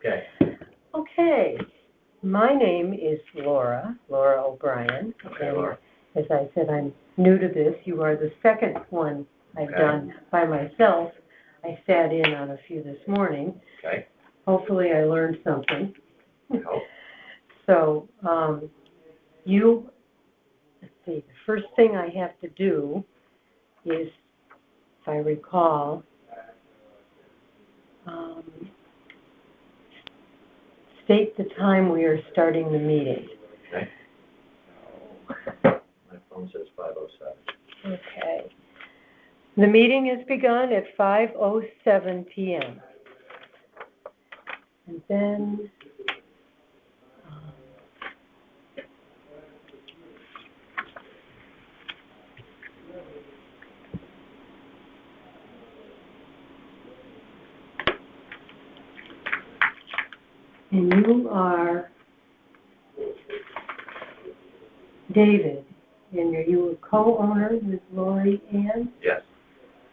Okay. Okay. My name is Laura O'Brien. Okay, and Laura. As I said, I'm new to this. You are the second one I've done by myself. I sat in on a few this morning. Okay. Hopefully I learned something. I hope. So, let's see, the first thing I have to do is, if I recall, state the time we are starting the meeting. Okay. My phone says 5:07. Okay. The meeting has begun at 5:07 p.m. And then and you are David, and are you a co-owner with Lori Ann? Yes.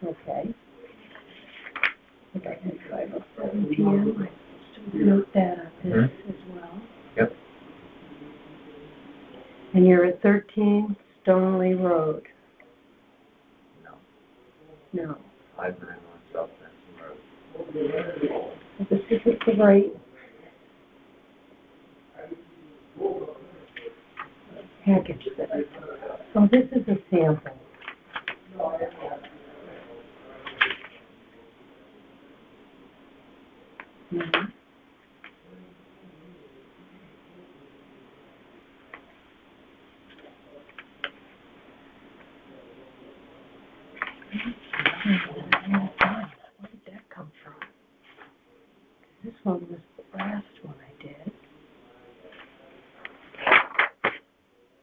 Okay. I think I said 5:07 p.m. I should note that on this as well. Yep. And you're at 13 Stoneley Road? No. 591 South Benson Road. This is the right package that I took. Oh, this is a sample. Mm-hmm. Where did that come from? This one was the last one I did.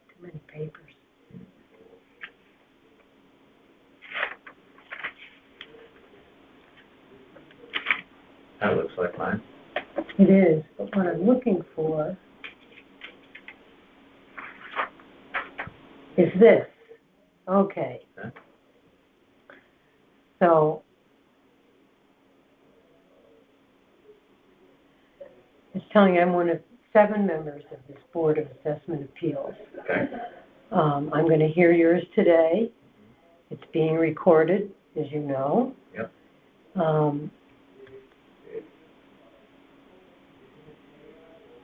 Too many papers. That looks like mine. It is, but what I'm looking for is this. Okay. So, it's telling you I'm one of 7 members of this Board of Assessment Appeals. Okay. I'm going to hear yours today. It's being recorded, as you know. Yep.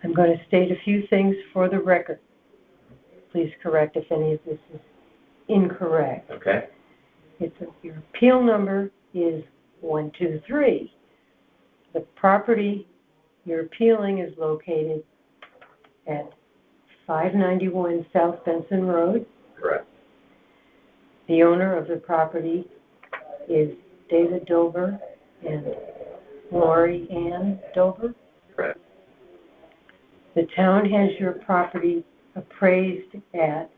I'm going to state a few things for the record. Please correct if any of this is incorrect. Okay. Your appeal number is 123. The property you're appealing is located at 591 South Benson Road. Correct. The owner of the property is David Dover and Lori Ann Dover. Correct. The town has your property appraised at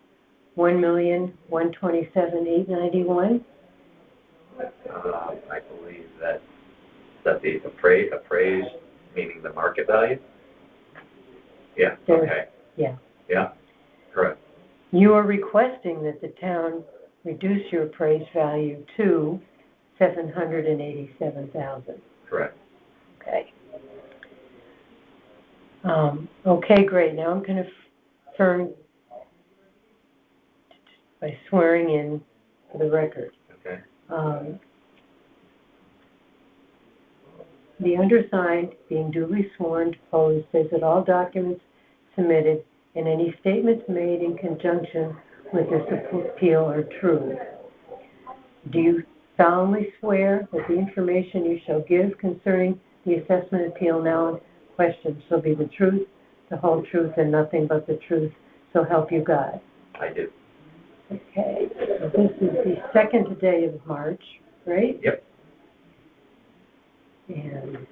$1,127,891. I believe that the appraised, meaning the market value? Yeah, okay. Yeah. Yeah, correct. You are requesting that the town reduce your appraised value to $787,000. Correct. Okay. Okay, great. Now I'm going to confirm by swearing in for the record. Okay. The undersigned, being duly sworn, deposed, says that all documents submitted and any statements made in conjunction with this appeal are true. Do you solemnly swear that the information you shall give concerning the assessment appeal now in question shall be the truth, the whole truth, and nothing but the truth, so help you God? I do. Okay, so this is the second day of March, right? Yep. And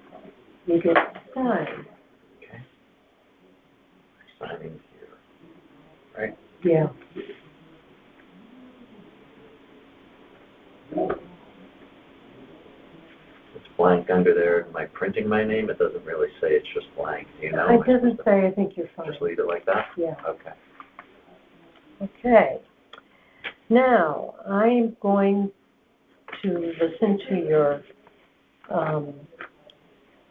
you get to sign. Okay. Signing here. Right? Yeah. It's blank under there. Am I printing my name? It doesn't really say, it's just blank. Do you know? It doesn't say. I think you're fine. Just leave it like that? Yeah. Okay. Okay. Now, I'm going to listen to your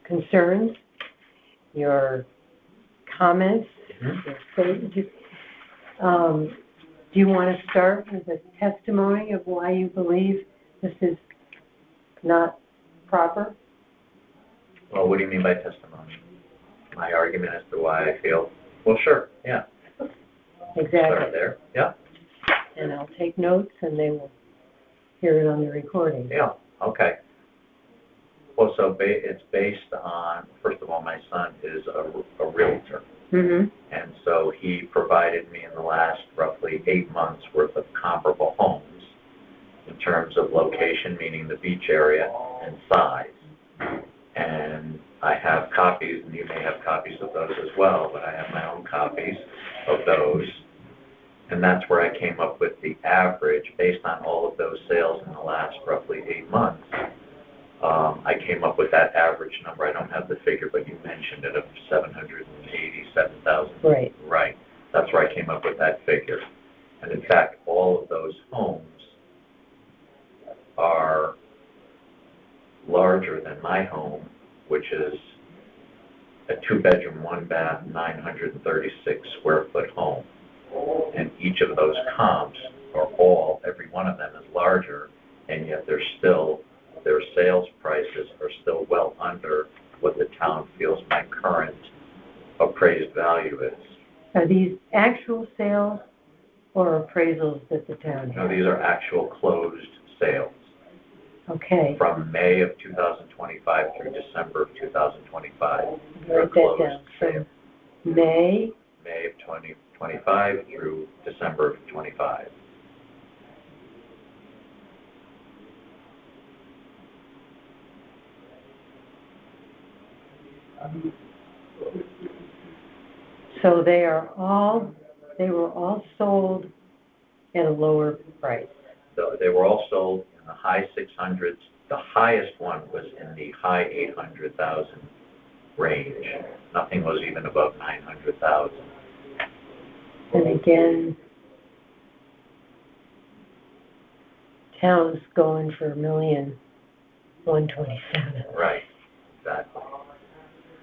concerns, your comments, Mhm. your statements. Do you want to start with a testimony of why you believe this is not proper? Well, what do you mean by testimony? My argument as to why I feel, well, sure, yeah. Start Exactly. there, yeah. And I'll take notes and they will hear it on the recording. Yeah, okay. Well, so it's based on, first of all, my son is a realtor. Mm-hmm. And so he provided me in the last roughly 8 months worth of comparable homes in terms of location, meaning the beach area, and size. And I have copies, and you may have copies of those as well, but I have my own copies of those. And that's where I came up with the average based on all of those sales in the last roughly 8 months. I came up with that average number. I don't have the figure, but you mentioned it, of 787,000. Right. Right. That's where I came up with that figure. And in fact, all of those homes are larger than my home, which is a 2-bedroom, 1-bath, 936 square foot home. And each of those comps every one of them is larger, and yet their sales prices are still well under what the town feels my current appraised value is. Are these actual sales or appraisals that the town No, has? these are actual closed sales. Okay. From May of 2025 through December of 2025. Write that down. From May of 2025 through December of 25. So they were all sold at a lower price. So they were all sold in the high 600s. The highest one was in the high 800,000 range. Nothing was even above 900,000. And again, town's going for $1,127,000. Right, exactly.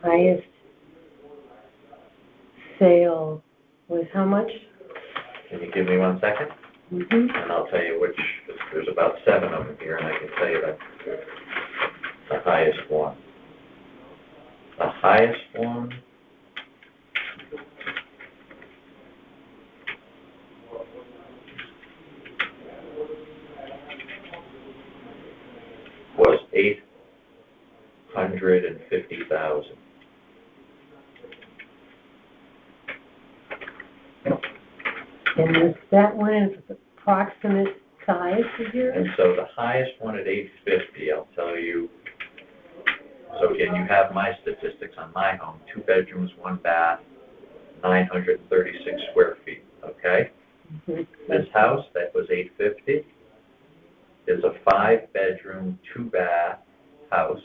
Highest sale was how much? Can you give me 1 second? Mm-hmm. And I'll tell you which. There's about 7 of them here, and I can tell you the highest one. The highest one was 850,000. And was that one an approximate size figure? And so the highest one at 850, I'll tell you. So again, you have my statistics on my home: 2 bedrooms, 1 bath, 936 square feet. Okay. Mm-hmm. This house that was 850 is a 5-bedroom, 2-bath house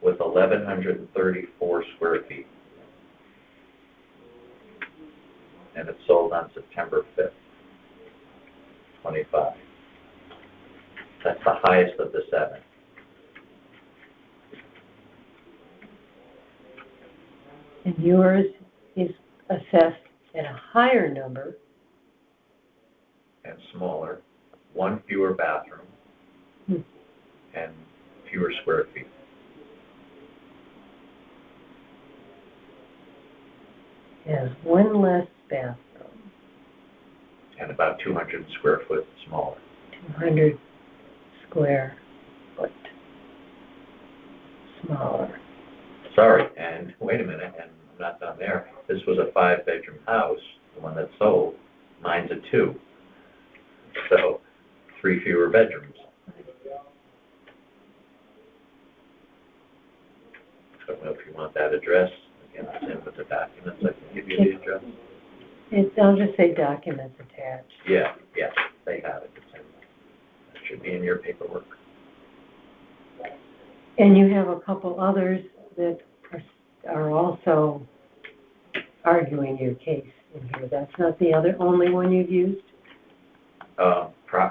with 1,134 square feet. And it sold on September 5th, 25. That's the highest of the 7. And yours is assessed at a higher number. And smaller, 1 fewer bathroom, and fewer square feet. Has 1 less bathroom. And about 200 square foot smaller. 200 square foot smaller. Sorry, and wait a minute, and I'm not done there. This was a 5-bedroom house, the one that sold. Mine's a 2. So 3 fewer bedrooms. I don't know if you want that address. Again, it's in with the documents. I can give you the address. I'll just say documents attached. Yeah, they have it. It's in. It should be in your paperwork. And you have a couple others that are also arguing your case in here. That's not the only one you've used?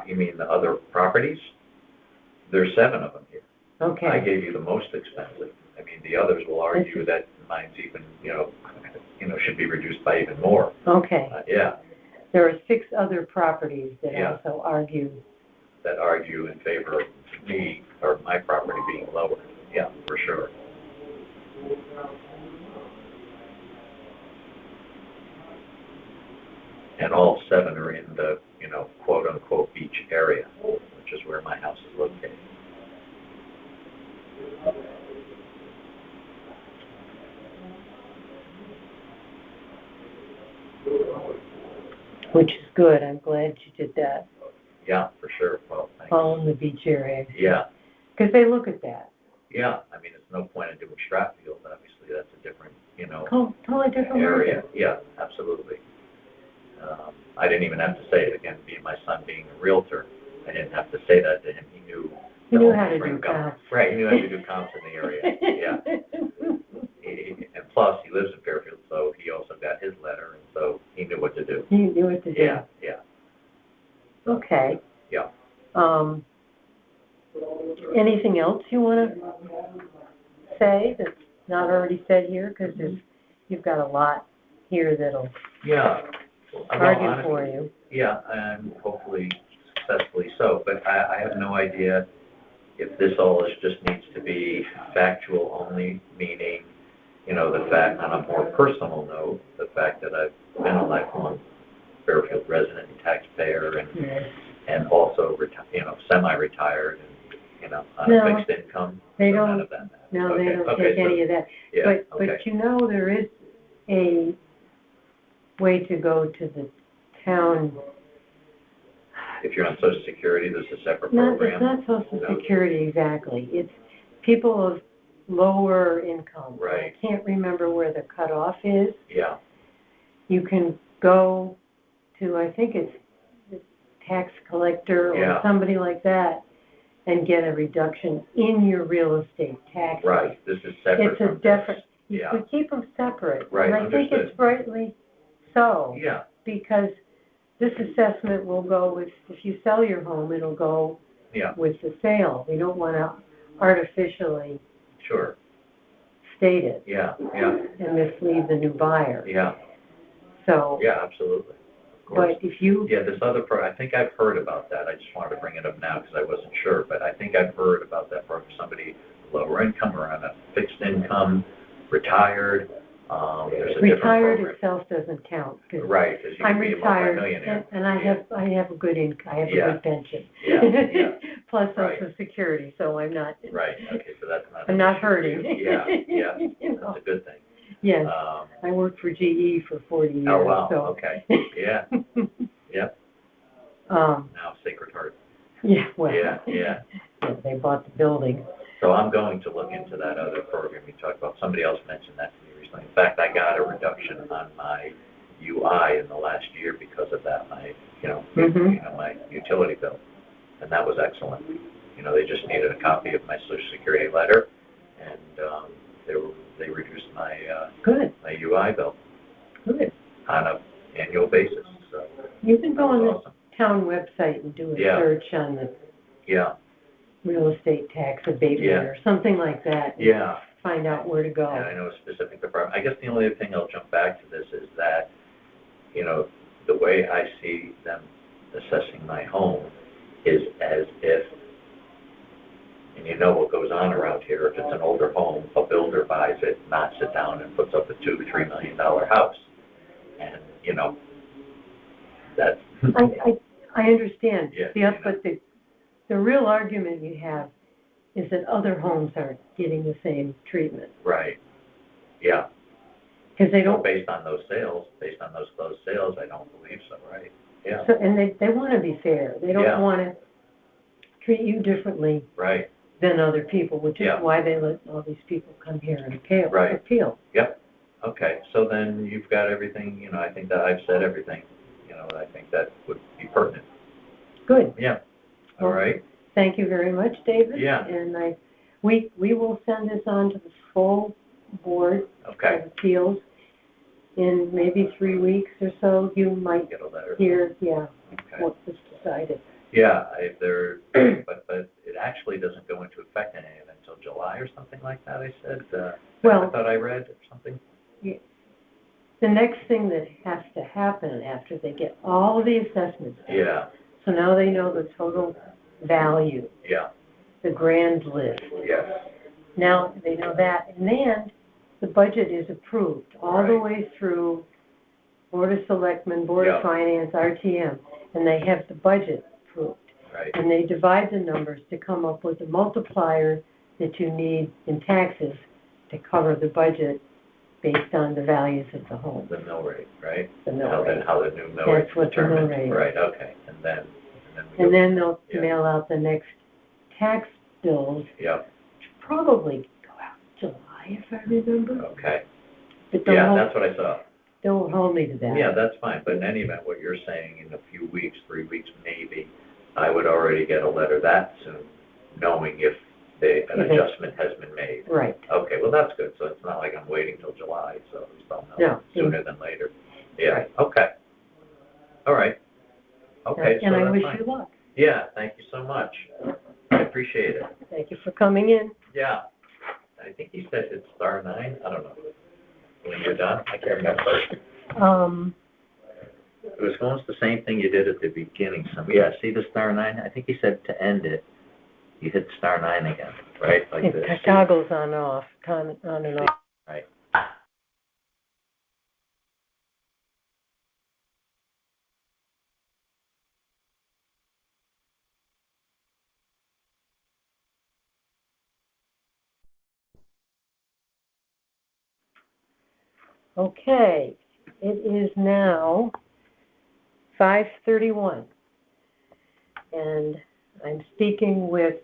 You mean the other properties? There's 7 of them here. Okay. I gave you the most expensive. I mean, the others will argue that mine's even, should be reduced by even more. Okay. Yeah. There are 6 other properties that Yeah. also argue. That argue in favor of me or my property being lower. Yeah, for sure. And all 7 are in the, quote unquote beach area, which is where my house is located. Which is good. I'm glad you did that. Yeah, for sure. Well, thanks. All in the beach area. Yeah. Because they look at that. Yeah, I mean, it's no point in doing Stratfield, obviously, that's a different, Totally different area. market. Yeah, absolutely. I didn't even have to say it, again, my son being a realtor, I didn't have to say that to him, he knew. He knew how to do comps. Right, he knew how to do comps in the area, yeah. And plus, he lives in Fairfield, so he also got his letter, and so he knew what to do. He knew what to do. Yeah. Okay. Yeah. Anything else you want to say that's not already said here? Because you've got a lot here that'll argue for you. Yeah, and hopefully successfully so. But I have no idea if this all just needs to be factual only, meaning, the fact, on a more personal note, the fact that I've been a lifelong Fairfield resident and taxpayer and also, semi-retired and, on a fixed income. They so don't. None of that. No, okay. They don't take any of that. Yeah, but there is a way to go to the town. If you're on Social Security, there's a separate program. It's not Social Security exactly. It's people of lower income. Right. I can't remember where the cutoff is. Yeah. You can go to, I think it's the tax collector or somebody like that, and get a reduction in your real estate taxes. Right. This is separate. It's a different. Yeah. We keep them separate. Right. And I think it's rightly so. Yeah. Because this assessment will go with, if you sell your home, it'll go with the sale. We don't want to artificially state it. Yeah. And mislead the new buyer. Yeah. So. Yeah, absolutely. Of course. But if you. Yeah, this other I think I've heard about that. I just wanted to bring it up now because I wasn't sure, but I think I've heard about that for somebody lower income or on a fixed income, retired. There's a retired different itself doesn't count. Right, because you I'm can be retired, a multimillionaire. and I have a good income. I have a good pension. Yeah. Plus Social Security, so I'm not. Right. Okay, so that's not. I'm not hurting. Yeah. That's a good thing. Yes. I worked for GE for 40 years. Oh wow. So. Okay. Yeah. Yep. Now Sacred Heart. Yeah. Well. Yeah. They bought the building. So I'm going to look into that other program you talked about. Somebody else mentioned that to me recently. In fact, I got a reduction on my UI in the last year because of that. My, my utility bill, and that was excellent. They just needed a copy of my Social Security letter, and they reduced my my UI bill. Good. On an annual basis. So you can go on the town website and do a search on the real estate tax abatement or something like that. Yeah. Find out where to go. Yeah, I know a specific department. I guess the only thing I'll jump back to this is that, the way I see them assessing my home is as if, and what goes on around here, if it's an older home, a builder buys it, knocks it down, and puts up a $2-3 million house. And, that's... I understand. Yeah, but the real argument you have is that other homes are getting the same treatment. Right. Yeah. Because they don't. Based on those closed sales, I don't believe so, right? Yeah. So, and they want to be fair. They don't want to treat you differently than other people, which is why they let all these people come here and appeal. Yep. Okay. So then you've got everything, I think that I've said everything, I think that would be pertinent. Good. Yeah. All right. Thank you very much, David. Yeah. And we will send this on to the full board of appeals in maybe 3 weeks or so. You might get a letter. Hear, what was decided. Yeah, but it actually doesn't go into effect in any event until July or something like that, I said. Well- I thought I read or something. The next thing that has to happen after they get all of the assessments done. Yeah, So now they know the total value, yeah, the grand list. yes, Now they know that, and then the budget is approved all the way through Board of Selectmen, Board of Finance, RTM, and they have the budget approved. right, And they divide the numbers to come up with the multiplier that you need in taxes to cover the budget based on the values of the home. the mill rate, right? The mill How rate. the new mill rate That's what the mill determined. rate is. Right, okay, and then And then they'll Yeah. mail out the next tax bills, Yeah, which probably go out July, if I remember. okay. But Yeah, that's what I saw. don't hold me to that. Yeah, that's fine, but in any event, what you're saying, in a few weeks, 3 weeks maybe, I would already get a letter that soon, knowing if an adjustment has been made. Right. Okay, well, that's good, so it's not like I'm waiting till July, so at least I'll know No. sooner than later. Yeah, Right. okay. All right. Okay, so And I that's wish fine. you luck. Yeah, thank you so much. I appreciate it. Thank you for coming in. Yeah. I think he said it's star 9, I don't know. When you're done, I can't remember. It was almost the same thing you did at the beginning. Yeah, see the star 9? I think he said to end it, you hit star 9 again, right? Like this. It toggles on and off, on and off. Right. Okay, it is now 5:31, and I'm speaking with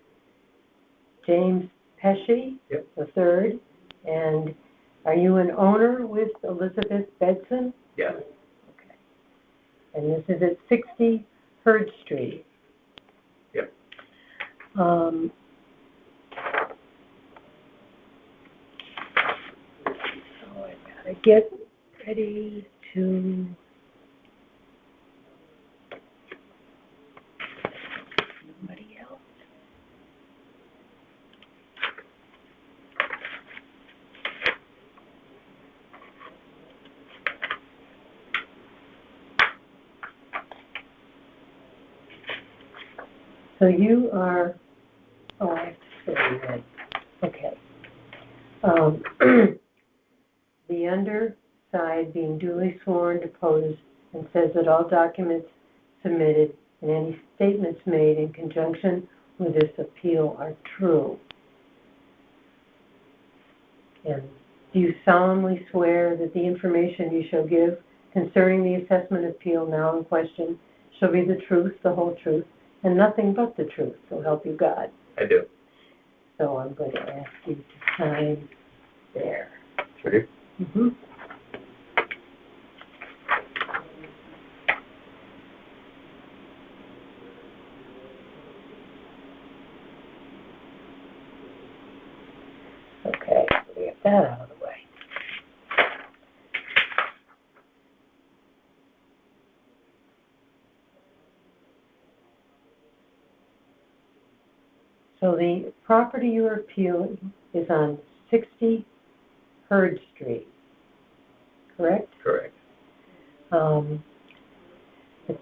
James Pesci, the third, and are you an owner with Elizabeth Bedson? Yes. Okay. And this is at 60 Hurd Street. Yep. So I gotta get ready to. Somebody else. So you are, I have to say that, okay. The underside being duly sworn, deposed, and says that all documents submitted and any statements made in conjunction with this appeal are true. And do you solemnly swear that the information you shall give concerning the assessment appeal now in question shall be the truth, the whole truth, and nothing but the truth, so help you God? I do. So I'm going to ask you to sign there. Sure. Mm-hmm. Okay, we get that out of the way. So the property you're appealing is on 60 Hurd Street, correct? Correct. The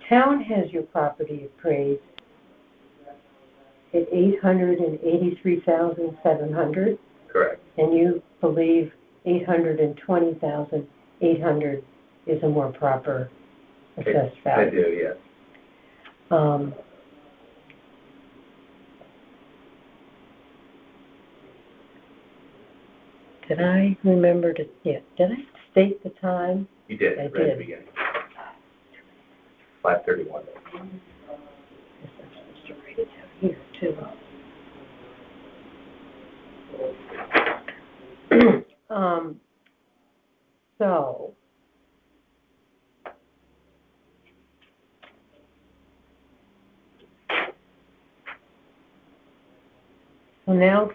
town has your property appraised at $883,700. Correct. And you believe $820,800 is a more proper assessed value. I do, yes. Did I remember to, did I state the time? You did, I right did. at the beginning. 5:31. I'm supposed to write it down here, too. So, now,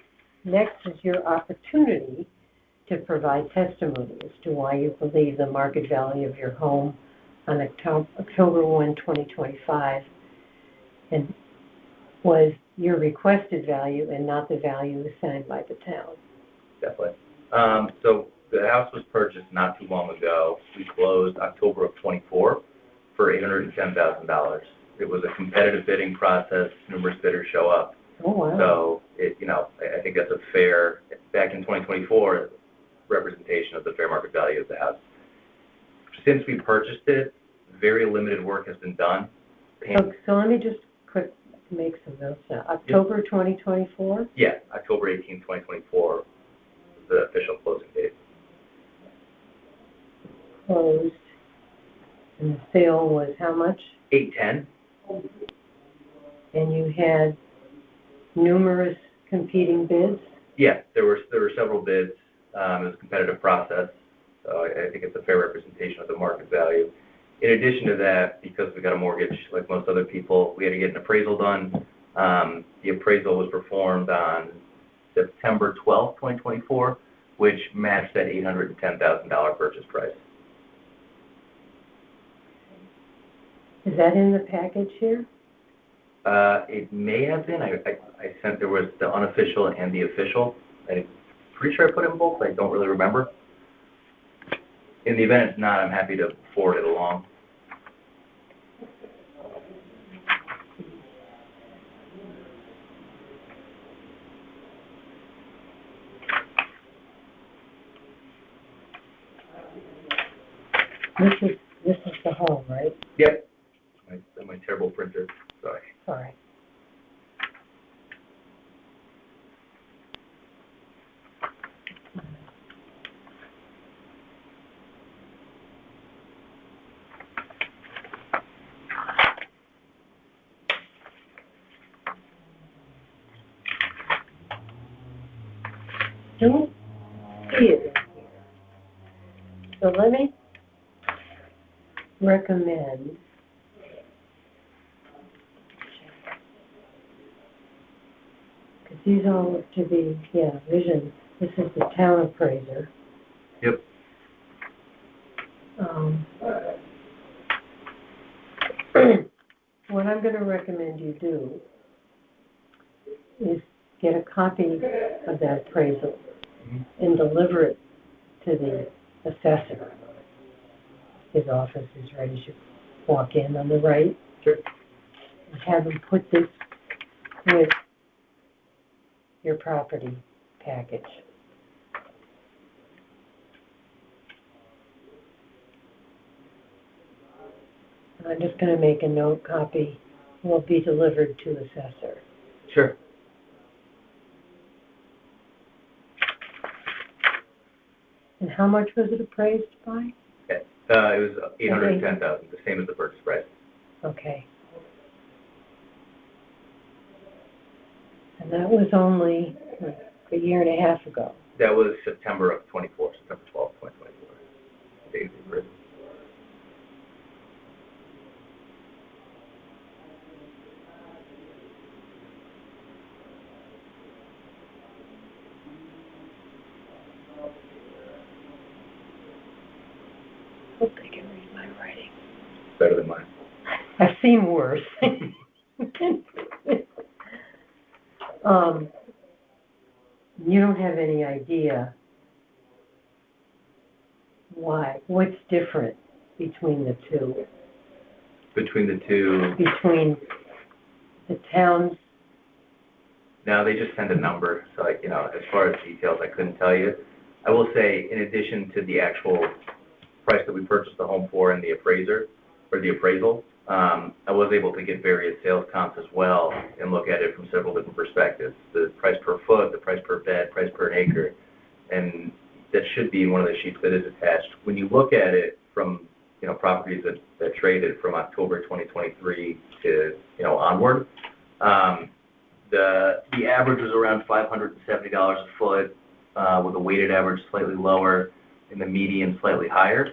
next is your opportunity to provide testimony as to why you believe the market value of your home on October 1, 2025, and was your requested value and not the value assigned by the town. Definitely. So the house was purchased not too long ago. We closed October of 24 for $810,000. It was a competitive bidding process. Numerous bidders show up. Oh, wow. So I think that's a fair, back in 2024, representation of the fair market value of the house. Since we purchased it, very limited work has been done. So let me just quick make some notes now. October 2024? Yeah, October 18, 2024 was the official closing date. Closed. And the sale was how much? $810,000. And you had numerous competing bids? Yeah, there were several bids. It was a competitive process, so I think it's a fair representation of the market value. In addition to that, because we got a mortgage like most other people, we had to get an appraisal done. The appraisal was performed on September 12th, 2024, which matched that $810,000 purchase price. Is that in the package here? It may have been. I sent, there was the unofficial and the official. I'm pretty sure I put in both. I don't really remember. In the event it's not, I'm happy to forward it along. This is the home, right? Yep. My terrible printer. Sorry. Sorry. Don't see it in here. So let me recommend because these all look to be, vision. This is the town appraiser. Yep. What I'm going to recommend you do is get a copy of that appraisal and deliver it to the assessor. His office is right as you walk in on the right. Sure. And have him put this with your property package. And I'm just going to make a note copy will be delivered to assessor. Sure. And how much was it appraised by? Okay. It was $810,000, the same as the purchase price. Okay. And that was only a year and a half ago. That was September of 24, September 12th, 2024. The date of the appraisal. Hope they can read my writing. Better than mine. I've seen worse. You don't have any idea why? What's different between the two? Between the two? Between the towns? No, they just send a number. So, as far as details, I couldn't tell you. I will say, in addition to the actual price that we purchased the home for and the appraiser, or the appraisal, I was able to get various sales comps as well and look at it from several different perspectives. The price per foot, the price per bed, price per acre, and that should be in one of the sheets that is attached. When you look at it from, properties that traded from October 2023 to, onward, the average was around $570 a foot, with a weighted average slightly lower and the median slightly higher.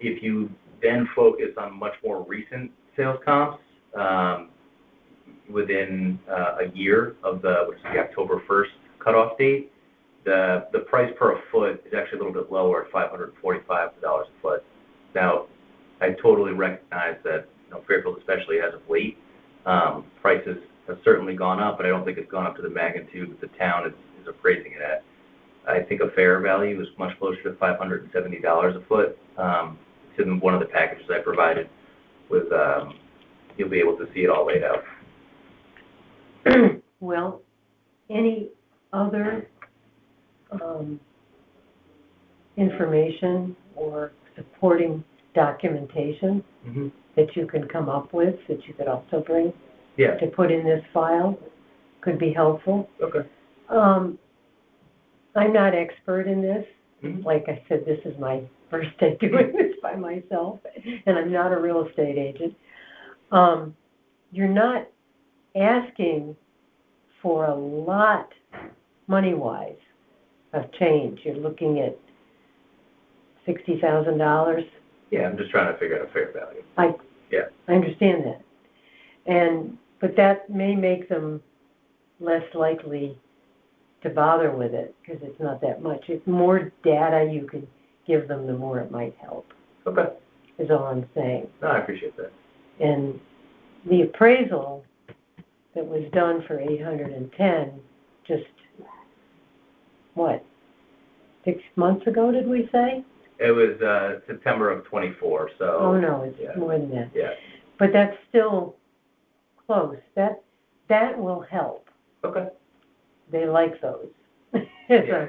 If you then focus on much more recent sales comps, within a year of which is the October 1st cutoff date, the price per foot is actually a little bit lower at $545 a foot. Now, I totally recognize that, Fairfield especially as of late Prices have certainly gone up, but I don't think it's gone up to the magnitude that the town is appraising it at. I think a fair value is much closer to $570 a foot. It's in one of the packages I provided with, you'll be able to see it all laid out. Well, any other information or supporting documentation Mm-hmm. that you can come up with that you could also bring Yeah. to put in this file could be helpful. Okay. I'm not expert in this. Mm-hmm. Like I said, this is my first day doing this by myself, and I'm not a real estate agent. You're not asking for a lot, money-wise, of change. You're looking at $60,000. Yeah, I'm just trying to figure out a fair value. I Yeah. understand that. But that may make them less likely to bother with it, because it's not that much. It's more data you could give them, the more it might help, Okay. is all I'm saying. No, I appreciate that. And the appraisal that was done for 810, just, what, 6 months ago, did we say? It was September of 24, so. Oh, no, it's yeah. more than that. Yeah. But that's still close. That will help. Okay. They like those as Yeah.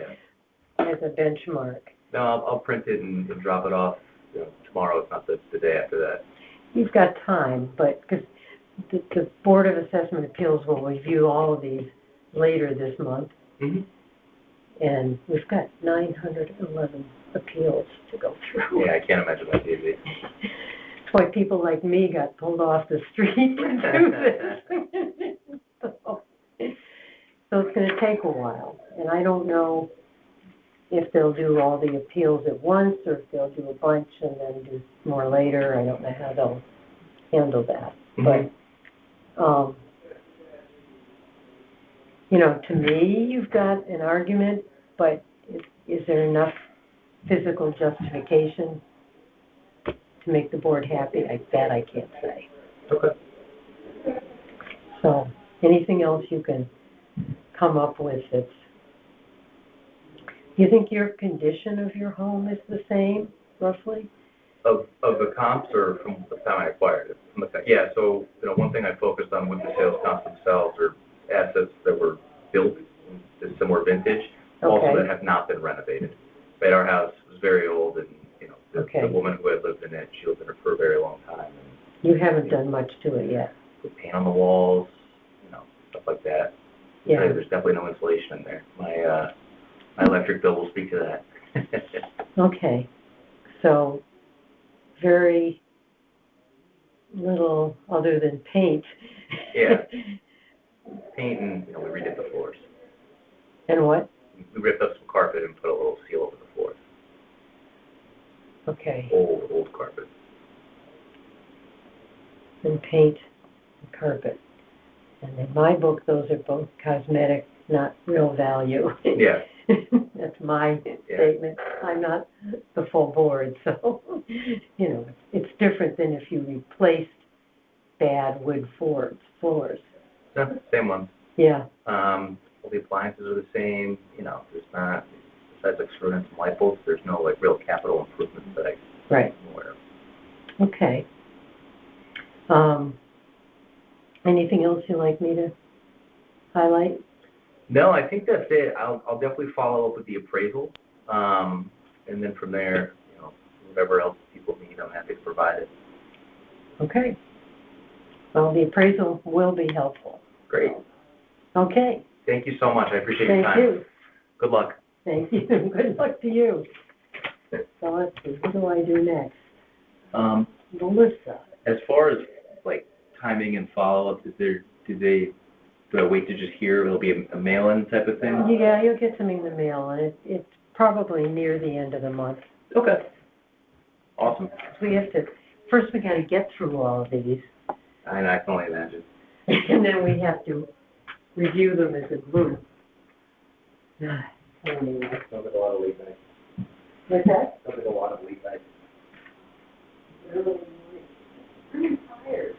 a benchmark. No, I'll print it and drop it off tomorrow, if not the day after that. You've got time, but because the Board of Assessment Appeals will review all of these later this month, Mm-hmm. and we've got 911 appeals to go through. Yeah, I can't imagine that easy. That's why people like me got pulled off the street to do this. So it's going to take a while, and I don't know if they'll do all the appeals at once or if they'll do a bunch and then do more later. I don't know how they'll handle that. Mm-hmm. But, to me, you've got an argument, but is there enough physical justification to make the board happy? That I can't say. Okay. So, anything else you can come up with that's... You think your condition of your home is the same, roughly? Of the comps, or from the time I acquired it? Yeah, so, one thing I focused on with the sales comps themselves are assets that were built in a similar vintage, also Okay. that have not been renovated. Right, our house was very old, and, Okay. the woman who had lived in it, she lived in it for a very long time. And You haven't done much to it yet. put paint on the walls, stuff like that. Yeah. There's definitely no insulation in there. My electric bill will speak to that. Okay. So, very little other than paint. Yeah. Paint, and, we redid the floors. And what? We ripped up some carpet and put a little seal over the floors. Okay. Old carpet. And paint and carpet. And in my book, those are both cosmetic, not real value. Yeah. That's my statement. I'm not the full board, so, it's different than if you replaced bad wood floors. No, same one. Yeah. All the appliances are the same. There's not, besides like screwing in some light bulbs, there's no real capital improvements that Right. I'm aware of. Okay. Anything else you'd like me to highlight? No, I think that's it. I'll definitely follow up with the appraisal, and then from there, whatever else people need, I'm happy to provide it. Okay. Well, the appraisal will be helpful. Great. Okay. Thank you so much. I appreciate your time. Thank you. Good luck. Thank you. Good luck to you. So let's see, what do I do next? Melissa. As far as timing and follow-up, do I wait to just hear? It'll be a mail-in type of thing? Yeah, you'll get something in the mail, and it's probably near the end of the month. Okay. Awesome. We have to, first we got to get through all of these, I can only imagine. and then we have to review them as a group. Sounds like a lot of late nights. What's that? Sounds like a lot of late nights. I'm tired.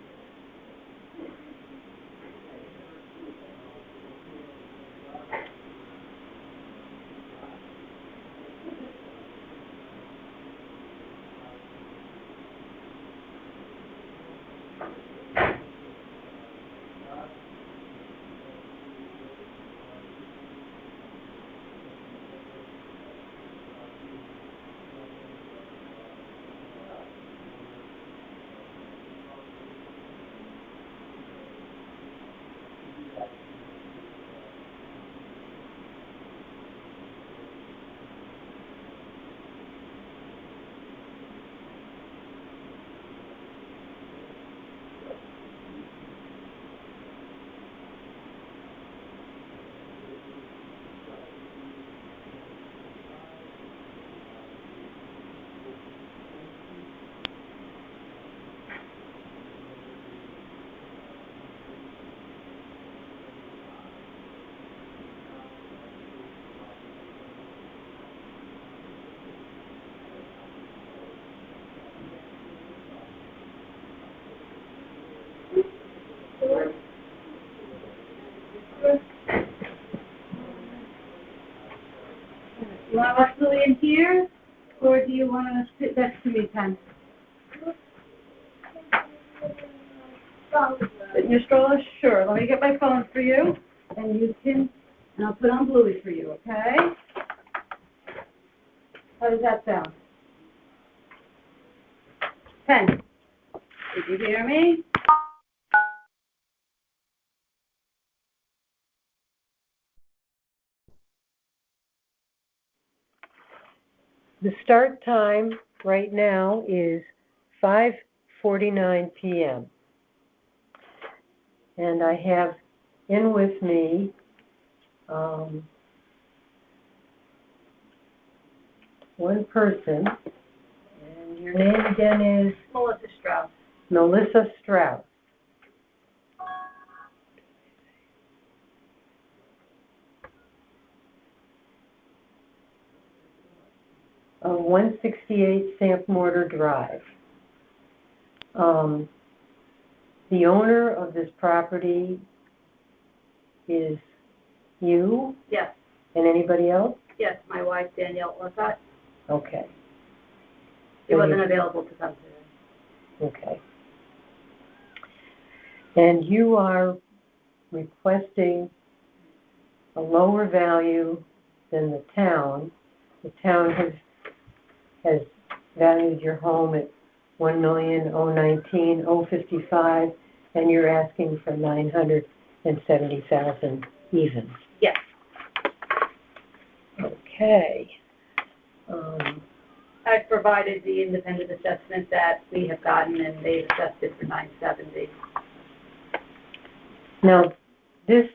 You want to watch Louie in here, or do you want to sit next to me, Pen? Sit in your stroller? Sure. Let me get my phone for you, and you can, and I'll put on Bluey for you, okay? How does that sound? Pen, did you hear me? The start time right now is 5:49 p.m. And I have in with me one person, and your name again is? Melissa Strauss. Melissa Strauss. Of 168 Samp Mortar Drive. The owner of this property is you? Yes. And anybody else? Yes, my wife Danielle Orcott. Okay. She wasn't available to come today. Okay. And you are requesting a lower value than the town. The town has valued your home at $1,019,055, and you're asking for $970,000 even. Yes. Okay. I've provided the independent assessment that we have gotten, and they've assessed it for $970. Now, this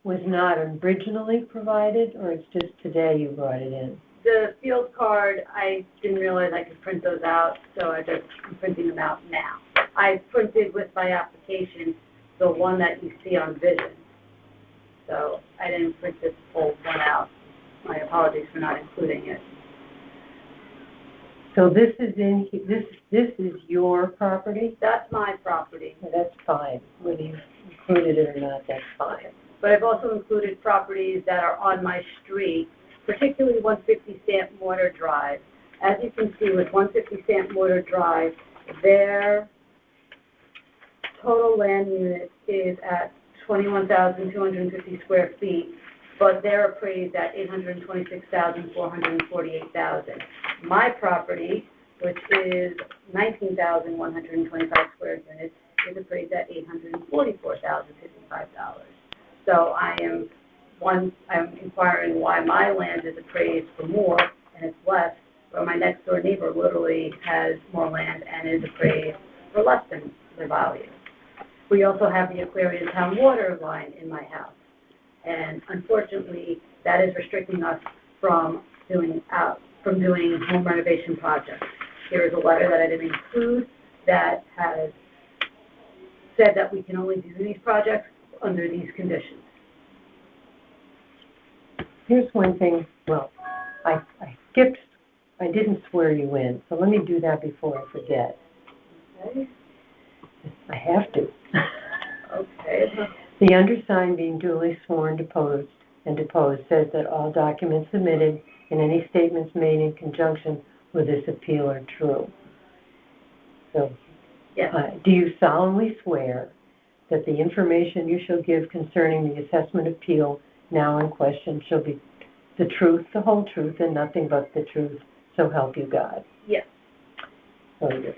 was not originally provided, or it's just today you brought it in? The field card, I didn't realize I could print those out, so I'm printing them out now. I printed with my application the one that you see on Vision. So I didn't print this full one out. My apologies for not including it. So this is this is your property? That's my property. That's fine. Whether you included it or not, that's fine. But I've also included properties that are on my street, particularly 150 Samp Mortar Drive. As you can see with 150 Samp Mortar Drive, their total land unit is at 21,250 square feet, but they're appraised at 826,448,000. My property, which is 19,125 square units, is appraised at $844,055. So I'm inquiring why my land is appraised for more and it's less, but my next door neighbor literally has more land and is appraised for less than the value. We also have the Aquarian Town water line in my house, and unfortunately, that is restricting us from doing home renovation projects. There is a letter that I didn't include that has said that we can only do these projects under these conditions. Here's one thing, well, I didn't swear you in, so let me do that before I forget. Okay. I have to. Okay. The undersigned being duly sworn, deposed says that all documents submitted and any statements made in conjunction with this appeal are true. So, yes. Do you solemnly swear that the information you shall give concerning the assessment appeal now in question shall be the truth, the whole truth, and nothing but the truth, so help you God? Yes. So you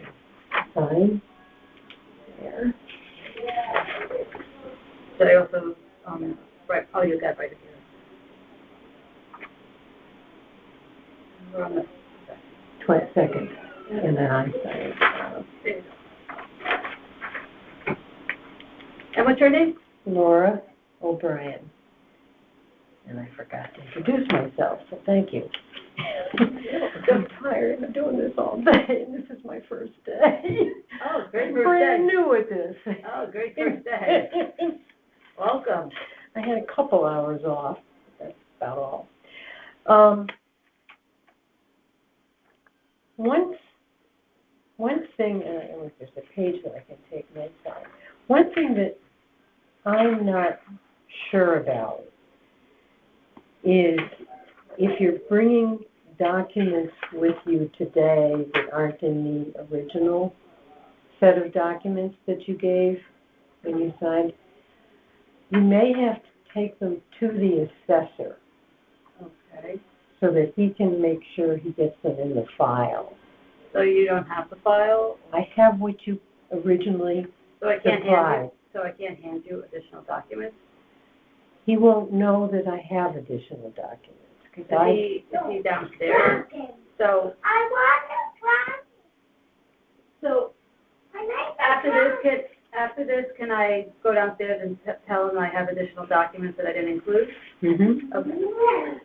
sign there. So I also, you got right here. We're on the 22nd, and then I sign. there you go. And what's your name? Laura O'Brien. And I forgot to introduce myself, so thank you. I'm tired of doing this all day, and this is my first day. Oh, great I'm first brand day. new at this. Oh, great first day. Welcome. I had a couple hours off. That's about all. One thing, there's a page that I can take notes on. One thing that I'm not sure about is if you're bringing documents with you today that aren't in the original set of documents that you gave when you signed, you may have to take them to the assessor Okay. so that he can make sure he gets them in the file. So you don't have the file? I have what you originally So I can't supplied. hand you additional documents? He won't know that I have additional documents. 'Cause Is he downstairs? So after this, can I go downstairs and tell him I have additional documents that I didn't include? Mm-hmm. Okay.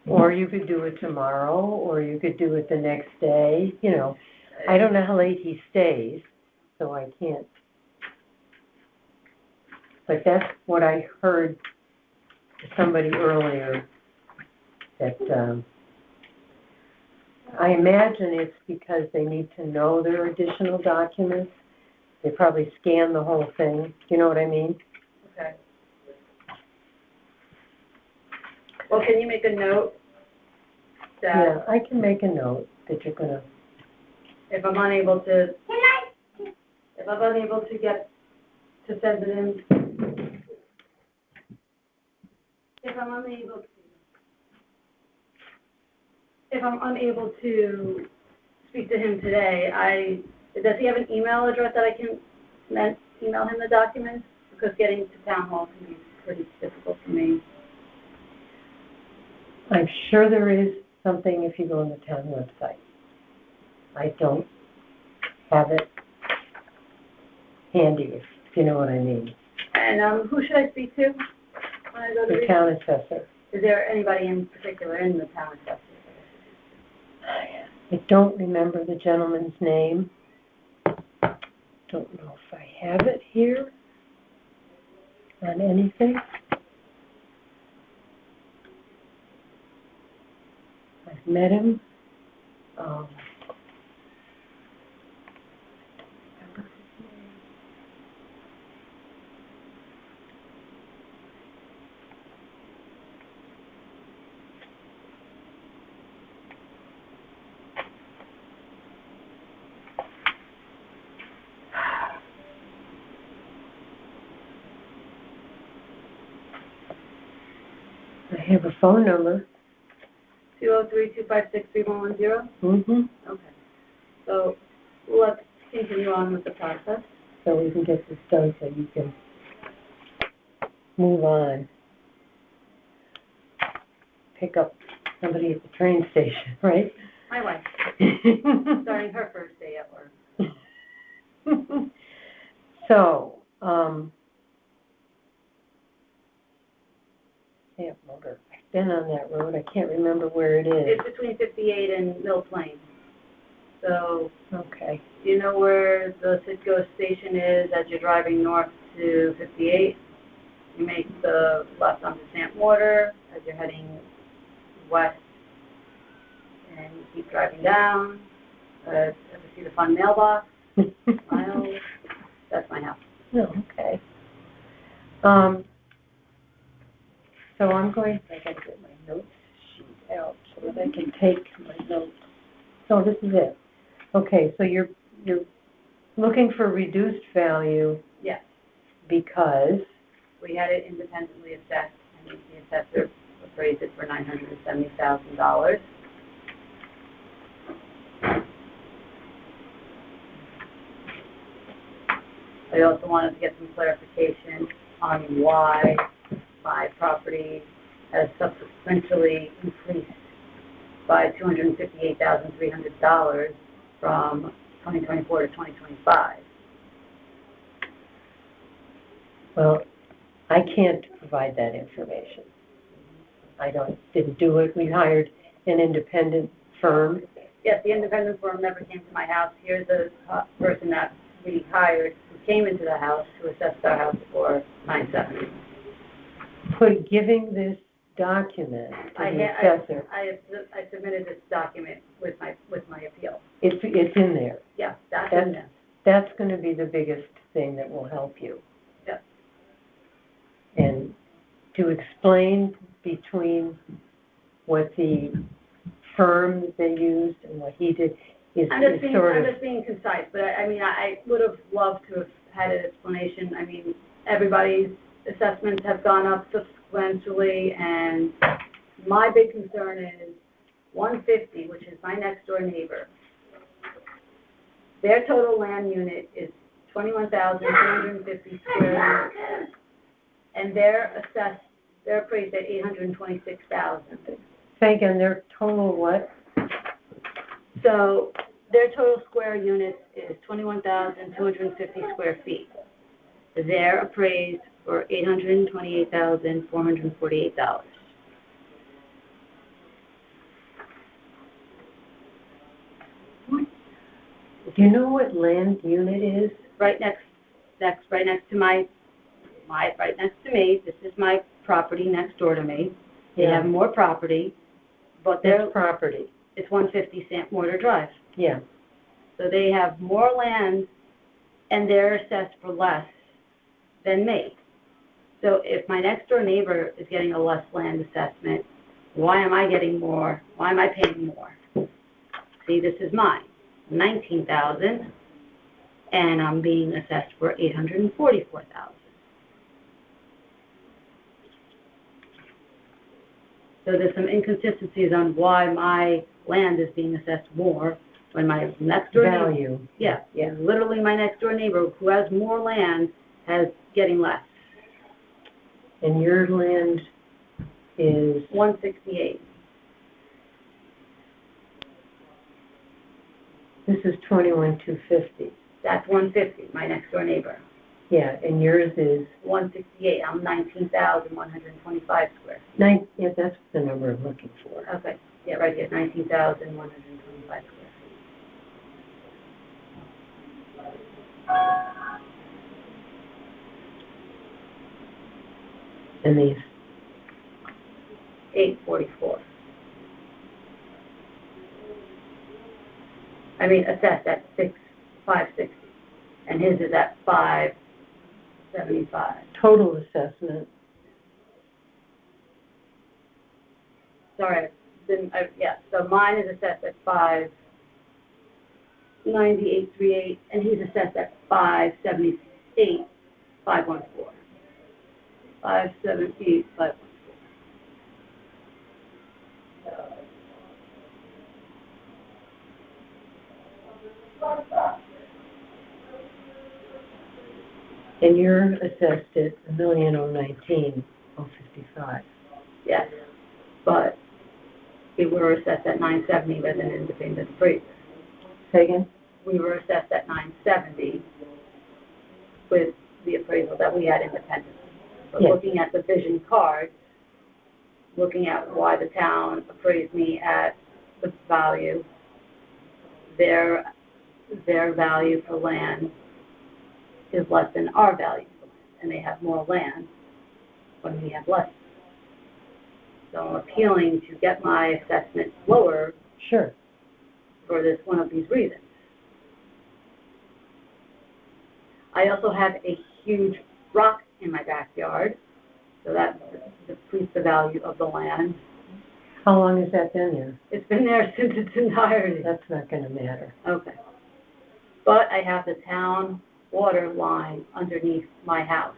Or you could do it tomorrow, or you could do it the next day, you know. I don't know how late he stays, so I can't. But that's what I heard somebody earlier, that, I imagine it's because they need to know there are additional documents. They probably scan the whole thing, do you know what I mean? Okay. Well, can you make a note Yeah, that I can make a note that you're gonna, if I'm unable to get, to send it in, if I'm unable to speak to him today, does he have an email address that I can email him the documents? Because getting to town hall can be pretty difficult for me. I'm sure there is something if you go on the town website. I don't have it handy, if you know what I mean. And who should I speak to when I go to The town assessor. Is there anybody in particular in the town assessor? I don't remember the gentleman's name. Don't know if I have it here on anything. I've met him. I have a phone number. 203-256-3110? Mm-hmm. Okay. So let's continue on with the process. So we can get this done so you can move on. Pick up somebody at the train station, right? My wife, starting her first day at work. So, motor. I've been on that road. I can't remember where it is. It's between 58 and Mill Plain. So, Okay. do you know where the Citgo station is as you're driving north to 58? You make the left onto Stant Water as you're heading west, and you keep driving down. Ever see the Fun Mailbox? Miles. That's my house. Oh, okay. So I gotta get my notes sheet out so that I can take my notes. So this is it. Okay, so you're looking for reduced value. Yes. Because We had it independently assessed, and the assessor appraised it for $970,000. I also wanted to get some clarification on why my property has subsequently increased by $258,300 from 2024 to 2025. well, I can't provide that information. I didn't do it. We hired an independent firm. Yes, the independent firm never came to my house. Here's the person that we hired who came into the house who assessed our house for $970,000. Giving this document to the assessor. I submitted this document with my appeal. It's in there. Yeah, that's in there. That's going to be the biggest thing that will help you. Yep. And to explain between what the firm that they used and what he did is I'm just being concise, but I mean, I would have loved to have had an explanation. I mean, everybody's assessments have gone up subsequently, and my big concern is 150, which is my next door neighbor. Their total land unit is 21,250 square meters, and they're appraised at 826,000. Say again, their total what? So their total square units is 21,250 square feet. They're appraised for $828,448. Do you know what land unit is? Right next to right next to me. This is my property next door to me. They Yeah. have more property, but Their property. it's 150 St. Mortar Drive. Yeah. So they have more land, and they're assessed for less than me. So if my next door neighbor is getting a less land assessment, why am I getting more? Why am I paying more? See, this is mine, 19,000, and I'm being assessed for 844,000. So there's some inconsistencies on why my land is being assessed more when my next door neighbor. Value. Yeah, Yeah. literally my next door neighbor who has more land has getting less. And your land is 168. this is 21,250. That's 150, my next door neighbor. Yeah, and yours is 168, I'm 19,125 square. Yeah, that's the number I'm looking for. Okay, yeah, right here, 19,125 square. And these 844. I mean, assessed at 560, and his is at 575. total assessment. Sorry, yeah, so mine is assessed at 598.38, and he's assessed at 578.514. 578.514. And you're assessed at $1,019,055. Yes, but we were assessed at 970 with an independent appraiser. Say again? We were assessed at 970 with the appraisal that we had independently. But Yes. looking at the vision cards, looking at why the town appraised me at the value, their value for land is less than our value for land, and they have more land when we have less. So I'm appealing to get my assessment lower Sure. for this one of these reasons. I also have a huge rock in my backyard, so that depletes the value of the land. How long has that been there? It's been there since its entirety. That's not going to matter. Okay. But I have the town water line underneath my house,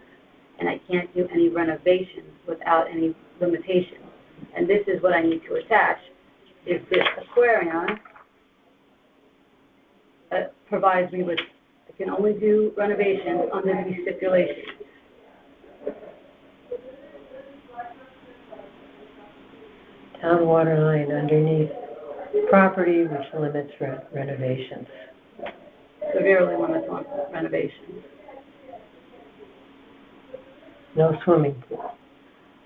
and I can't do any renovations without any limitations. And this is what I need to attach, is this aquarium provides me with, I can only do renovations under these stipulations. Town water line underneath property which limits renovations. Severely limits on renovations. No swimming pool.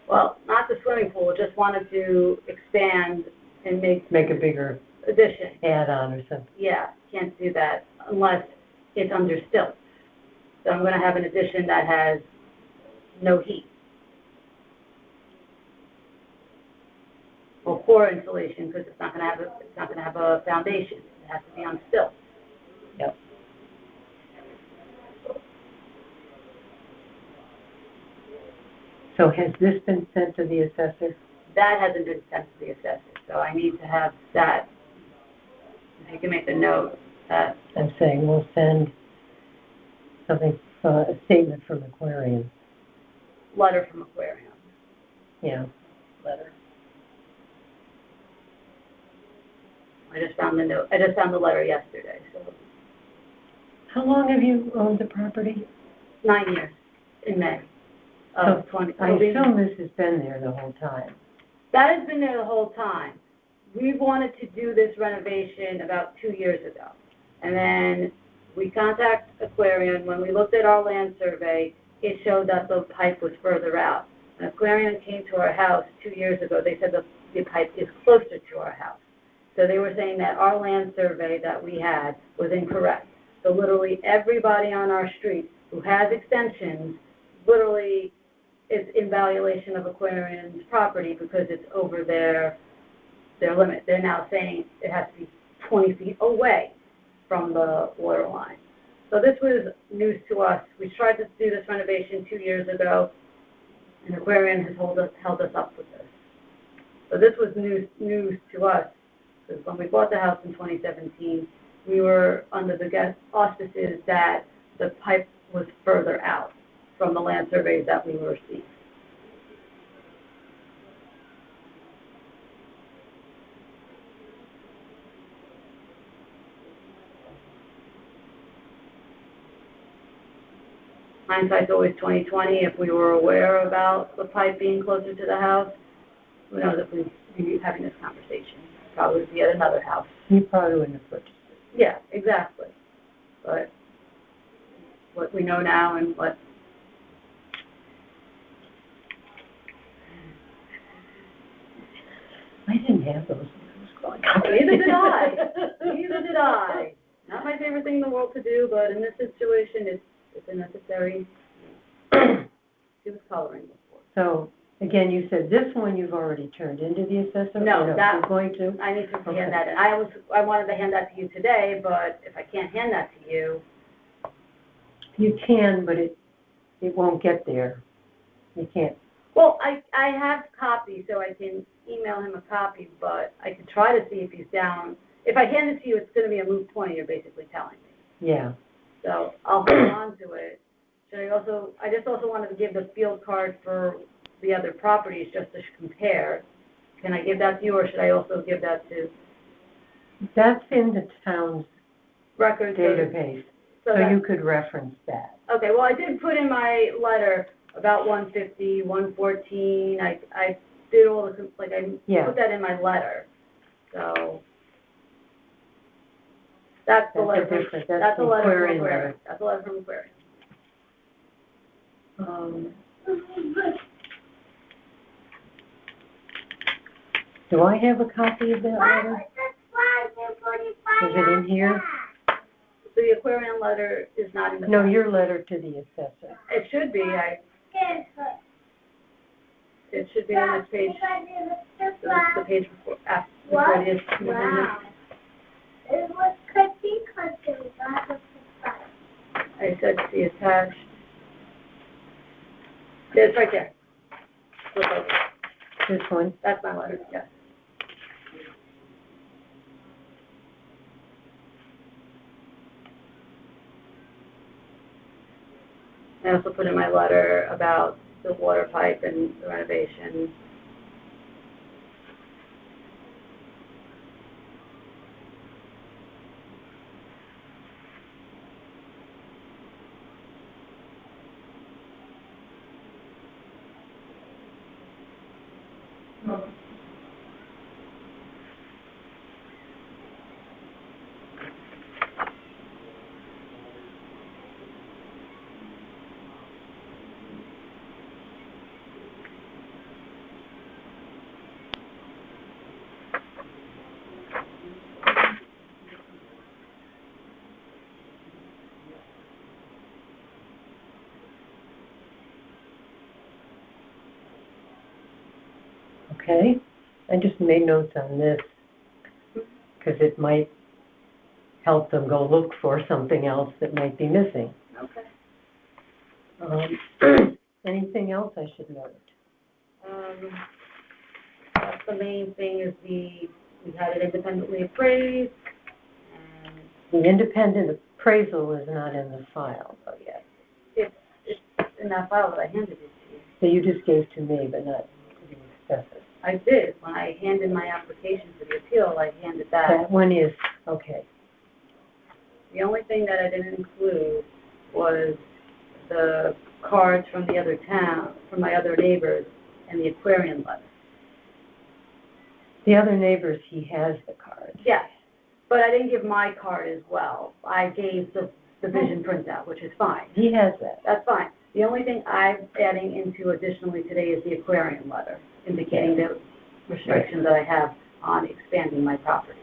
Well, not the swimming pool, just wanted to expand and make a bigger addition. add-on or something. Yeah, can't do that unless it's under stilts. So I'm going to have an addition that has no heat. Or core insulation, because it's not going to have a foundation. It has to be on stilts. Yep. So has this been sent to the assessor? that hasn't been sent to the assessor, so I need to have that. If you can make a note that, I'm saying we'll send something, a statement from Aquarian. letter from Aquarium. Yeah, letter. I just found the note, I just found the letter yesterday, so How long have you owned the property? 9 years in May So, of 20. I assume this has been there the whole time. That has been there the whole time. We wanted to do this renovation about 2 years ago. And then we contacted Aquarium. When we looked at our land survey, it showed that the pipe was further out. When Aquarium came to our house 2 years ago, they said the pipe is closer to our house. So they were saying that our land survey that we had was incorrect. So literally everybody on our street who has extensions literally is in violation of Aquarium's property because it's over their limit. They're now saying it has to be 20 feet away from the water line. So this was news to us. We tried to do this renovation 2 years ago, and Aquarium has held us up with this. So this was news to us, because when we bought the house in 2017, we were under the auspices that the pipe was further out from the land surveys that we received. Hindsight's always 20/20. If we were aware about the pipe being closer to the house, who knows if we'd be having this conversation. Probably be at another house. You probably wouldn't have purchased it. Yeah, exactly. But what we know now and what I didn't have those when I was growing up. Neither did I. Neither did I. Not my favorite thing in the world to do, but in this situation, it's a necessary. She was coloring before. So, again, you said this one you've already turned into the assessor? No, Or that- you're going to? I need to Okay. hand that in. I wanted to hand that to you today, but if I can't hand that to you, You can, but it won't get there. You can't. well, I have copies, so I can email him a copy, but I could try to see if he's down. If I hand it to you, it's going to be a moot point, you're basically telling me. Yeah. So I'll hold on to it. I just also wanted to give the field card for the other properties just to compare. Can I give that to you, or should I also give that to That's in the town's records? database, so that- you could reference that. Okay, well, I did put in my letter about 150, 114. I did all the, like, I Yeah. put that in my letter. So that's the That's letter. a different- that's That's a the letter from Aquarian Aquarian. letter. That's a letter from Aquarian. Do I have a copy of that letter? Is it in here? So the Aquarian letter is not in the. No, your letter to the assessor. It should be. It should be on this page. The page before the assessment. Wow. It was cookie cutters. I said see attached. It's right there. Flip over. This one? That's my letter, yes. I also put in my letter about the water pipe and the renovation. Okay. I just made notes on this because it might help them go look for something else that might be missing. Okay. Anything else I should note? That's the main thing is we had it independently appraised, and The independent appraisal is not in the file though yet. it's in that file that I handed it to you. So you just gave to me, but not to the assessor. I did, when I handed my application for the appeal, I handed that. That one is, okay. The only thing that I didn't include was the cards from the other town, from my other neighbors, and the Aquarian letter. The other neighbors, he has the cards. Yes, but I didn't give my card as well. I gave the vision printout, which is fine. He has that. That's fine. The only thing I'm adding into additionally today is the Aquarian letter, indicating the restrictions that I have on expanding my property.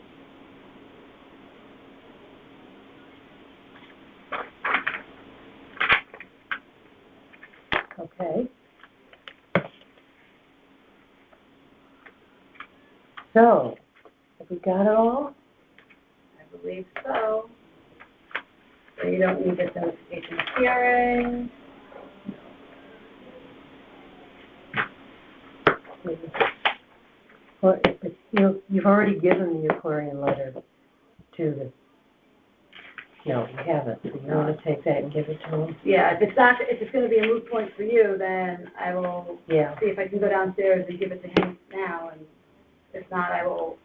Okay. So, have we got it all? I believe so. So you don't need this notification of hearing. Well, you've already given the Aquarian letter to the, no, you haven't. So you want to take that and give it to him? Yeah, if it's going to be a moot point for you, then I will Yeah. see if I can go downstairs and give it to him now, and if not, I will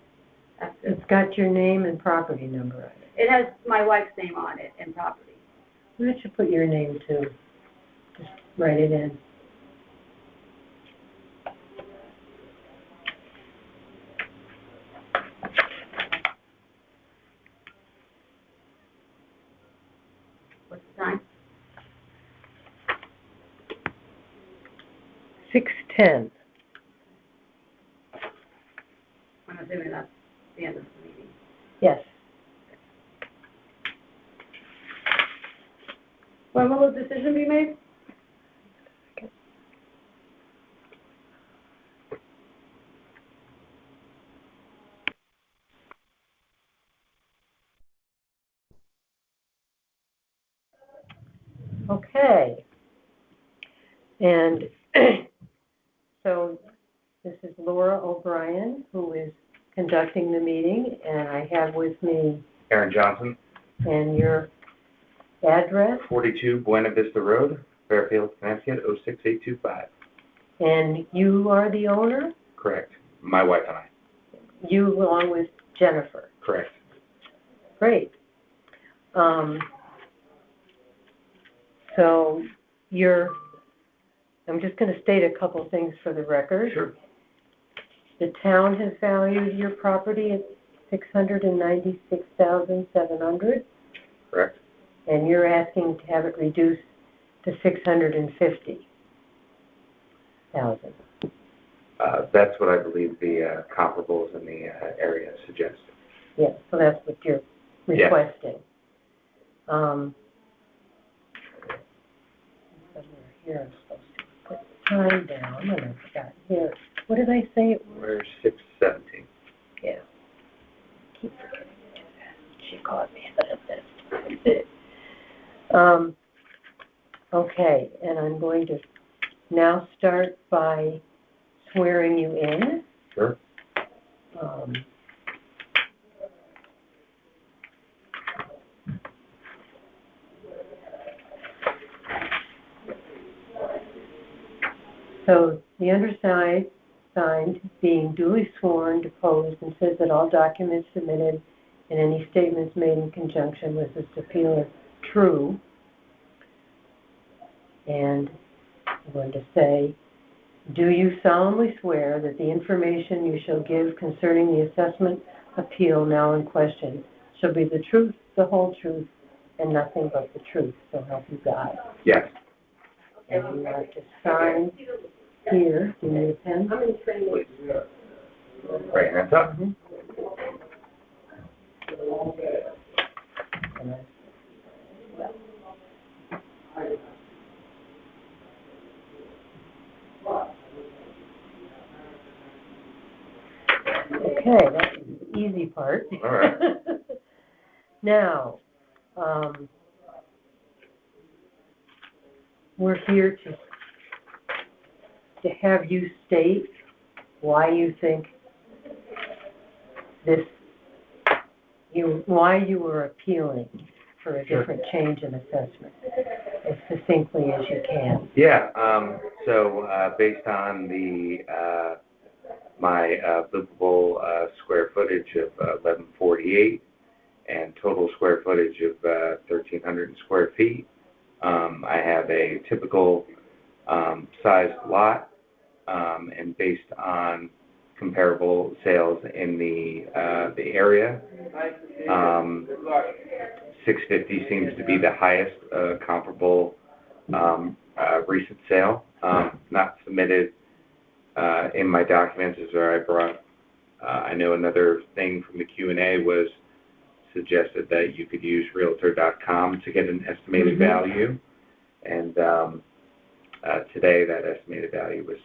have to. It's got your name and property number on it. It has my wife's name on it and property. Why don't you put your name too? Just write it in. What's the time? 6:10. I'm assuming that's the end of the meeting. Yes. When will the decision be made? Okay. And so this is Laura O'Brien, who is conducting the meeting, and I have with me, Aaron Johnson, and your address, 42 Buena Vista Road, Fairfield, Connecticut, 06825. and you are the owner? Correct. My wife and I. You along with Jennifer. Correct. Great. So I'm just going to state a couple things for the record. Sure. The town has valued your property at $696,700, Correct. and you're asking to have it reduced to $650,000. That's what I believe the comparables in the area suggest. Yes, so that's what you're Yes. requesting. Somewhere here I'm supposed to put the time down, and I forgot here. What did I say? We're 617. Yeah. Keep forgetting to do that. She caught me at this. Okay, and I'm going to now start by swearing you in. Sure. So the undersigned being duly sworn, deposed, and says that all documents submitted and any statements made in conjunction with this appeal are true. And I'm going to say, do you solemnly swear that the information you shall give concerning the assessment appeal now in question shall be the truth, the whole truth, and nothing but the truth, so help you God? Yes. And you are to sign here. Do you need a pen? Please. Right hands up. Mhm. Okay, that's the easy part. All right. Now, we're here to have you state why you think this, why you were appealing for a different change in assessment, as succinctly as you can. Yeah, based on my livable square footage of 1148 and total square footage of 1,300 square feet, I have a typical sized lot, and based on comparable sales in the area, 650 seems to be the highest comparable recent sale. Not submitted in my documents is where I brought. I know another thing from the Q&A was suggested that you could use Realtor.com to get an estimated value, and today that estimated value was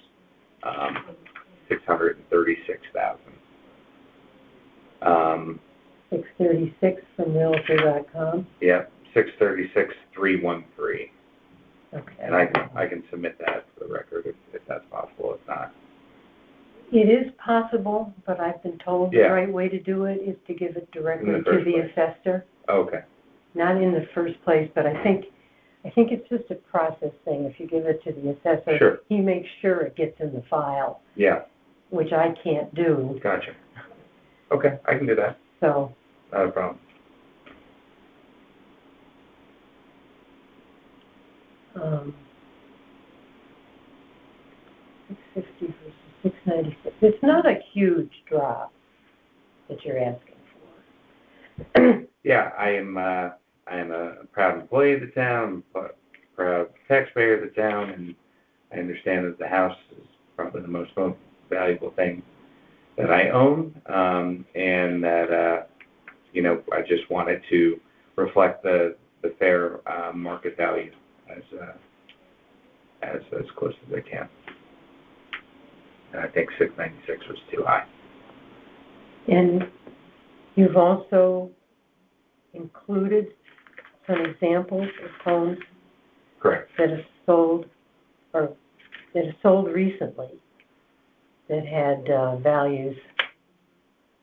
$636,000. 636 from Realtor.com? Yep, 636,313. Okay. And I can submit that for the record if that's possible. If not, it is possible, but I've been told the right way to do it is to give it directly to the assessor. Okay. Not in the first place, but I think it's just a process thing. If you give it to the assessor, sure, he makes sure it gets in the file. Yeah. Which I can't do. Gotcha. Okay, I can do that. So. Not a problem. 650 versus 696. It's not a huge drop that you're asking for. Yeah, I am a proud employee of the town, but proud taxpayer of the town, and I understand that the house is probably the most valuable thing that I own, and that I just wanted to reflect the fair market value as close as I can. And I think 696 was too high. And you've also included some examples of homes. Correct. That have sold, or that have sold recently, that had values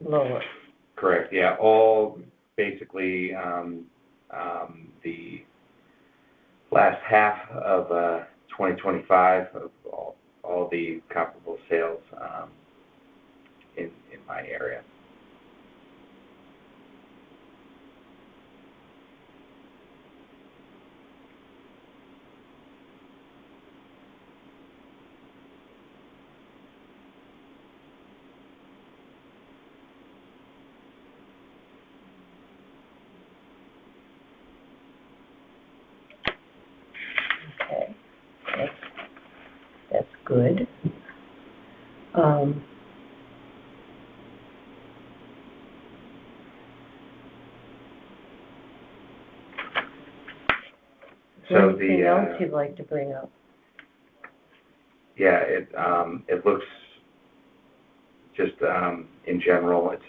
lower. Correct. Yeah, all basically the last half of 2025 of all the comparable sales in my area. Okay, that's good. Anything else you'd like to bring up? Yeah, it looks just in general, it's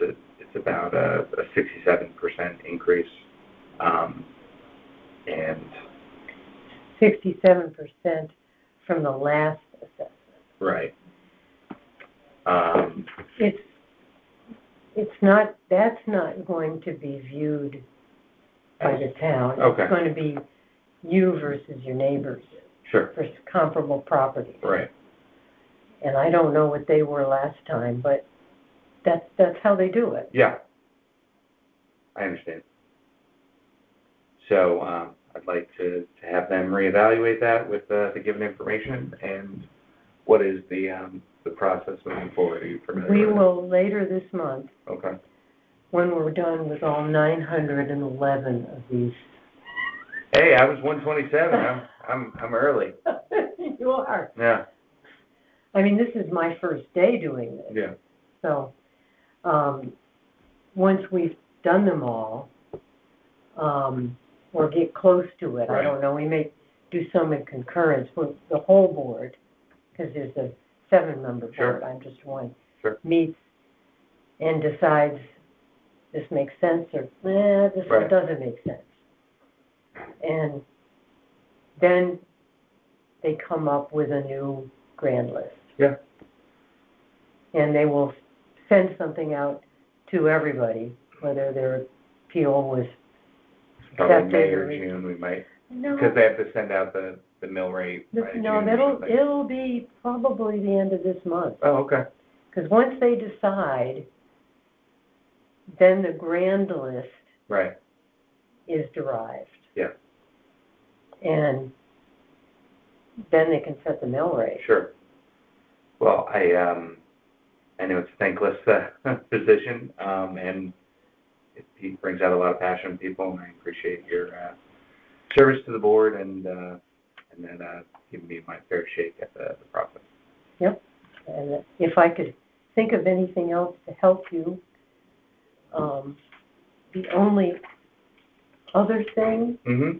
about a 67% increase, and 67% from the last assessment. Right. That's not going to be viewed by the town. Okay. It's going to be you versus your neighbors. Sure. For comparable properties. Right. And I don't know what they were last time, but that's how they do it. Yeah. I understand. So I'd like to have them reevaluate that with the given information. And what is the process moving forward? Are you familiar We with will later this month. Okay. When we're done with all 911 of these. Hey, I was 127. I'm early. You are. Yeah. I mean, this is my first day doing this. Yeah. So, once we've done them all, or get close to it, Right. I don't know, we may do some in concurrence with the whole board, because there's a 7-member Sure. board, I'm just one. Sure. Meets and decides this makes sense, or, this Right. doesn't make sense. And then they come up with a new grand list. Yeah. And they will send something out to everybody, whether their appeal was Probably accepted May or... or June, we might, No, because they have to send out the mill rate by June no, or something. it'll be probably the end of this month. Oh, okay. Because once they decide, then the grand list Right, is derived. yeah, And then they can set the mill rate. sure. Well, I know it's a thankless position, and it brings out a lot of passion in people, and I appreciate your service to the board and then giving me my fair shake at the process. Yep. And if I could think of anything else to help you, the only other thing Mm-hmm.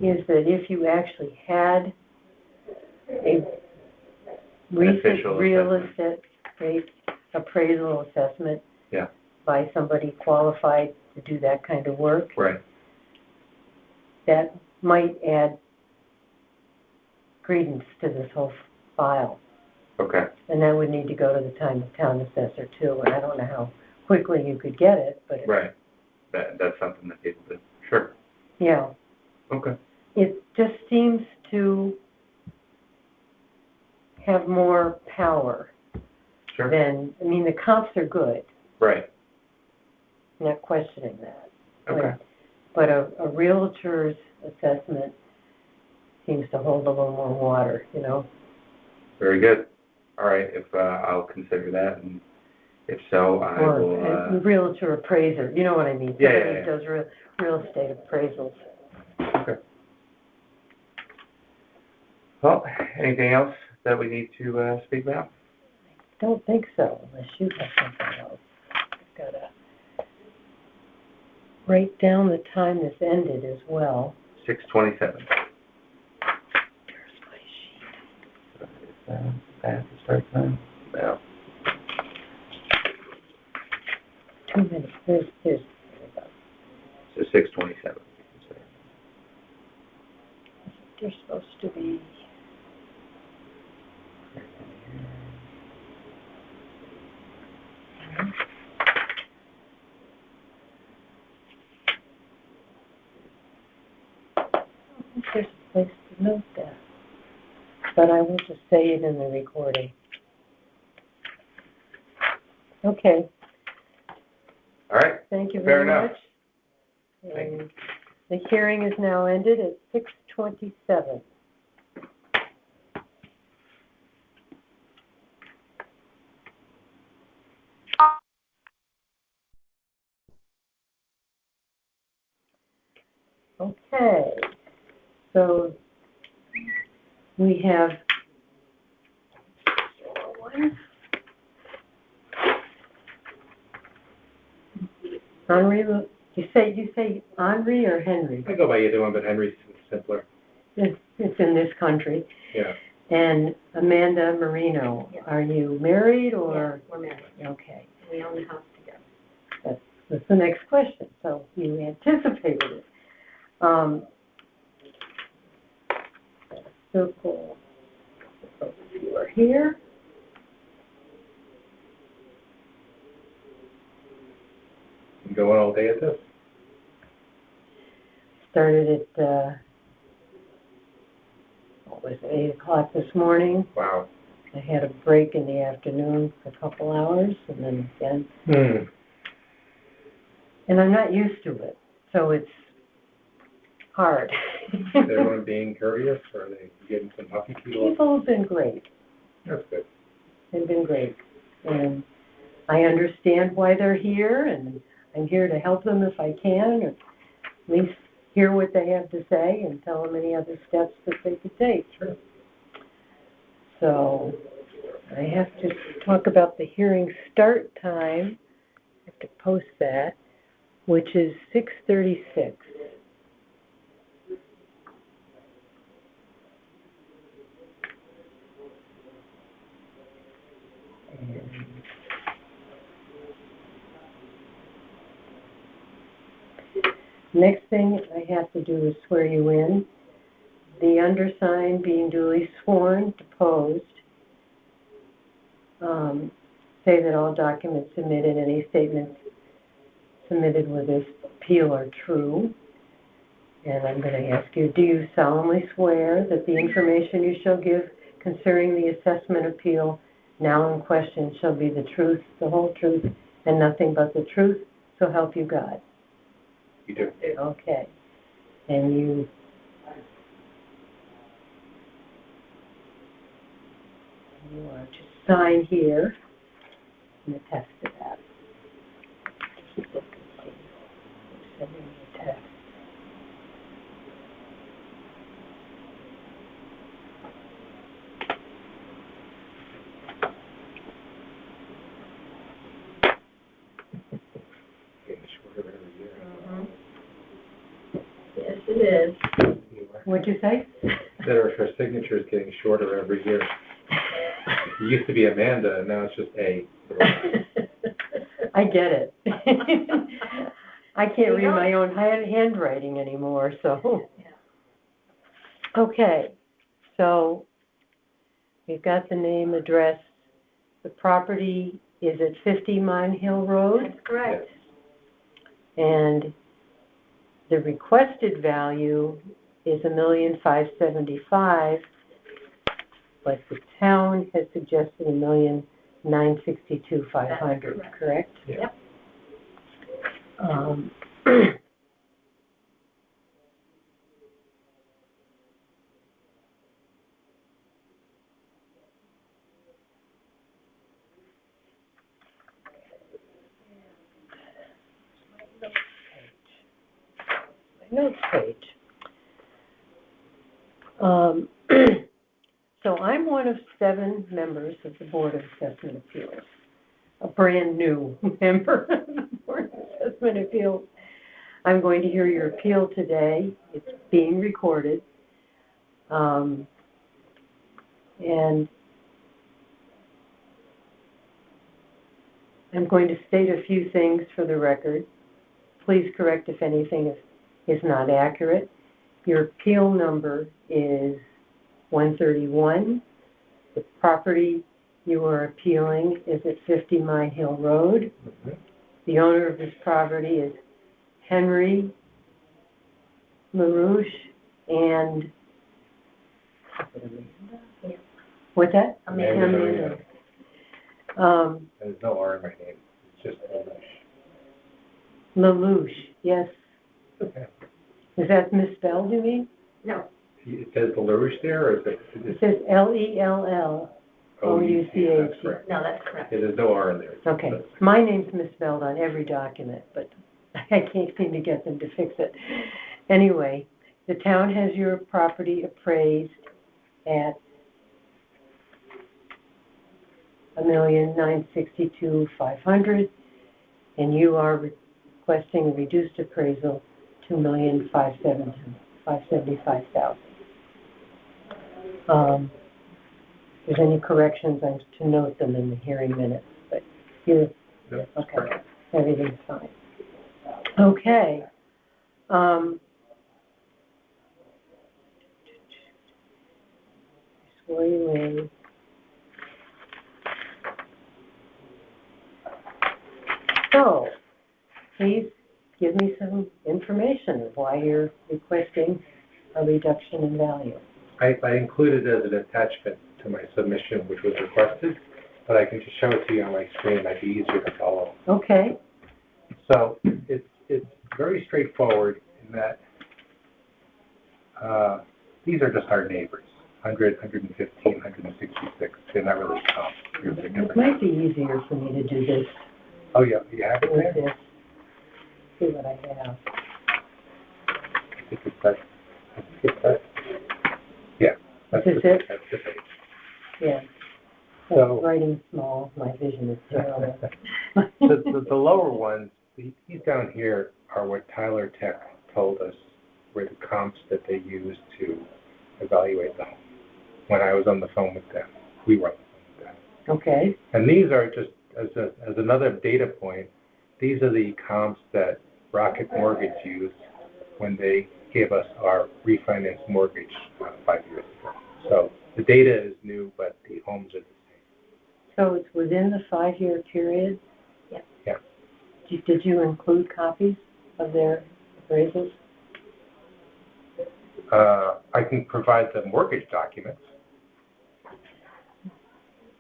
is that if you actually had a recent official real assessment. estate appraisal assessment Yeah. by somebody qualified to do that kind of work, Right. that might add credence to this whole file. Okay. And that would need to go to the town assessor too, and I don't know how quickly you could get it, but Right. That's something that people do. Sure. yeah, Okay. it just seems to have more power Sure. than, I mean, the comps are good, Right. I'm not questioning that. Okay. But a realtor's assessment seems to hold a little more water, you know? Very good. All right. If I'll consider that, and if so, I Or will. a realtor appraiser, you know what I mean? Yeah, Somebody yeah, who does real estate appraisals. Okay. Well, anything else that we need to speak about? Don't think so, unless you have something else. I've got to write down the time this ended as well. 6:27. There's my sheet. Is that the start time? No. 2 minutes. There we go. So 6:27. They're supposed to be. I don't think there's a place to note that, but I will just say it in the recording. Okay, All right. thank you Fair very enough. much. Thank you. And the hearing is now ended at 6:27. Okay, so we have Henry. You say Henry or Henry? I go by either one, but Henry's simpler. It's in this country. Yeah. And Amanda Marino, Yes. are you married or? We're married. Okay, We own the house together. that's the next question. So you anticipated it. Circle. You are here. You going all day at this? Started at, what was it, 8 o'clock this morning. Wow. I had a break in the afternoon for a couple hours, and then again. And I'm not used to it, so it's hard. Is everyone being courteous, or are they getting some huffy people? People have been great. That's good. They've been great. And I understand why they're here, and I'm here to help them if I can, or at least hear what they have to say and tell them any other steps that they could take. Sure. So I have to talk about the hearing start time. I have to post that, which is 6:36. Next thing I have to do is swear you in. The undersigned being duly sworn, deposed, say that all documents submitted, any statements submitted with this appeal are true. And I'm going to ask you, do you solemnly swear that the information you shall give concerning the assessment appeal now in question shall be the truth, the whole truth, and nothing but the truth, so help you God? You do. Okay. And you are to sign here and attest to that. Sending the text. Getting shorter every year. Yes, it is. What'd you say? That her signature is getting shorter every year. It used to be Amanda, and now it's just A. I get it. I can't read my own handwriting anymore, so. Okay, so we've got the name, address. The property is at 50 Mine Hill Road, That's correct. and the requested value is $1,575,000, but the town has suggested $1,962,500, correct? Yep. Notes page. So I'm one of 7 members of the Board of Assessment Appeals, a brand new member of the Board of Assessment Appeals. I'm going to hear your appeal today. It's being recorded. And I'm going to state a few things for the record. Please correct if anything is not accurate. Your appeal number is 131. The property you are appealing is at 50 Mine Hill Road. Mm-hmm. The owner of this property is Henry LaRouche and what's that? Amanda. There's no R in my name. It's just LaLouche, yes. Okay. Is that misspelled, you mean? No. It says the LaRouche there, or is It it? says Lellouch. That's correct. No, that's correct. Yeah, there's no R in there. Okay. My name's misspelled on every document, but I can't seem to get them to fix it. Anyway, the town has your property appraised at $1,962,500, and you are requesting a reduced appraisal to $1,575,000. If there's any corrections, I'm to note them in the hearing minutes, but you're, No, that's okay, correct. everything's fine. Okay. Swear you in. So, please give me some information of why you're requesting a reduction in value. I included it as an attachment to my submission, which was requested, but I can just show it to you on my screen. It might be easier to follow. Okay. So it's very straightforward in that these are just our neighbors, 100, 115, 166. They're not really comp. It might be easier for me to do this Oh, yeah, you have it with there? this. See what I have. I think it's that. Yeah. This is it? That's the page. Yeah. So- Writing small, my vision is terrible. The lower ones, these down here are what Tyler Tech told us were the comps that they used to evaluate the home. When I was on the phone with them, we were on the phone with them. Okay. And these are just, as another data point, these are the comps that Rocket Mortgage used when they gave us our refinance mortgage 5 years ago. So the data is new, but the homes are the same. So it's within the 5-year period? Yes. Yeah. Did you include copies of their appraisals? I can provide the mortgage documents.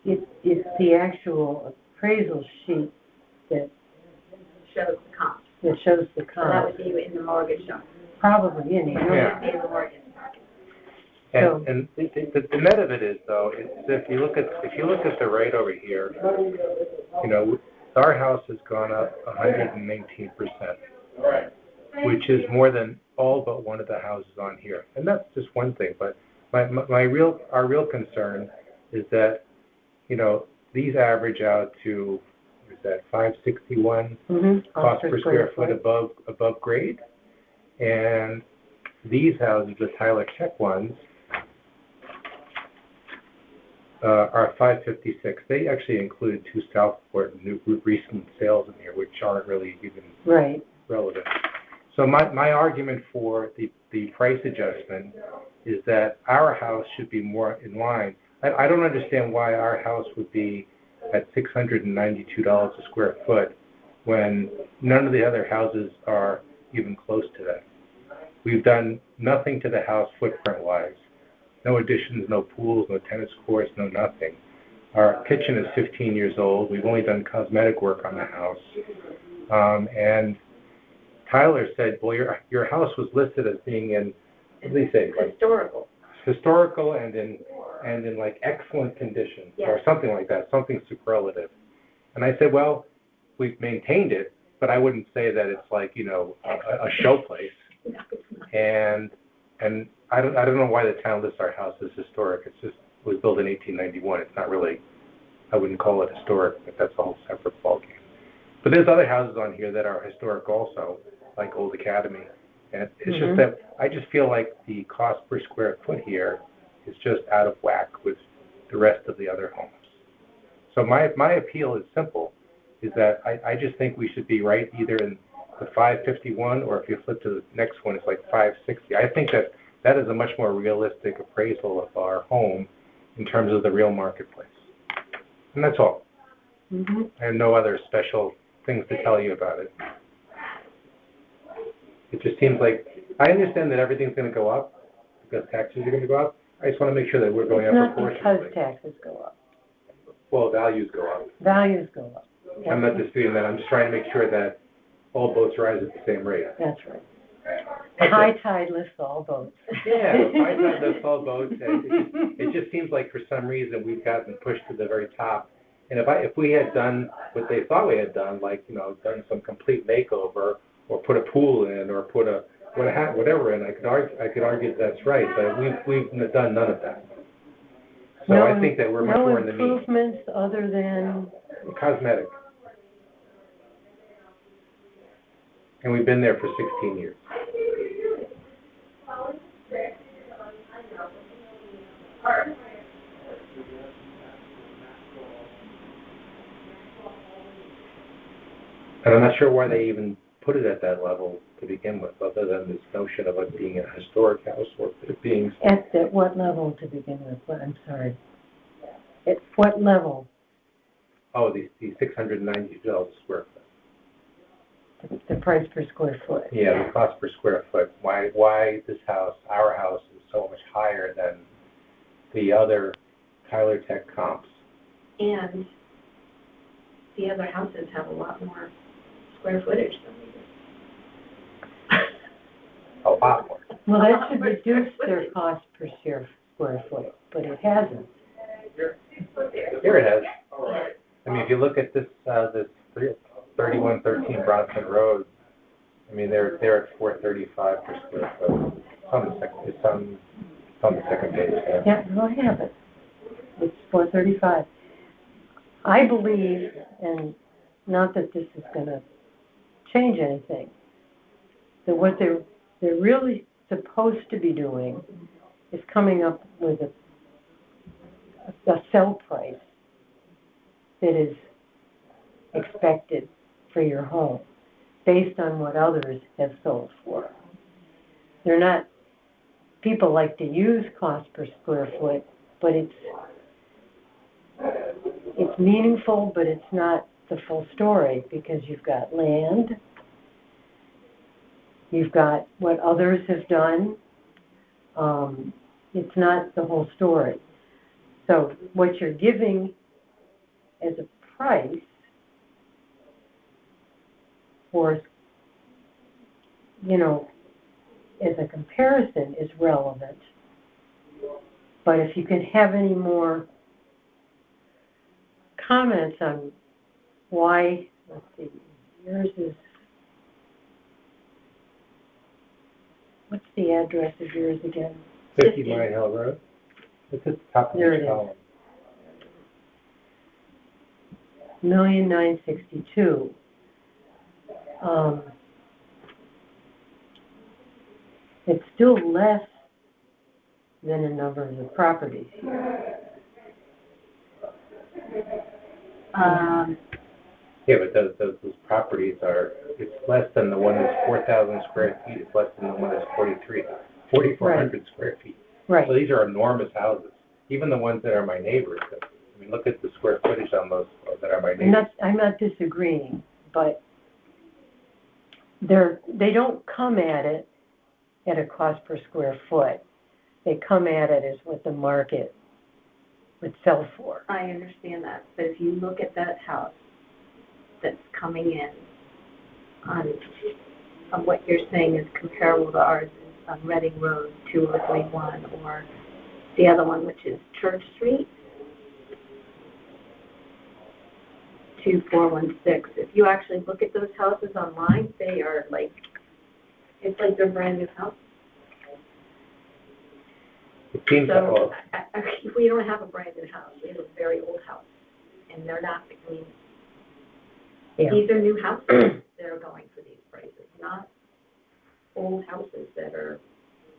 It's the actual appraisal sheet that Shows the comp. shows the So that comp. would be in the mortgage document. Probably in It here. Yeah. would be in the mortgage document. And the net of it is though, is if you look at the rate over here, you know, our house has gone up 119%, which is more than all but one of the houses on here. And that's just one thing, but our real concern is that, you know, these average out to, what is that, 561 cost per square foot above grade. And these houses, the Tyler Tech ones, are 556. They actually included 2 Southport new recent sales in here, which aren't really even relevant. So my argument for the price adjustment is that our house should be more in line. I don't understand why our house would be at $692 a square foot when none of the other houses are even close to that. We've done nothing to the house footprint-wise. No additions, no pools, no tennis courts, no nothing. Our kitchen is 15 years old. We've only done cosmetic work on the house. And Tyler said, well, your house was listed as being in, what did he say? Like historical and in like excellent condition, or something like that, something superlative. And I said, well, we've maintained it, but I wouldn't say that it's like, you know, a show place. And I don't know why the town lists our house as historic. It's just, it was built in 1891. It's not really, I wouldn't call it historic, but that's a whole separate ballgame. But there's other houses on here that are historic also, like Old Academy. And it's just that I just feel like the cost per square foot here is just out of whack with the rest of the other homes. So my appeal is simple, is that I just think we should be right either in the 551, or if you flip to the next one, it's like 560. I think that is a much more realistic appraisal of our home in terms of the real marketplace. And that's all. And no other special things to tell you about it. It just seems like, I understand that everything's going to go up because taxes are going to go up. I just want to make sure that we're going up proportionally. It's not because taxes go up. Well, values go up. Values go up. I'm not disputing that. I'm just trying to make sure that all boats rise at the same rate. That's right. High tide lifts all boats. Yeah, high tide lifts all boats. And it just seems like for some reason we've gotten pushed to the very top. And if we had done what they thought we had done, like, you know, done some complete makeover or put a pool in or put a whatever in, I could argue that's right. But we've done none of that. So I think that we're much more in the meat. No improvements other than Cosmetic. And we've been there for 16 years. And I'm not sure why they even put it at that level to begin with, other than this notion of it being a historic house or it being... At what level to begin with? I'm sorry. At what level? Oh, the $692 a square foot. The price per square foot. Yeah, the cost per square foot. Why this house, our house, is so much higher than the other Tyler Tech comps. And the other houses have a lot more square footage than we do. A lot more. Well, that should reduce their cost per square foot, but it hasn't. Here it has. I mean, if you look at this 3113 Bronson Road, I mean, they're at $435 per square foot. It's on the second page. Yeah, no, I have it. It's $435. I believe, and not that this is going to change anything, that what they're really supposed to be doing is coming up with a sell price that is expected for your home based on what others have sold for. They're not, people like to use cost per square foot, but it's meaningful, but it's not the full story, because you've got land, you've got what others have done. It's not the whole story. So what you're giving as a price for, you know, as a comparison is relevant. But if you can have any more comments on why, let's see, yours is, what's the address of yours again? 50 Mine Hill Road. It's at the top of There each it is. column. 1,962,000. It's still less than a number of the properties here. Yeah, but those properties are, it's less than the one that's 4,000 square feet. It's less than the one that's 4,400 square feet. Right. So these are enormous houses. Even the ones that are my neighbors. I mean, look at the square footage on those that are my neighbors. I'm not disagreeing, but they don't come at it at a cost per square foot. They come at it as what the market would sell for. I understand that, but if you look at that house that's coming in on what you're saying is comparable to ours is on Reading Road, 2031, or the other one, which is Church Street, 2416. If you actually look at those houses online, they are like, it's like they're brand new houses. It seems So we don't have a brand new house. We have a very old house, and they're not. I mean, Yeah. these are new houses that are going for these prices, not old houses that are.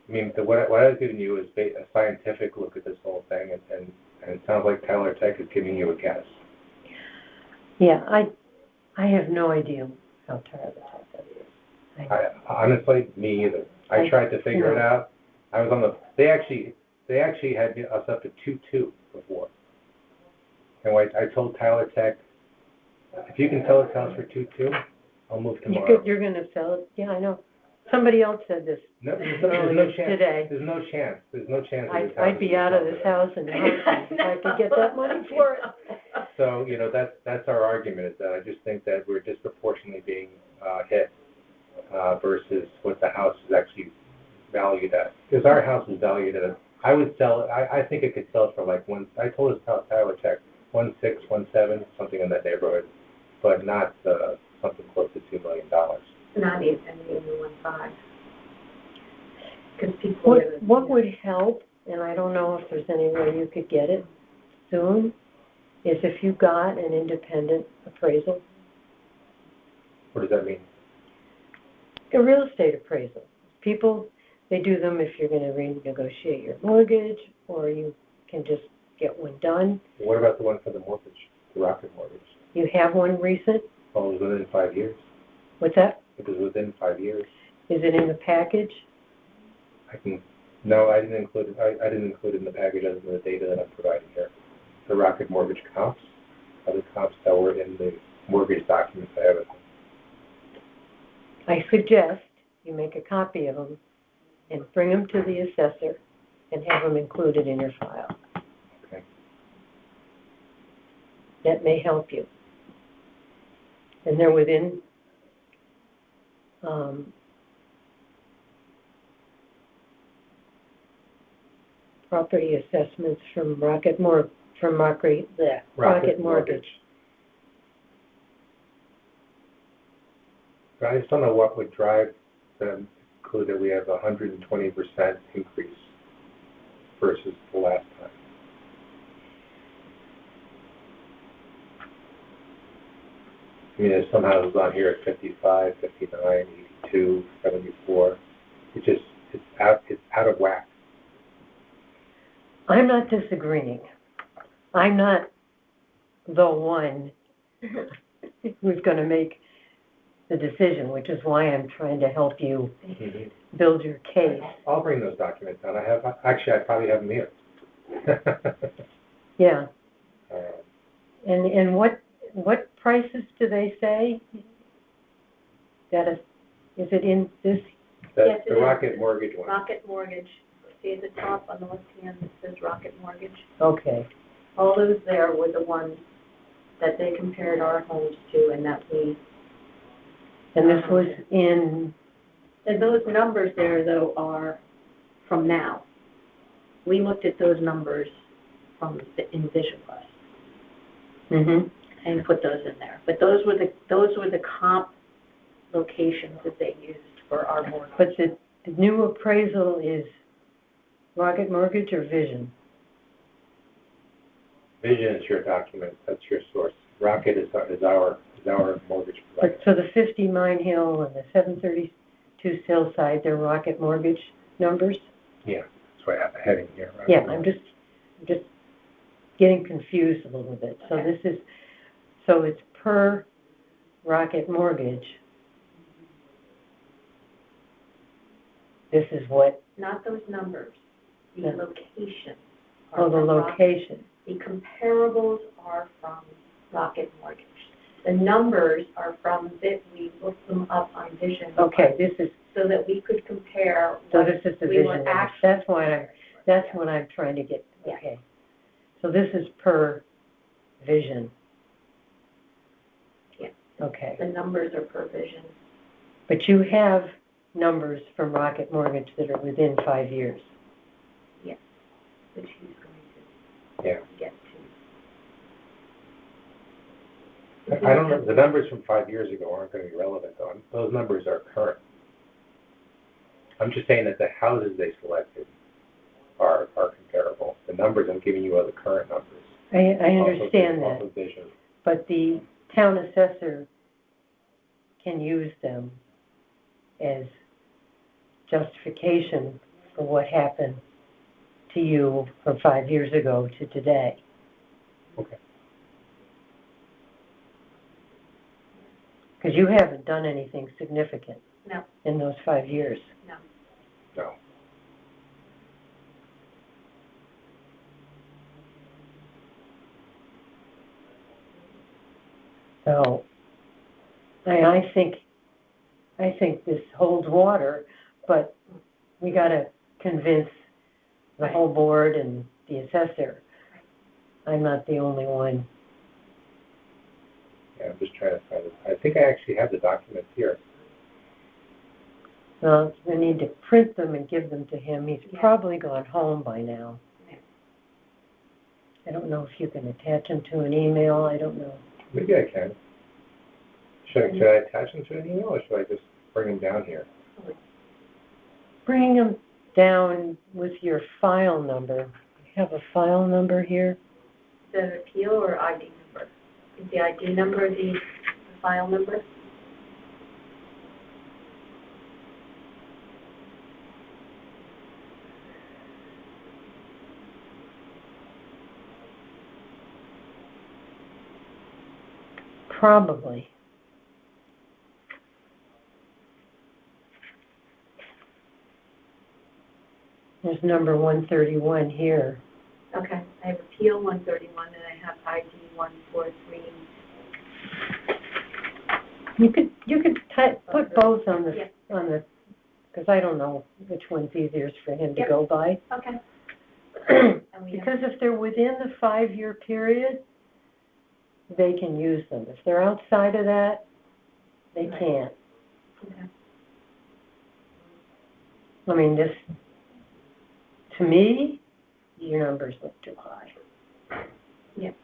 I mean, what I was giving you is a scientific look at this whole thing, and it sounds like Tyler Tech is giving you a guess. Yeah, I have no idea how Tyler Tech does this. Honestly, me either. I tried to figure it out. I was on the. They actually had us up to 2.2 before, and I told Tyler Tech, if you can sell this house for 2.2, I'll move tomorrow. You're going to sell it? Yeah, I know. Somebody else said this No, there's no chance. today. There's no chance. There's no chance. I'd be out of this house in a heartbeat if I could get that money for it. So, you know, that's our argument, is that I just think that we're disproportionately being hit versus what the house is actually valued at. Because our house is valued at, I would sell it, I think I could sell it for like I told us Tyler Tech, 1.6, 1.7, something in that neighborhood, but not something close to $2 million. Not even 1.5. Because people. What would help, and I don't know if there's any way you could get it soon, is if you got an independent appraisal. What does that mean? A real estate appraisal. People, they do them if you're going to renegotiate your mortgage, or you can just get one done. What about the one for the mortgage, the Rocket mortgage? You have one recent? Oh, it was within 5 years. What's that? It was within 5 years. Is it in the package? No, I didn't include it. I didn't include it in the package other than the data that I'm providing here. The Rocket mortgage comps are the comps that were in the mortgage documents I have it. I suggest you make a copy of them and bring them to the assessor and have them included in your file. Okay. That may help you. And they're within property assessments from Rocket Mortgage. I just don't know what would drive them to conclude that we have a 120% increase versus the last time. I mean, there's some houses on here at 55, 59, 82, 74. It's out of whack. I'm not disagreeing. I'm not the one who's going to make the decision, which is why I'm trying to help you build your case. I'll bring those documents down. I probably have them here. Yeah. And what prices do they say? Is it in this? That's Yes, it the is. Rocket Mortgage one. Rocket Mortgage. See at the top on the left hand, it says Rocket Mortgage. Okay. All those there were the ones that they compared our homes to and that we, And this was in, and those numbers there though are from now. We looked at those numbers from in Vision Plus and put those in there. But those were the comp locations that they used for our mortgage. but the new appraisal is Rocket Mortgage or Vision? Vision is your document, that's your source. Rocket is our mortgage provider. But so the 50 Mine Hill and the 732 Hillside, they're Rocket Mortgage numbers? Yeah, that's why I'm heading here. Yeah, I'm just getting confused a little bit. So it's per Rocket Mortgage. This is what? Not those numbers, the Yeah. location. Oh, the location. The comparables are from Rocket Mortgage. The numbers are from we looked them up on Vision. Okay, this is, So that we could compare so what this is the we Vision were numbers. actually. That's what I'm trying to get, Yeah. okay. So this is per Vision. Yeah. Okay. The numbers are per Vision. But you have numbers from Rocket Mortgage that are within 5 years. Yes, which he's going Yeah. to get to. I don't know, the numbers from 5 years ago aren't going to be relevant though. Those numbers are current. I'm just saying that the houses they selected are comparable. The numbers I'm giving you are the current numbers. I understand Also that, Vision. but the town assessor can use them as justification for what happened to you from 5 years ago to today. Okay. Because you haven't done anything significant. No. In those 5 years. No. No. So, I think this holds water, but we got to convince the whole board and the assessor. I'm not the only one. Yeah, I'm just trying to find it. I think I actually have the documents here. Well, we need to print them and give them to him. He's Yeah. probably gone home by now. Yeah. I don't know if you can attach them to an email. I don't know. Maybe I can. Should I attach them to an email or should I just bring them down here? Bring them down with your file number. You have a file number here? Is that an appeal or ID number? Is the ID number the file number? Probably. There's number 131 here. Okay, I have appeal 131 and I have ID 143. You could put both on Yeah. because I don't know which one's easiest for him to Yep. go by. Okay. And we have, Because if they're within the 5-year period, they can use them. If they're outside of that, they Right. can't. okay. I mean, to me, your numbers look too high. Okay.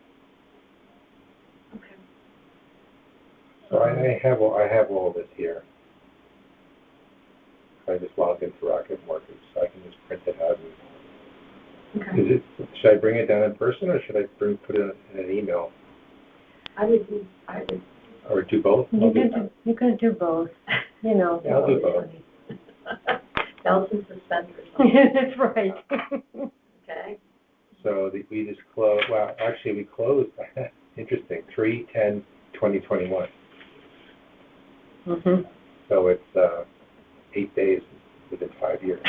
So I have all this here. I just logged into Rocket Mortgage, so I can just print it out. Okay. Should I bring it down in person or should I put it in an email? I would, Or do both? You can do both, you know. Yeah, I'll do both. belts and suspenders. That's right. Okay. So we just closed, well, actually we closed, interesting, 3/10/2021. Mhm. So it's 8 days within 5 years.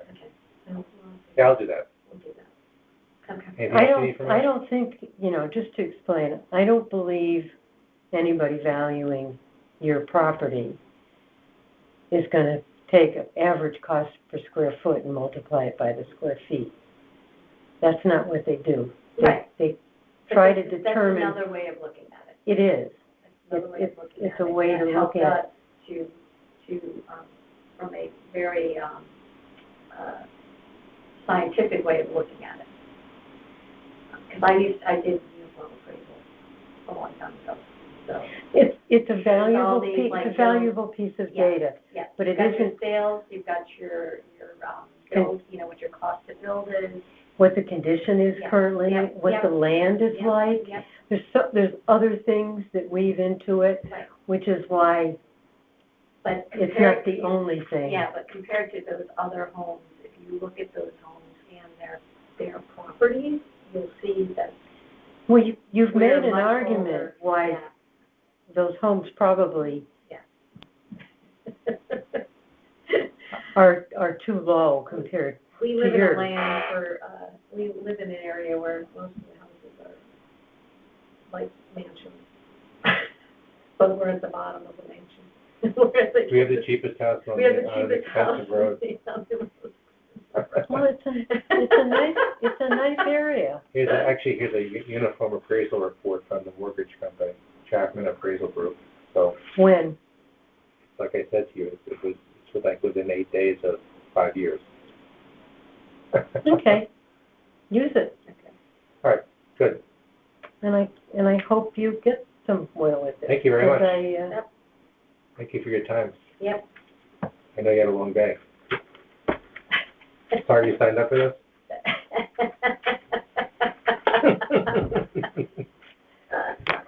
Okay. So Yeah, I'll do that. we'll do that. Okay. Anything I else you need from us? don't think, just to explain, I don't believe anybody valuing your property is gonna take an average cost per square foot and multiply it by the square feet. That's not what they do. Right. They try to That's determine. another way of looking at it. It is. That's another way of looking at it. It's a way to And it look helps at us from a very scientific way of looking at it. Because I did uniform appraisal a long time ago, so. It's a valuable all these, piece, like, it's a valuable piece of Yeah. data, Yeah, but you've it got your isn't sales, you've got your build, what your cost to build is. what the condition is Yeah. currently, Yeah. what the land is Yeah. like. Yeah. There's other things that weave into it, Right. which is why But it's compared not the to- only thing. Yeah, but compared to those other homes, if you look at those homes and their properties, you'll see that Well, you've we're made an much argument older. why Yeah. those homes probably Yeah. are too low compared We to live in yours. a land we live in an area where most of the houses are like mansions. But we're at the bottom of the mansion. We have the cheapest house on We have the the cheapest house. expensive road. Well, it's a nice area. Here's a uniform appraisal report from the mortgage company, Chapman Appraisal Group. So, When? like I said to you, it's like within 8 days of 5 years. Okay, use it, All right, good. and I hope you get some oil with it. Thank you very much. Because Thank you for your time. Yep. I know you had a long day. Sorry you signed up for this.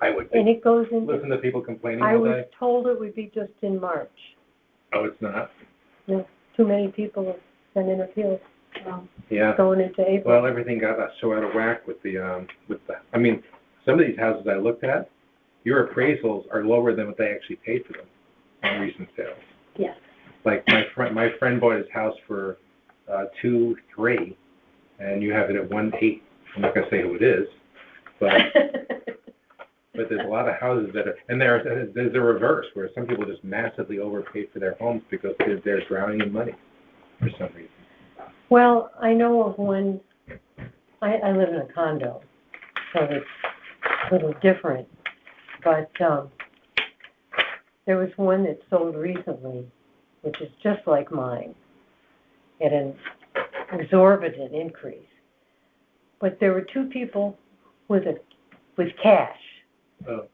I would and it goes into, listen to people complaining I all was day. told it would be just in March. Oh, it's not? Too many people have sent in appeals Yeah. going into April. Well, everything got so out of whack with the, I mean, some of these houses I looked at, your appraisals are lower than what they actually paid for them on recent sales. Yes. Like my friend bought his house for 2.3, and you have it at 1.8. I'm not gonna say who it is, but there's a lot of houses that are, and there's a reverse where some people just massively overpaid for their homes because they're drowning in money for some reason. Well, I know of one, I live in a condo, so it's a little different, but there was one that sold recently, which is just like mine, at an exorbitant increase. But there were two people with cash,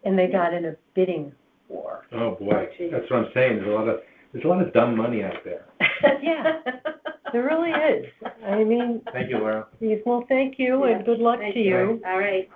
and they got in a bidding war. Oh boy, that's what I'm saying. There's a lot of dumb money out there. Yeah, there really is. I mean, Thank you, Laura. well, thank you, and good luck Thank to you. All right.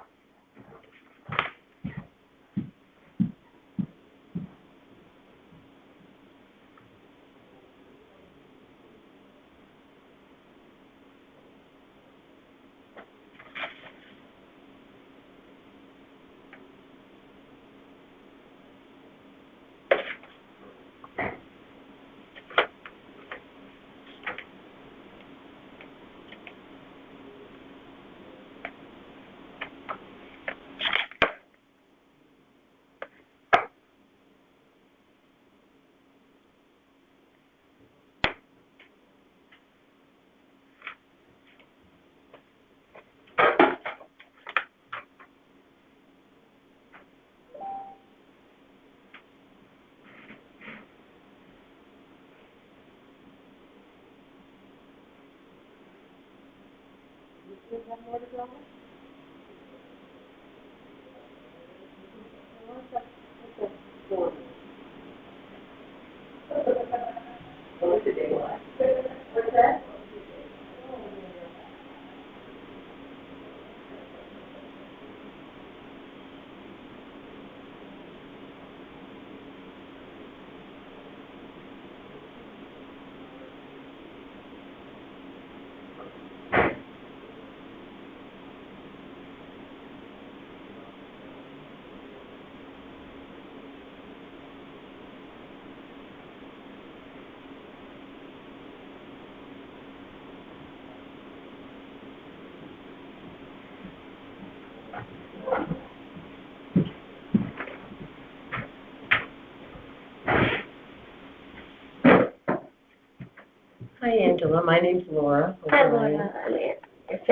Hi, Angela. My name's Laura. Hi, O'Brien. Laura.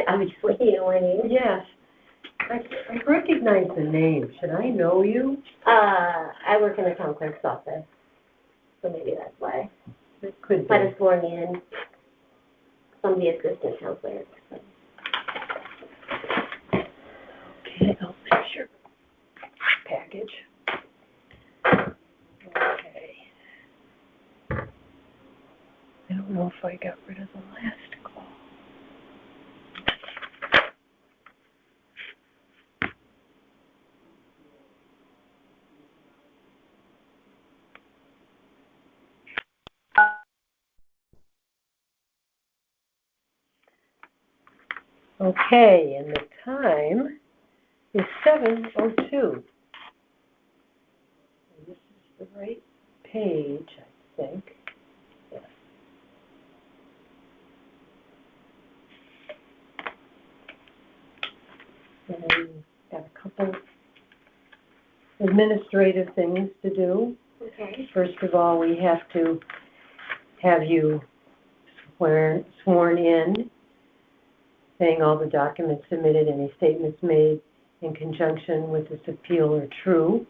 Obviously, you know my name. Yes. I recognize the name. Should I know you? I work in the town clerk's office, so maybe that's why. It could Might be. have sworn me in. Some of the assistant town clerks. Okay, oh, there's your package. Okay. I don't know if I got rid of the last call. Okay, and the time is 7:02. This is the right page, I think. Yes. And got a couple administrative things to do. Okay. First of all, we have to have you sworn in, saying all the documents submitted, any statements made in conjunction with this appeal are true.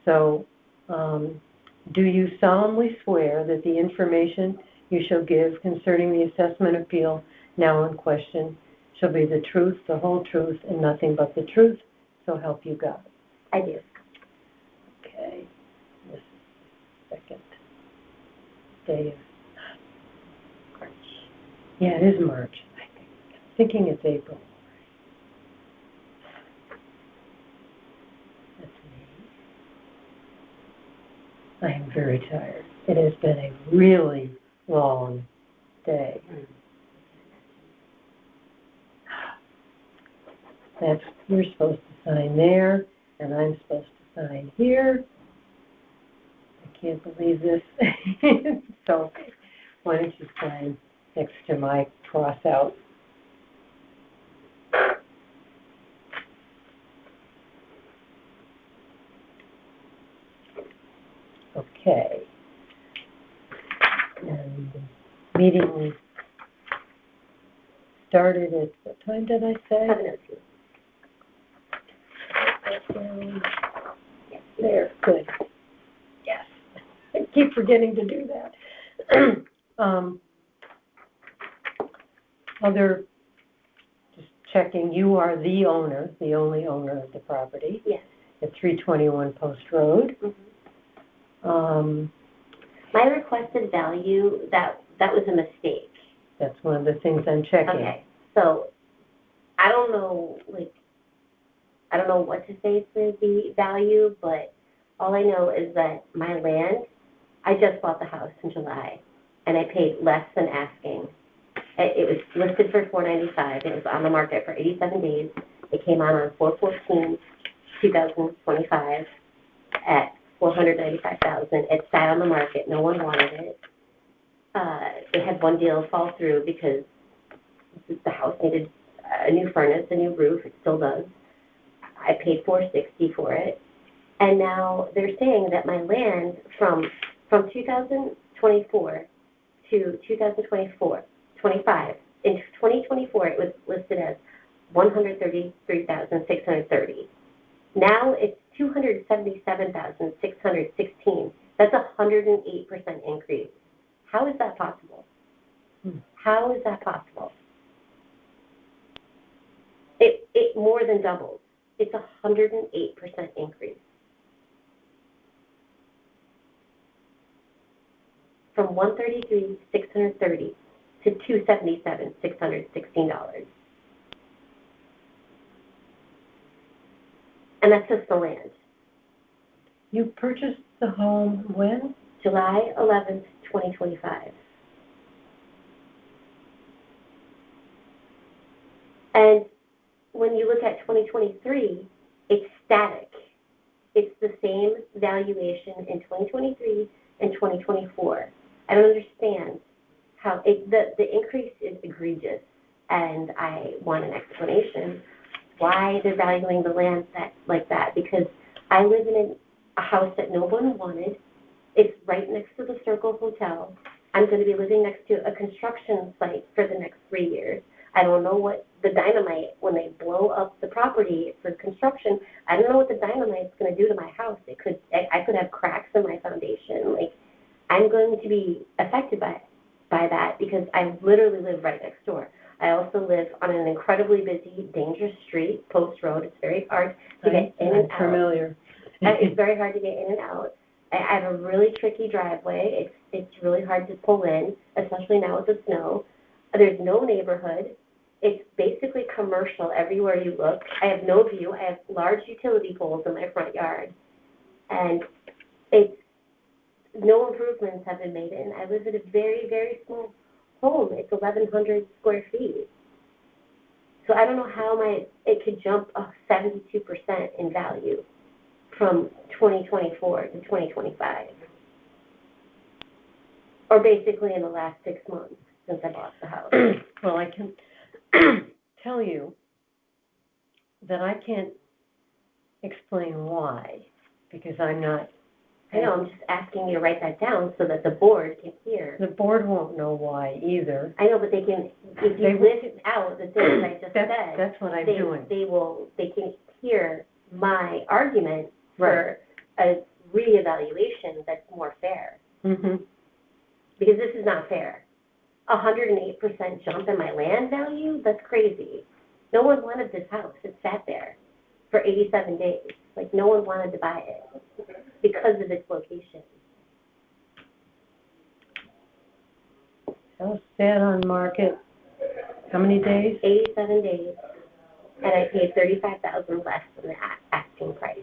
So, do you solemnly swear that the information you shall give concerning the assessment appeal now in question shall be the truth, the whole truth, and nothing but the truth, so help you God? I do. Okay. This is the second day of March. Yeah, it is March, I think. I'm thinking it's April. That's me. I am very tired. It has been a really long day. You're supposed to sign there, and I'm supposed to sign here. I can't believe this. So, why don't you sign next to my cross out? Okay. And the meeting started at, what time did I say? 7:02. Yes, there, good. Yes. I keep forgetting to do that. Other, just checking, you are the owner, the only owner of the property. Yes. At 321 Post Road. Mm-hmm. My requested value, that was a mistake. That's one of the things I'm checking. Okay. So, I don't know what to say for the value, but all I know is that my land, I just bought the house in July, and I paid less than asking. It was listed for $495. It was on the market for 87 days. It came on 4/14/2025 at $495,000. It sat on the market. No one wanted it. They had one deal fall through because the house needed a new furnace, a new roof. It still does. I paid $460 for it, and now they're saying that my land from 2024 to 2025, in 2024 it was listed as $133,630. Now it's $277,616. That's a 108% increase. How is that possible? How is that possible? It more than doubled. It's a 108% increase. From $133,630 to $277,616. And that's just the land. You purchased the home when? July 11th, 2025. And when you look at 2023, it's static. It's the same valuation in 2023 and 2024. I don't understand how the increase is egregious, and I want an explanation why they're valuing the land like that, because I live in a house that no one wanted. It's right next to the Circle Hotel. I'm going to be living next to a construction site for the next 3 years. I don't know what the dynamite, when they blow up the property for construction, I don't know what the dynamite's going to do to my house. I could have cracks in my foundation. Like, I'm going to be affected by that because I literally live right next door. I also live on an incredibly busy, dangerous street, Post Road. It's very hard to get in and out. Familiar. It's very hard to get in and out. I have a really tricky driveway. It's really hard to pull in, especially now with the snow. There's no neighborhood. It's basically commercial everywhere you look. I have no view. I have large utility poles in my front yard. And no improvements have been made in. I live in a very, very small home. It's 1,100 square feet. So I don't know how it could jump 72% in value from 2024 to 2025. Or basically in the last 6 months since I bought the house. Well, I can tell you that I can't explain why, because I'm not. I know, I'm just asking you to write that down so that the board can hear. The board won't know why either. I know, but they can, if you list out the things I just said. That's what I'm doing. They can hear my argument for a reevaluation that's more fair. Mm-hmm. Because this is not fair. 108% jump in my land value? That's crazy. No one wanted this house. It sat there for 87 days. Like, no one wanted to buy it because of its location. House sat on market, how many days? 87 days. And I paid $35,000 less than the asking price.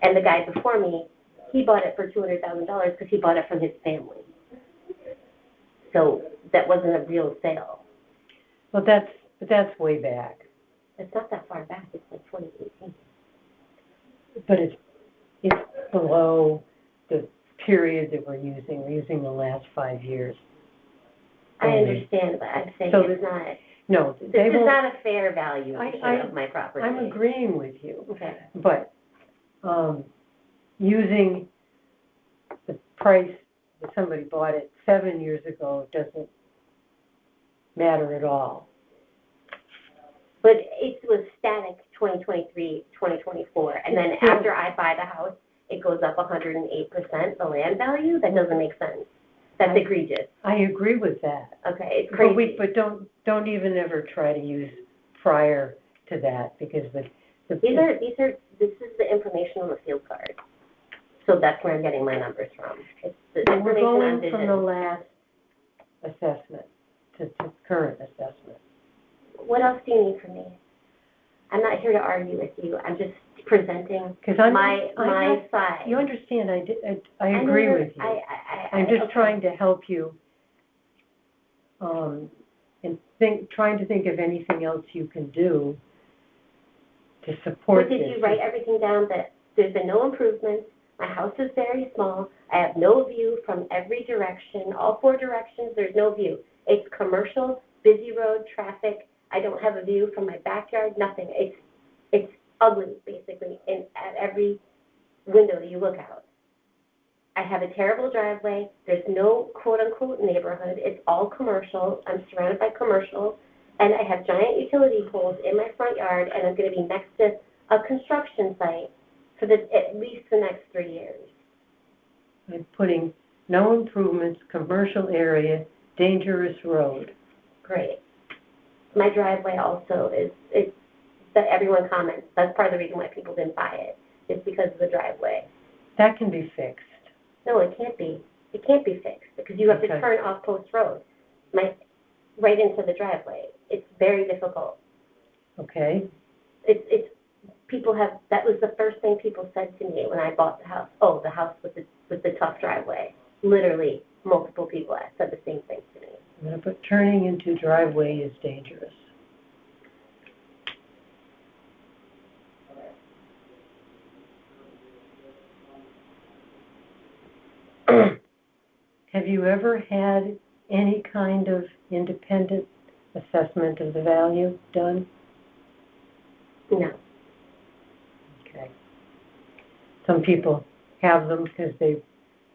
And the guy before me, he bought it for $200,000 because he bought it from his family. So that wasn't a real sale. Well, that's way back. It's not that far back. It's like 2018. But it's below the period that we're using. We're using the last 5 years. I understand, but I'm saying so it's not. No, this is not a fair valuation of my property. I'm agreeing with you. Okay. But using the price that somebody bought it 7 years ago doesn't matter at all. But it was static 2023, 2024, and then after I buy the house, it goes up 108%, the land value? That doesn't make sense. That's egregious. I agree with that. Okay, it's crazy. But don't even ever try to use prior to that, because this is the information on the field card. So that's where I'm getting my numbers from. It's the information we're going on vision. from the last assessment to current assessment. What else do you need from me? I'm not here to argue with you. I'm just presenting my side. You understand? I agree with you. I'm just trying to help you, and trying to think of anything else you can do to support this. Did you write everything down that there's been no improvements? My house is very small. I have no view from every direction. All 4 directions, there's no view. It's commercial, busy road, traffic. I don't have a view from my backyard, nothing. It's ugly, basically, at every window you look out. I have a terrible driveway. There's no quote-unquote neighborhood. It's all commercial. I'm surrounded by commercial. And I have giant utility poles in my front yard, and I'm going to be next to a construction site for at least the next 3 years. I'm putting no improvements, commercial area, dangerous road. Great. My driveway also it's that everyone comments. That's part of the reason why people didn't buy it. It's because of the driveway. That can be fixed. No, it can't be. It can't be fixed because you have to turn off Post Road, right into the driveway. It's very difficult. Okay. It's people have. That was the first thing people said to me when I bought the house. Oh, the house with the tough driveway. Literally, multiple people said the same thing to me. I'm going to put turning into driveway is dangerous. Have you ever had any kind of independent assessment of the value done? No. Okay. Some people have them because they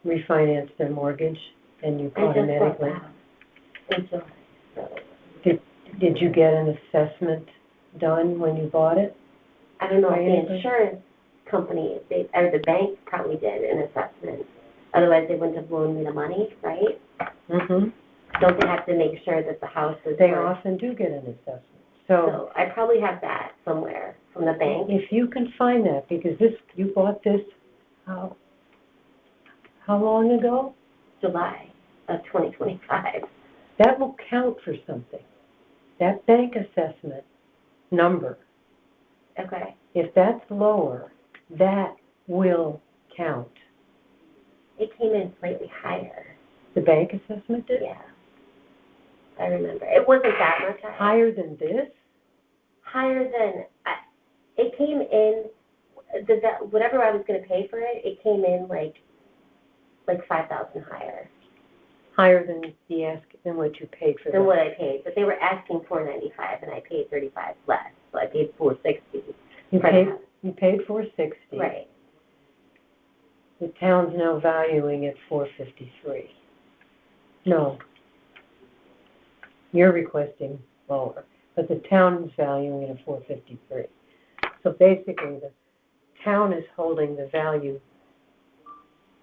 refinance their mortgage. and you I just bought the automatically, house in July, so did you get an assessment done when you bought it? I don't know By if the anybody? insurance company, or the bank probably did an assessment. Otherwise, they wouldn't have loaned me the money, right? Mm-hmm. Don't they have to make sure that the house is They worth? often do get an assessment. So So I probably have that somewhere from the bank. if you can find that, because you bought this, how long ago? July of 2025. That will count for something. That bank assessment number, Okay. if that's lower, that will count. It came in slightly higher. The bank assessment did? Yeah. I remember. It wasn't that much higher. Higher than this? Higher than, it came in, whatever I was going to pay for it, it came in like 5,000 higher Higher than than what you paid for than that. what I paid. But they were asking $495 and I paid $35 less. So I paid $460. You for paid, that. you paid $460. Right. The town's now valuing at $453. No. You're requesting lower, but the town is valuing it at $453. So basically, the town is holding the value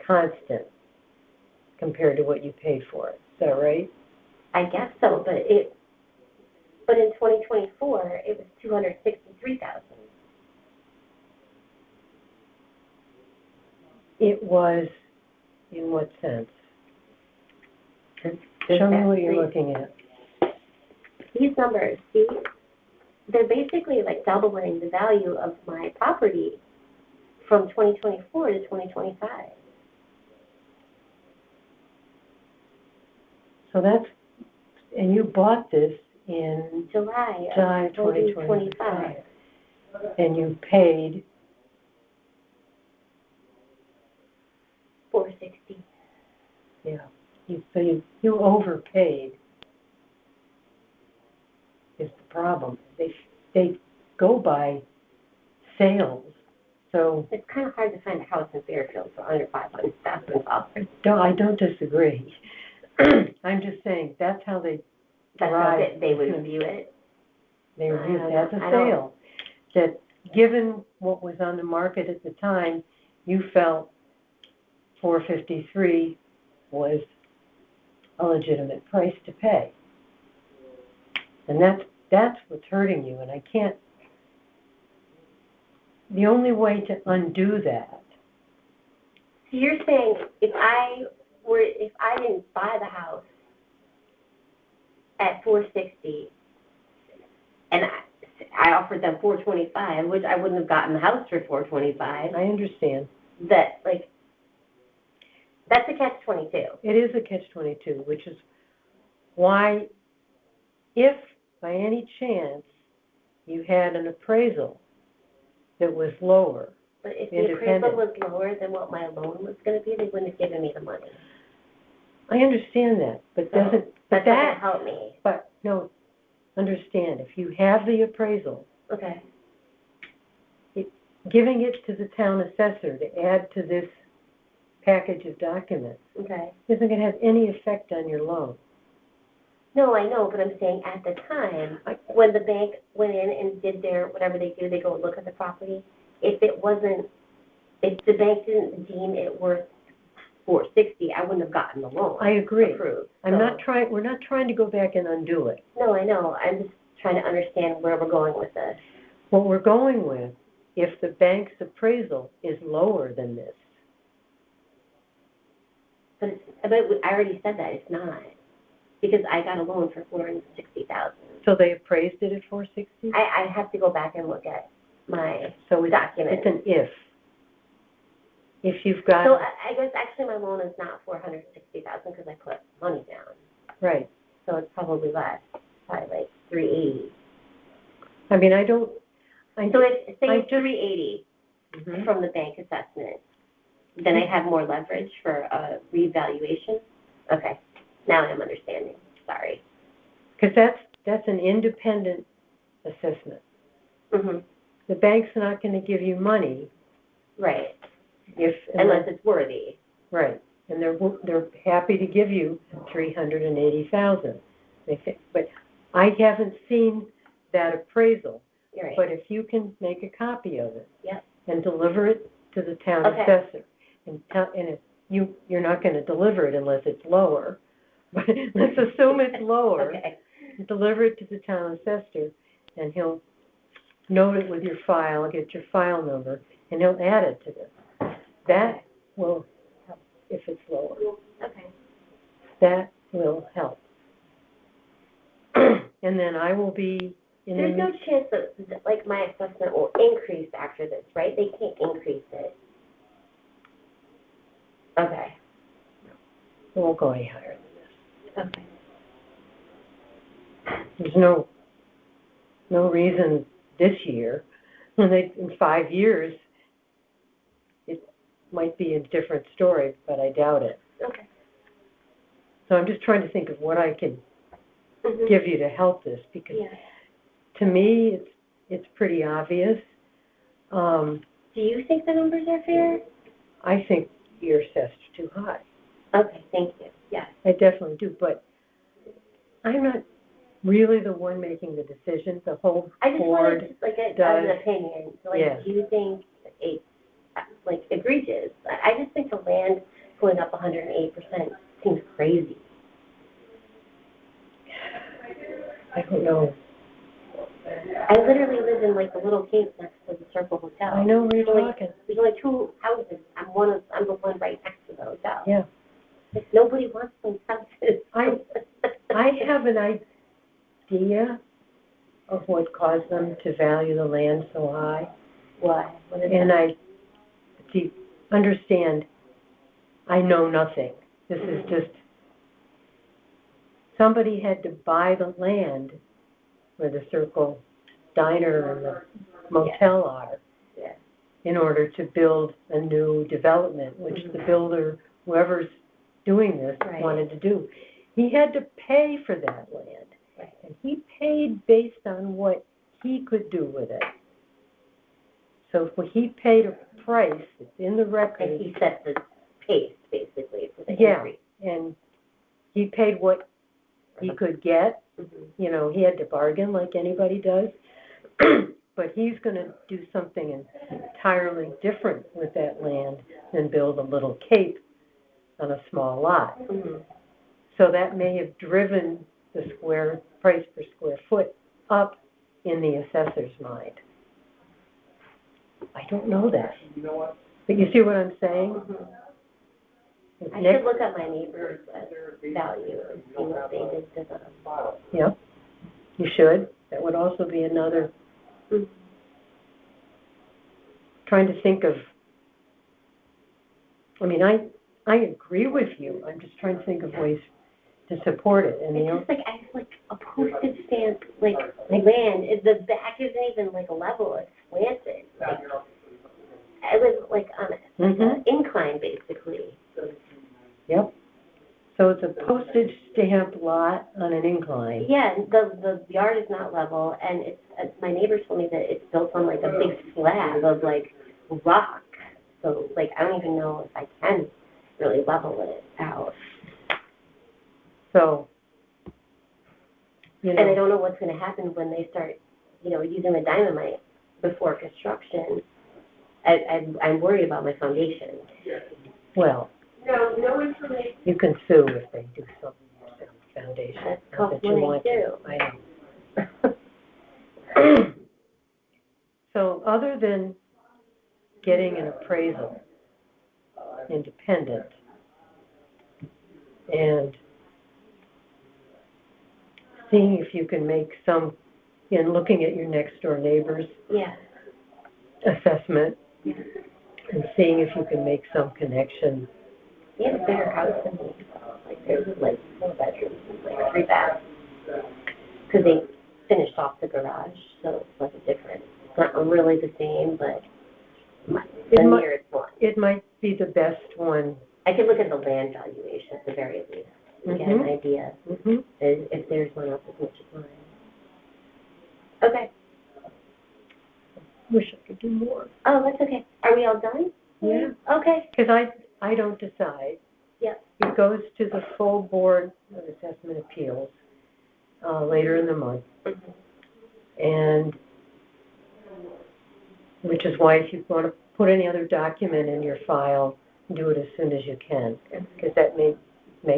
constant compared to what you paid for it. Is that right? I guess so, but in 2024 it was $263,000. It was, in what sense? Show me what you're looking at. These numbers, see, they're basically like doubling the value of my property from 2024 to 2025. So that's, and you bought this in July July of 2025, and you paid $460. Yeah, you overpaid is the problem. They go by sales, so It's kind of hard to find a house in Fairfield for under $500,000. I don't disagree. I'm just saying that's how they That's how they would view it. They I view don't it as know. a I don't- sale. That given what was on the market at the time, you felt $453 was a legitimate price to pay. And that's what's hurting you, and I can't, the only way to undo that, So you're saying if I didn't buy the house at $460 and I offered them $425, which I wouldn't have gotten the house for $425, I understand. that like that's a catch-22. It is a catch-22, which is why, if by any chance you had an appraisal that was lower, But if the appraisal Independent. was lower than what my loan was going to be, they wouldn't have given me the money. I understand that, but So doesn't, but that's not going that, to help me. but no, understand, if you have the appraisal, Okay. giving it to the town assessor to add to this package of documents Okay. isn't going to have any effect on your loan. No, I know, but I'm saying at the time, when the bank went in and did their, whatever they do, they go look at the property, if the bank didn't deem it worth $460, I wouldn't have gotten the loan. I agree. Approved. We're not trying to go back and undo it. No, I know, I'm just trying to understand where we're going with this. What we're going with, if the bank's appraisal is lower than this, But I already said that, it's not. Because I got a loan for $460,000. so they appraised it at $460? I have to go back and look at my So it's documents. an if. If you've got, So I guess actually my loan is not $460,000 because I put money down. right. So it's probably less, probably like $380,000. I mean, So it's say I it's just- $380,000 Mhm. from the bank assessment. Then I have more leverage for a revaluation. Okay, now I'm understanding. Sorry. Because that's an independent assessment. Mhm. The bank's not going to give you money Right. if Unless it's worthy. right, and they're happy to give you $380,000. But I haven't seen that appraisal. You're right. But if you can make a copy of it Yep. and deliver it to the town Okay. assessor, and if you're not going to deliver it unless it's lower, but let's assume it's lower. Okay. Deliver it to the town assessor, and he'll note it with your file, get your file number, and he'll add it to this. That will help if it's lower. Okay. That will help. And then I will be in There's the... no chance that, like, my assessment will increase after this, right? They can't increase it. Okay. It won't go any higher than this. Okay. There's no reason this year. In 5 years, it might be a different story, but I doubt it. Okay. So I'm just trying to think of what I can Mhm. give you to help this, because Yeah. to me, it's pretty obvious. Do you think the numbers are fair? I think you're assessed too high. Okay, thank you. Yes. I definitely do, but I'm not really the one making the decision. The whole I just board wanted to, like, as does. an opinion. So, like, Yeah. do you think it's, like, egregious? I just think the land going up 108% seems crazy. I don't know. I literally live in, like, the Little Cape next to the Circle Hotel. I know where you're So, like, talking. there's only 2 houses. I'm the one right next to the hotel. Yeah. Like, nobody wants those houses. I have an idea of what caused them to value the land so high. Why? What is And that? understand, I know nothing. This is just, somebody had to buy the land where the Circle Diner and the motel are Yeah. in order to build a new development, which the builder, whoever's doing this, Right. wanted to do. He had to pay for that land. Right. And he paid based on what he could do with it. So if he paid a price, it's in the record. And he set the pace, basically, for the Yeah, increase. and he paid what he could get. Mhm. You know, he had to bargain like anybody does. But he's going to do something entirely different with that land than build a little cape on a small lot. Mhm. So that may have driven the price per square foot up in the assessor's mind. I don't know that. But you see what I'm saying? Mhm. It's I next- should look at my neighbor's value and see what they did to them. Yeah, you should. That would also be another, Mhm. trying to think of, I mean, I agree with you. I'm just trying to think of ways to support it. And It's just like, I have like a postage stamp, like land, the back isn't even like level, it's slanted. Like, I live like on an incline, basically. Yep. So it's a postage stamp lot on an incline. Yeah, and the yard is not level, and it's my neighbor told me that it's built on like a big slab of like rock. So like, I don't even know if I can really level it out. So, you And I know, don't know what's going to happen when they start, using the dynamite before construction. I'm worried about my foundation. well, No information. you can sue if they do something to your foundation. That Not costs that you money, want too. to. I know. So other than getting an appraisal, independent, and seeing if you can make some, in looking at your next door neighbor's Yeah. assessment, Yeah. and seeing if you can make some connection. They have a bigger house than me. Like, there's like 4 bedrooms and like 3 baths. Because they finished off the garage, so it's like a different, it's not really the same, but the nearest one. It might be the best one. I could look at the land valuation at the very least, and get an idea if there's one up as much as mine. Okay. Wish I could do more. Oh, that's okay. Are we all done? Yeah. Okay. Because I don't decide. Yep. It goes to the full board of assessment appeals later in the month. Mhm. And which is why if you want to put any other document in your file, do it as soon as you can, because that may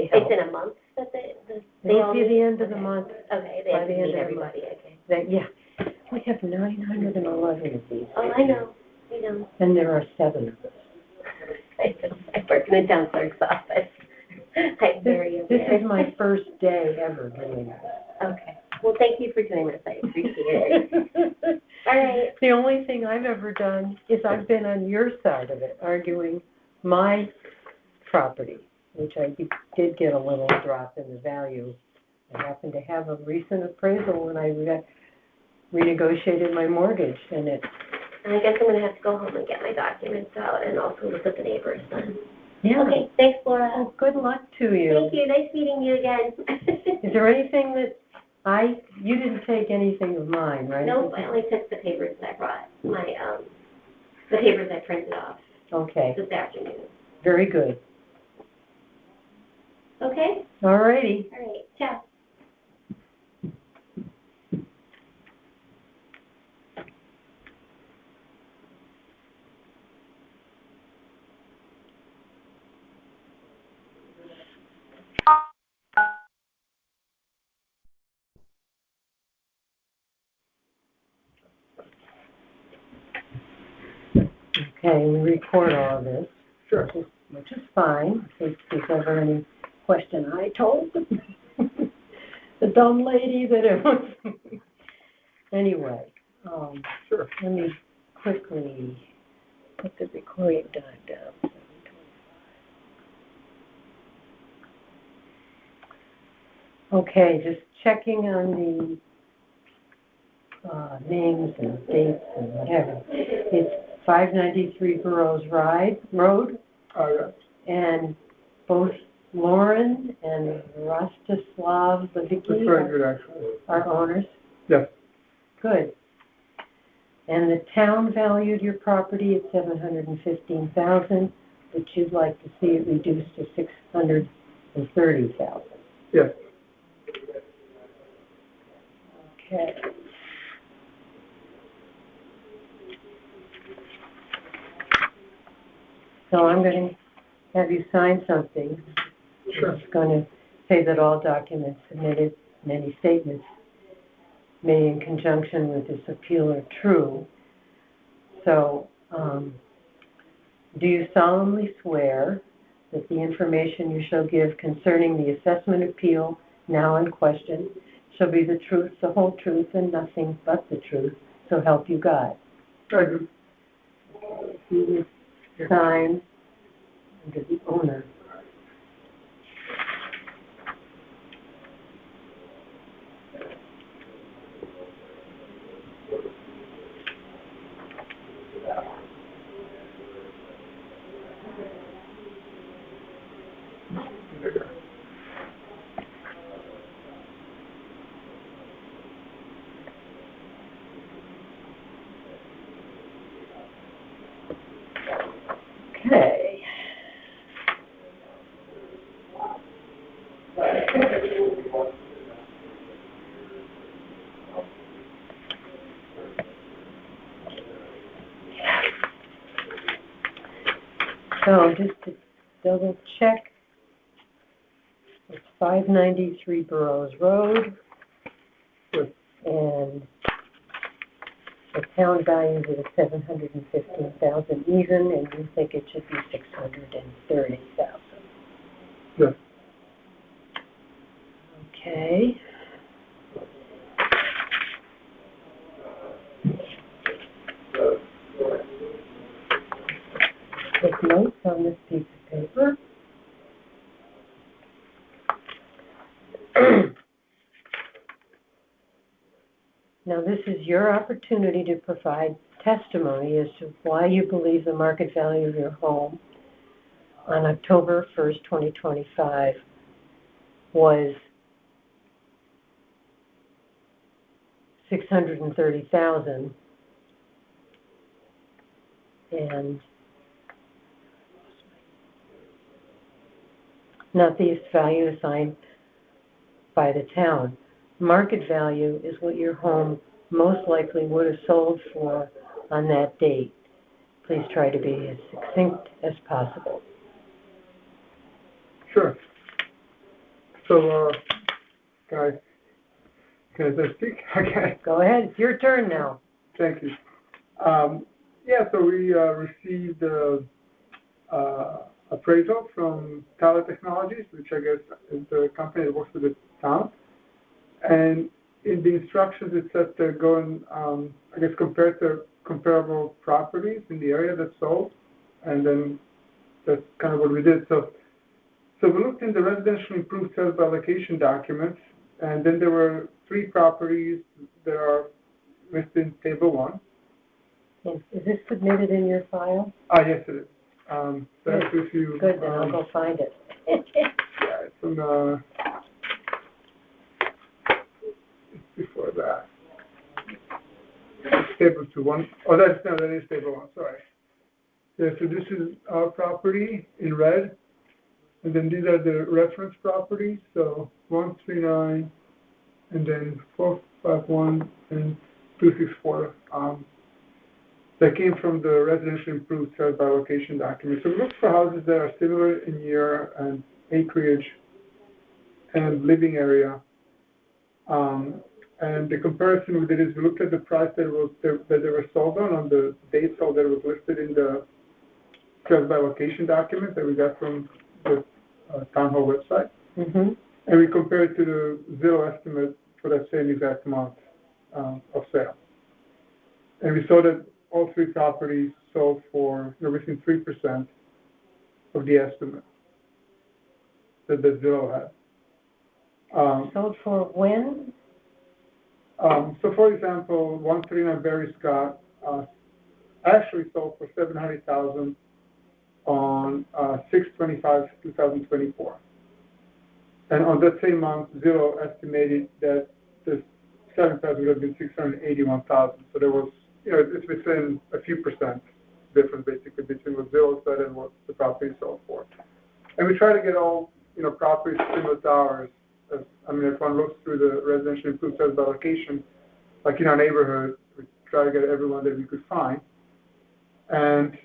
help. It's in a month that they It'll all be meet? the end of the Okay. month. Okay, they By have the to end meet of the month. everybody, okay. Yeah, we have 911 of these. Oh, I know. And there are 7 of us. I work in the town clerk's office. I'm very This aware. is my first day ever doing this. Okay. Well, thank you for doing this. I appreciate it. All right. The only thing I've ever done is I've been on your side of it, arguing my property, which I did get a little drop in the value. I happened to have a recent appraisal when I renegotiated my mortgage, and it... I guess I'm going to have to go home and get my documents out and also look at the neighbors then. Yeah. Okay, thanks, Laura. Well, good luck to you. Thank you. Nice meeting you again. Is there anything that you didn't take anything of mine, right? Nope, I only took the papers that I brought, the papers I printed off Okay, this afternoon. very good. Okay? All righty. All right, ciao. Okay, we record all of this. Sure. Which is fine, in case there's ever any question. I told the dumb lady that it was. Anyway, Sure. let me quickly put the recording time down. Okay, just checking on the names and dates and whatever. It's 593 Burroughs Road, Yeah. and both Lauren and Rostislav That's very good, actually. are owners. Yes. Good. And the town valued your property at $715,000, but you'd like to see it reduced to $630,000. Yes. Okay. So I'm going to have you sign something. Sure. It's going to say that all documents submitted and any statements made in conjunction with this appeal are true. So, do you solemnly swear that the information you shall give concerning the assessment appeal now in question shall be the truth, the whole truth, and nothing but the truth, so help you God? I do. You would sign under the owner. Okay. So just to double check, it's 593 Burroughs Road, Good. and the town values it at $715,000 even, and you think it should be $630,000. Yes. Okay. Take notes on this piece of paper. Now, this is your opportunity to provide testimony as to why you believe the market value of your home on October 1st, 2025 was $630,000, and not the value assigned by the town. Market value is what your home most likely would have sold for on that date. Please try to be as succinct as possible. Sure. So, can I speak? Okay. Go ahead, it's your turn now. Thank you. Yeah, so we received appraisal from Tyler Technologies, which I guess is the company that works with the town. And in the instructions, it said to go and, I guess, compare to comparable properties in the area that sold. And then that's kind of what we did. So we looked in the residential improved sales by location documents, and then there were 3 properties that are listed in Table 1. Is this submitted in your file? Yes, it is. That's if you... Good, then I'll go find it. Yeah, it's on, it's before that. It's Table 2-1. Oh, that is Table 1, sorry. Yeah, so this is our property in red, and then these are the reference properties, so 139, and then 451, and 264. That came from the residential improved sales by location document. So we looked for houses that are similar in year and acreage and living area. And the comparison we did is we looked at the price that they were sold on the date sold that was listed in the sales by location document that we got from the town hall website. Mm-hmm. And we compared it to the Zillow estimate for that same exact amount of sale. And we saw that all 3 properties sold for within 3% of the estimate that the Zillow had. Sold for when? So, for example, 139 Barry Scott actually sold for $700,000 on 6/25/2024, and on that same month, Zillow estimated that the selling price would have been $681,000. So there was, it's within a few percent difference basically between what Zillow said and what the property sold for. And we try to get all properties similar to ours. If one looks through the residential improved sales by location, like in our neighborhood, we try to get everyone that we could find. And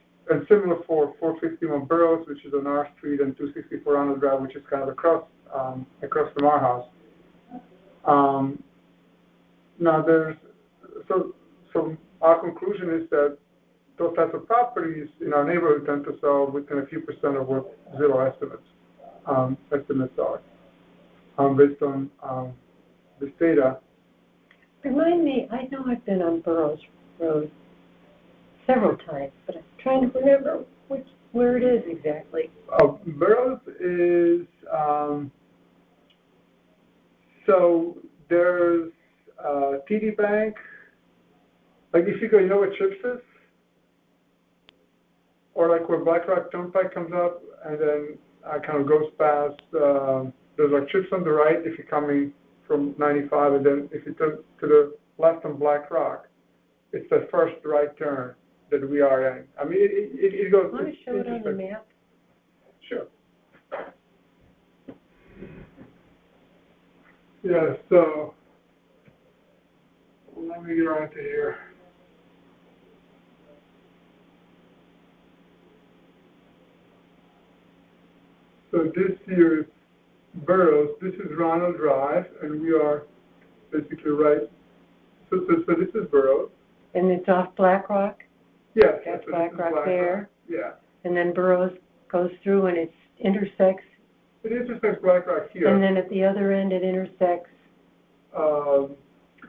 similar for 451 Burroughs, which is on our street, and 264 Ronald Drive, which is kind of across from our house. Now so our conclusion is that those types of properties in our neighborhood tend to sell within a few percent of what Zillow estimates are, based on this data. Remind me, I know I've been on Burroughs Road several times, but I'm trying to remember where it is exactly. Burroughs is, so there's TD Bank. Like if you go, you know where Chips is? Or like where Black Rock Turnpike comes up and then kind of goes past, there's like Chips on the right if you're coming from 95, and then if you turn to the left on Black Rock, it's the first right turn that we are in. It goes... Want to show it on the map? Sure. Yeah, so let me get right to here. So this here is Burroughs. This is Ronald Drive, and we are basically right. So this is Burroughs. And it's off Black Rock? Yes. That's so Black Rock there? Yeah. And then Burroughs goes through and it intersects? It intersects Black Rock here. And then at the other end it intersects?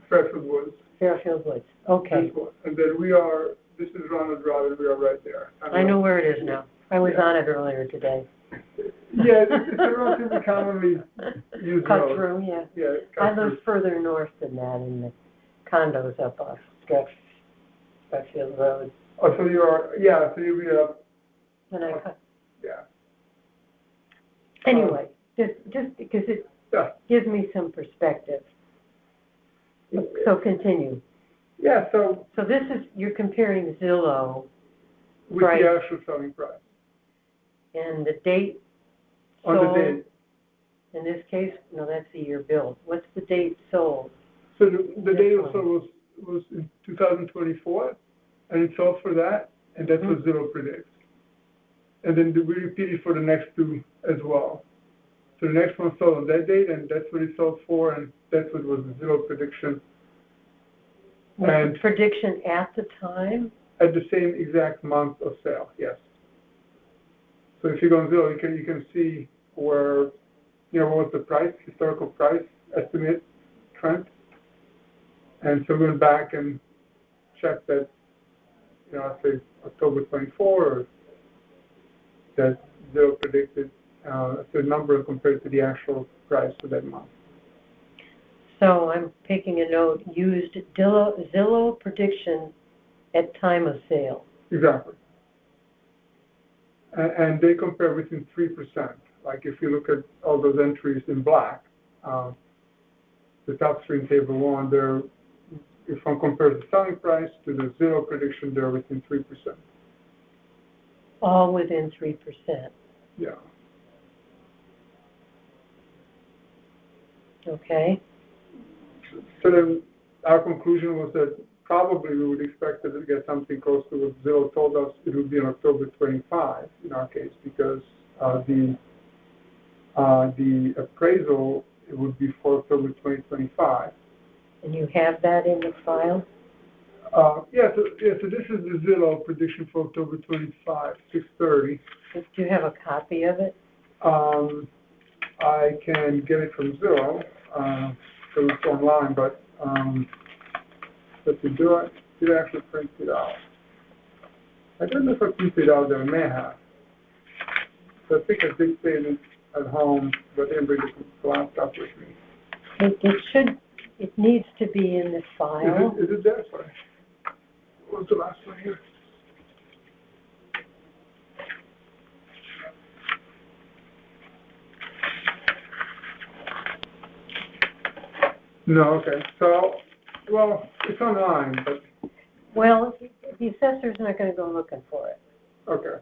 Fairfield Woods. Fairfield Woods, okay. And then this is Ronald Drive, and we are right there. I know where it is now. I was on it earlier today. Yeah, it's a relatively commonly used Cut road. through, yeah. Yeah, I live further north than that in the condos up off Stretchfield Road. Oh, so you'll be up. And I cut. Yeah. Anyway, just because it gives me some perspective. So continue. Yeah, so this is, you're comparing Zillow with price the actual selling price. and the date On sold the date. In this case, no, that's the year built. What's the date sold? So the date This of sale was in 2024, and it sold for that, and that's what Zillow predicts. And then we repeat it for the next two as well. So the next one sold on that date, and that's what it sold for, and that's what was the Zillow prediction. Was And the prediction at the time? at the same exact month of sale, yes. So if you go on Zillow, you can see where, what was the price, historical price estimate trend. And so we went back and checked that, I'd say October 24, or that Zillow predicted the number compared to the actual price for that month. So I'm taking a note, used Zillow prediction at time of sale. Exactly. And they compare within 3%. Like if you look at all those entries in black, the top three in table 1, if one compares the selling price to the Zillow prediction, they're within 3%. All within 3%. Yeah. Okay. So then our conclusion was that probably we would expect to get something close to what Zillow told us it would be on October 25 in our case, because the appraisal it would be for October 2025. And you have that in the file? So this is the Zillow prediction for October 25, 6:30. Do you have a copy of it? I can get it from Zillow, so it's online, but did I actually print it out? I don't know if I printed it out there, I may have. So I think I did save it at home, but I didn't bring the laptop with me. It needs to be in the file. Is it there? Sorry. What was the last one here? No, okay. So, well, it's online, but... Well, the assessor's not going to go looking for it. Okay.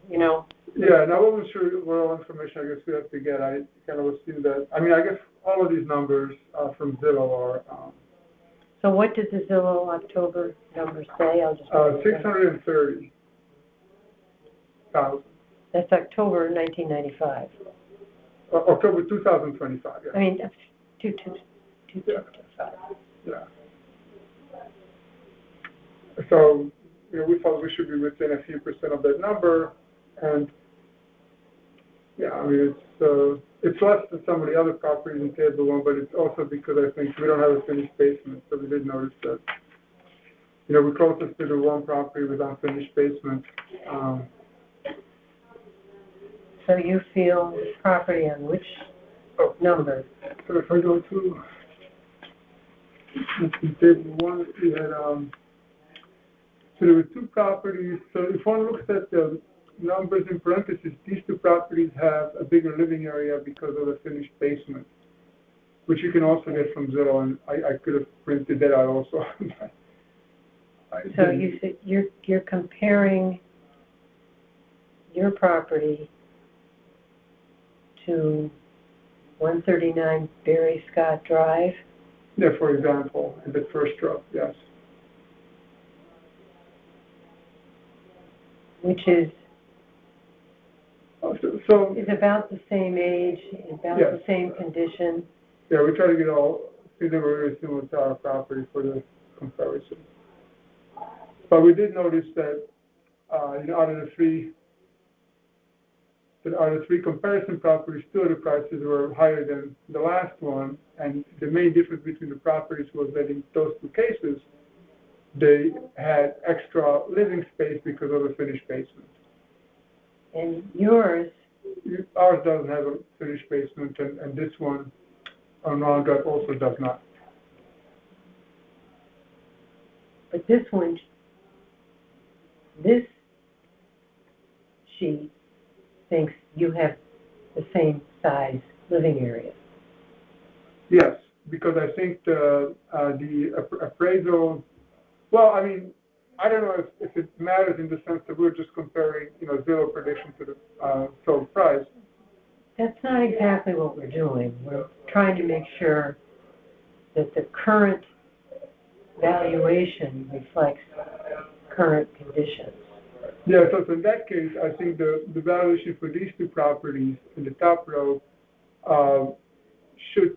Yeah, and I wasn't sure what all information I guess we have to get. I kind of assumed that. I mean, I guess all of these numbers from Zillow are... So what did the Zillow October numbers say? I'll just... 630,000. That's October 1995. October 2025, yeah. I mean, 2025. Yeah. So, we thought we should be within a few percent of that number, and yeah, I mean, it's less than some of the other properties in Table 1, but it's also because I think we don't have a finished basement, so we did notice that, we're closest to the one property with unfinished basement. So you feel the property on which number? So if I go to Table 1, we had, so there were two properties. So if one looks at the numbers in parentheses, these two properties have a bigger living area because of the finished basement, which you can also get from Zillow, and I could have printed that out also. So you're comparing your property to 139 Barry Scott Drive? Yeah, for example, in the first row, yes. Which is is about the same age, about the same condition. Yeah, we try to get all things that were very similar to our property for the comparison. But we did notice that out of the three comparison properties, two of the prices were higher than the last one, and the main difference between the properties was that in those two cases, they had extra living space because of the finished basement. And ours doesn't have a finished basement, and this one on Round Drive also does not. But this sheet thinks you have the same size living area. Yes, because I think the appraisal. Well, I mean, I don't know if it matters in the sense that we're just comparing, Zillow prediction to the sold price. That's not exactly what we're doing. We're trying to make sure that the current valuation reflects current conditions. Yeah, so in that case, I think the valuation for these two properties in the top row should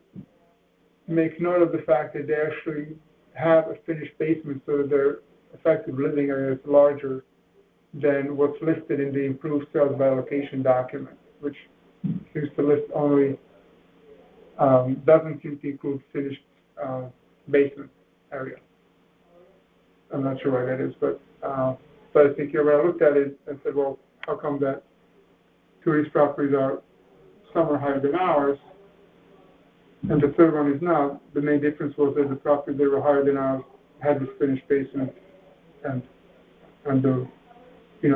make note of the fact that they actually have a finished basement, so that their effective living area is larger than what's listed in the improved sales by location document, which seems to list only, doesn't seem to include finished basement area. I'm not sure why that is, but I think when I looked at it and said, well, how come that two of these properties are, some are higher than ours, and the third one is not, the main difference was that the properties that were higher than ours had this finished basement, and the,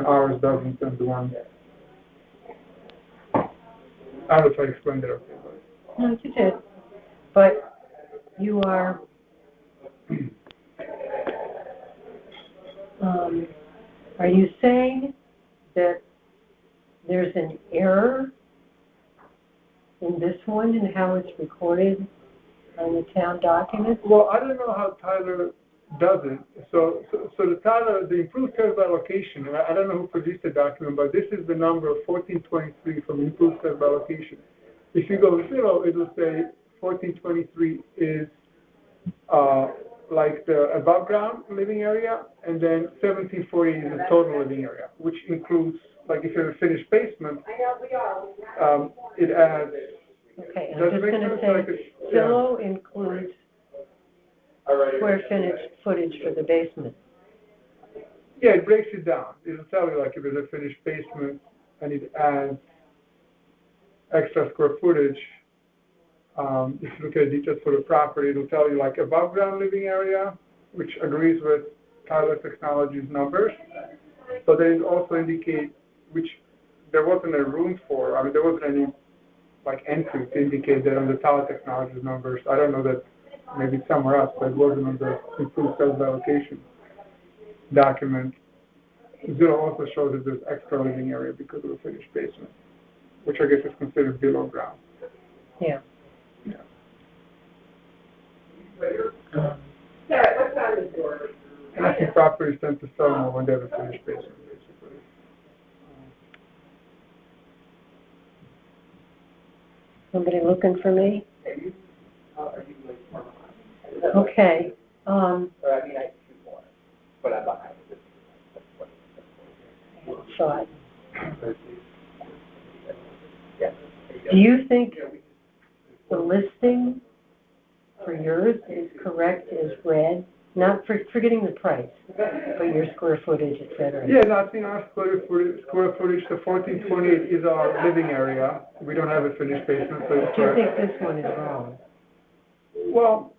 ours doesn't, and the one, I don't know if I explained it okay, but. No, you did. But you are, are you saying that there's an error in this one and how it's recorded on the town document? Well, I don't know how Tyler does it. So the Tyler, the improved sales by location, and I don't know who produced the document, but this is the number 1423 from improved sales by location. If you go 0, it will say 1423 is like the above ground living area, and then 1740 is the total living area, which includes, like if you have a finished basement, it adds. Okay, I'm just going to say Zillow includes square footage for the basement. Yeah, it breaks it down. It'll tell you like if it's a finished basement and it adds extra square footage. If you look at details for the property, it'll tell you like above ground living area, which agrees with Tyler Technologies numbers, but then it also indicate which there wasn't a room for. I mean, there wasn't any like entry to indicate that on the Tyler Technologies numbers. I don't know that maybe it's somewhere else, but it wasn't on the improved sales by location document. Zillow also shows that there's extra living area because of the finished basement, which I guess is considered below ground. Yeah. And I think properties tend to sell more when they have a finished basement, basically. Somebody looking for me? Okay. Thought. Do you think the listing for yours is correct as read? Not forgetting the price, but your square footage, et cetera. Yeah, no, I think our square footage, the 1428 is our living area. We don't have a finished basement, so it's Do you correct. think this one is wrong? Well,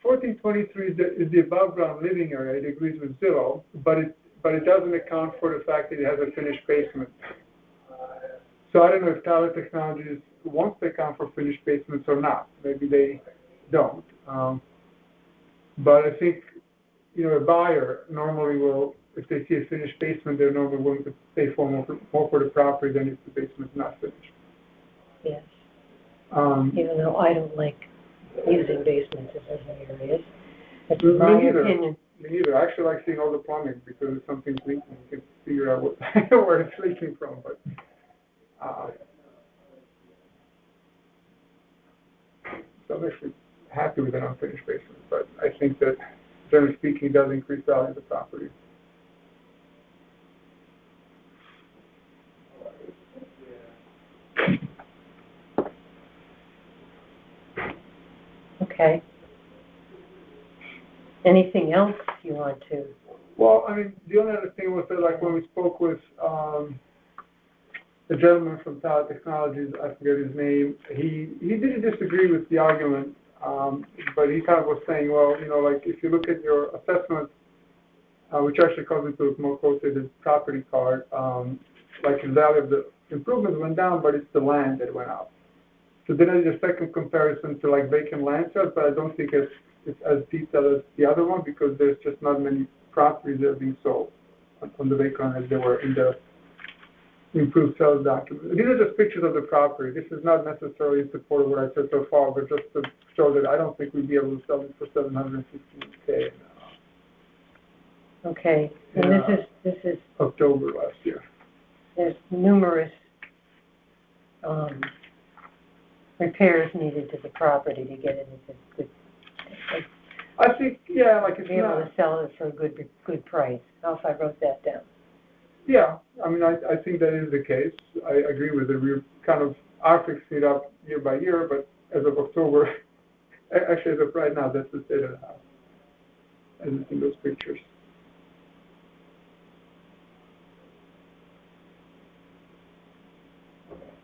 1423 is the above ground living area. It agrees with Zillow, but it doesn't account for the fact that it has a finished basement. So I don't know if Tyler Technologies wants to account for finished basements or not. Maybe they don't. But I think, a buyer normally will, if they see a finished basement, they're normally willing to pay more for the property than if the basement's not finished. Yes. Even though I don't like using basements in certain areas. That's my opinion. Me neither. I actually like seeing all the plumbing because if something's leaking, you can figure out where it's leaking from. But so I'm actually happy with an unfinished basement. But I think that, generally speaking, it does increase value of the property. Okay. Anything else you want to? Well, I mean, the only other thing was that, like, when we spoke with the gentleman from Tyler Technologies, I forget his name, he didn't disagree with the argument, but he kind of was saying, well, like, if you look at your assessment, which actually comes into it more closely the property card, like, the value of the improvement went down, but it's the land that went up. So then I did a second comparison to, like, vacant land sales, but I don't think it's as detailed as the other one because there's just not many properties that are being sold on the vacant as there were in the improved sales document. These are just pictures of the property. This is not necessarily in support of what I said so far, but just to show that I don't think we'd be able to sell it for $715K. Okay, and this is, October last year. there's numerous, repairs needed to the property to get it into good, I think, yeah, like to it's be able not, to sell it for a good price. How if I wrote that down? yeah, I mean, I think that is the case. I agree with it. We're kind of are fixing it up year by year, but as of October, actually as of right now, that's the state of the house. As it's in those pictures.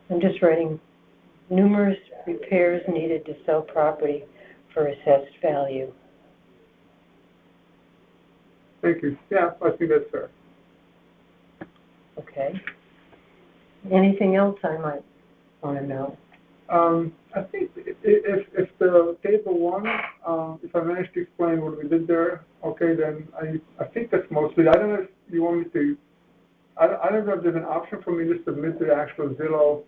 I'm just writing numerous repairs needed to sell property for assessed value. Thank you. Yeah, I think that's fair. Okay. Anything else I might want to know? I think if the table one, if I managed to explain what we did there, okay, then I think that's mostly. I don't know if you want me to. I don't know if there's an option for me to submit the actual Zillow.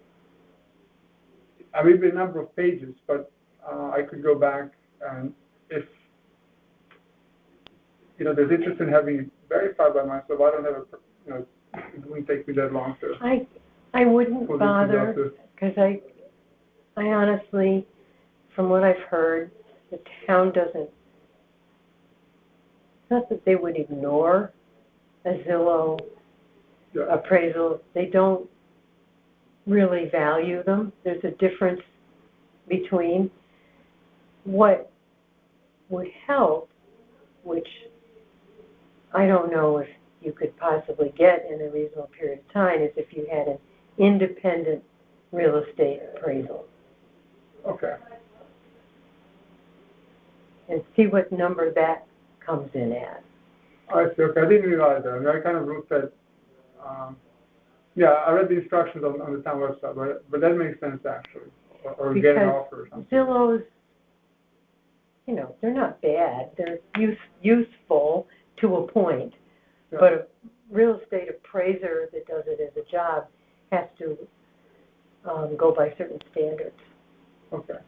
I mean, a number of pages, but I could go back and if there's interest in having it verified by myself, I don't have it wouldn't take me that long to. I wouldn't bother because I honestly, from what I've heard, the town doesn't. It's not that they would ignore a Zillow appraisal. They don't really value them. There's a difference between what would help, which I don't know if you could possibly get in a reasonable period of time, is if you had an independent real estate appraisal. Okay. And see what number that comes in at. I see. Okay, I didn't realize that. I mean, I kind of looked at. I read the instructions on the town website, but that makes sense actually, or get an offer or something. Zillow's, they're not bad. They're useful to a point, but a real estate appraiser that does it as a job has to go by certain standards. Okay.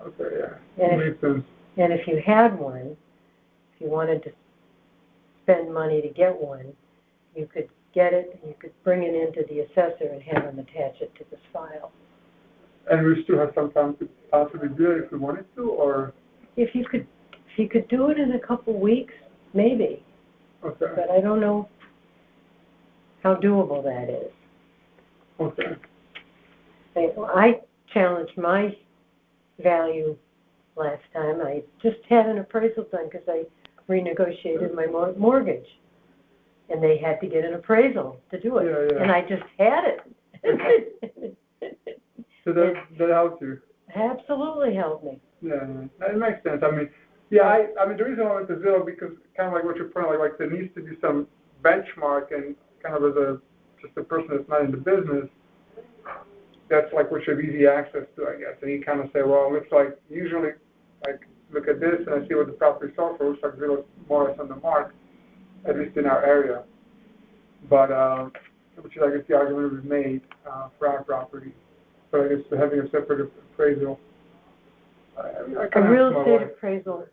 Okay, yeah. That makes sense. And if you had one, if you wanted to spend money to get one, you could get it, and you could bring it into the assessor and have them attach it to this file. And we still have some time to possibly do it if we wanted to, or? If you could do it in a couple weeks, maybe. Okay. But I don't know how doable that is. Okay. I challenged my value last time. I just had an appraisal done because I renegotiated my mortgage. And they had to get an appraisal to do it. Yeah. And I just had it. So that helps you? Absolutely helped me. Yeah, it makes sense. I mean, I mean, the reason I went to Zillow, because kind of like what you're pointing out, like there needs to be some benchmark, and kind of as just a person that's not in the business, that's like what you have easy access to, I guess. And you kind of say, well, it looks like usually, like, look at this, and I see what the property sold for. It looks like Zillow's more or less on the mark, at least in our area. But, which is, I guess, the argument we've made for our property. So I guess having a separate appraisal. A real estate appraisal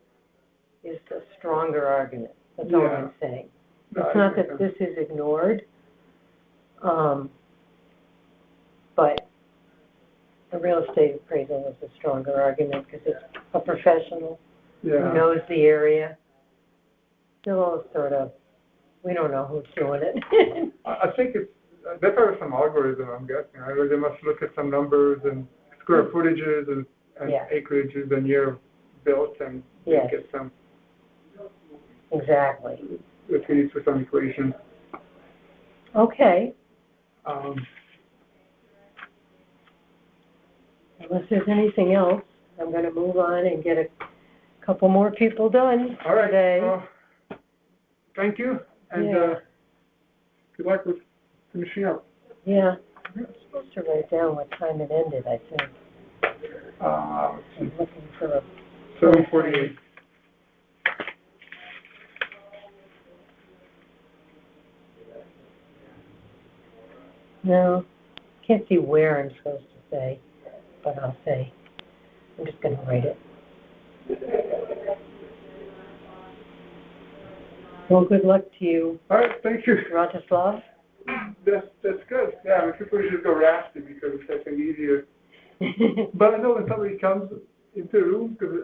is a stronger argument. That's all I'm saying. It's not that this is ignored, but a real estate appraisal is a stronger argument because it's a professional who knows the area. Still sort of, we don't know who's doing it. I think that's probably some algorithm, I'm guessing. Right? They must look at some numbers and square footages and acreages and year built and get some. Exactly. It feeds for some equations. Okay. Unless there's anything else, I'm going to move on and get a couple more people done today. Thank you, and good luck with finishing up. Yeah, I'm supposed to write down what time it ended, I think. I'm looking for a... 7:48. No, can't see where I'm supposed to say, but I'll say, I'm just going to write it. Well, good luck to you, All right, thank you. Ratislav. That's good. Yeah, I mean, people should go Rafty because it's, I think, easier. But I know when somebody comes into the room, because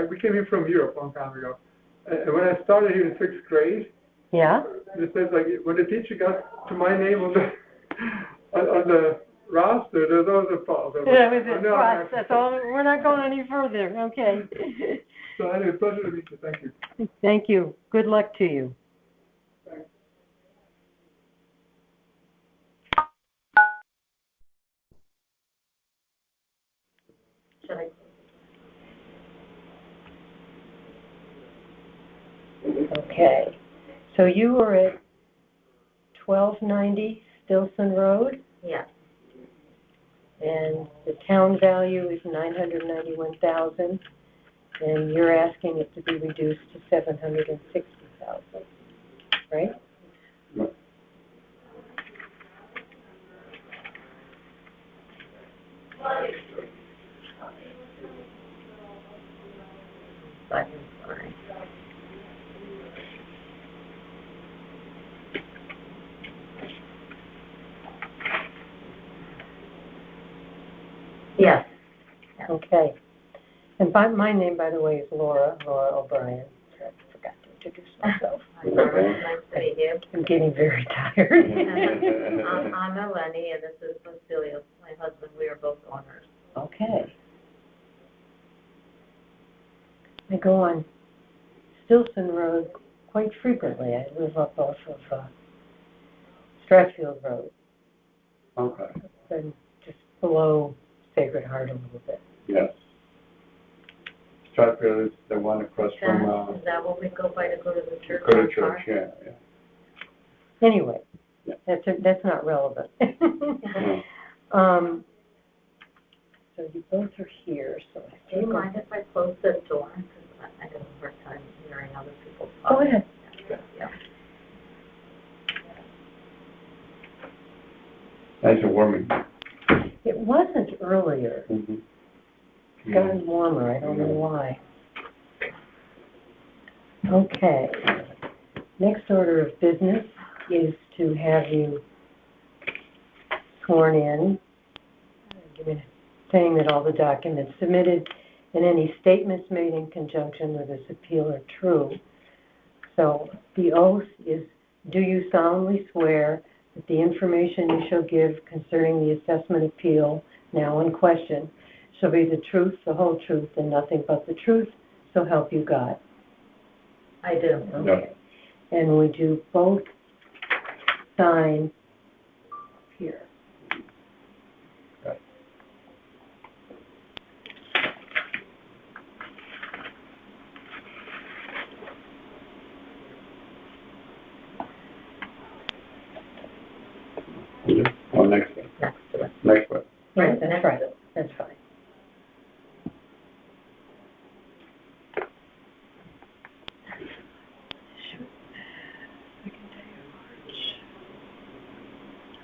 we came in from Europe a long time ago, and when I started here in 6th grade, Yeah? it says like when the teacher got to my name on the roster, there's always a pause. Yeah, with it, right, that's all, we're not going any further, okay. So anyway, pleasure to meet you. Thank you. Thank you. Good luck to you. Thanks. Should I? Okay. So you were at 1290 Stilson Road, Yeah. and the town value is 991,000, and you're asking it to be reduced to 760,000, right? Sorry. Yes. Okay. And my name, by the way, is Laura O'Brien. I forgot to introduce myself. Nice to meet you. I'm getting very tired. I'm Eleni, and this is Cecilia, my husband. We are both owners. Okay. I go on Stilson Road quite frequently. I live up off of Strathfield Road. Okay, And just below Sacred Heart a little bit. yes. Stratfield is the one across from, Is that what we go by to go to the church? go to church, yeah. Anyway, Yeah. that's not relevant. No. So you both are here, so I Do you mind if I close the door? Because I have a hard time hearing other people's Go talk. ahead. Yeah. Nice and warming. It wasn't earlier. Mm-hmm. It's gotten warmer. I don't know why. Okay. Next order of business is to have you sworn in, saying that all the documents submitted and any statements made in conjunction with this appeal are true. So the oath is, do you solemnly swear that the information you shall give concerning the assessment appeal now in question shall be the truth, the whole truth, and nothing but the truth, so help you God? I do. Okay. And would you both sign here? Oh, next one. Next to it. Next one. Yeah, Right, that's next right. to it. That's fine.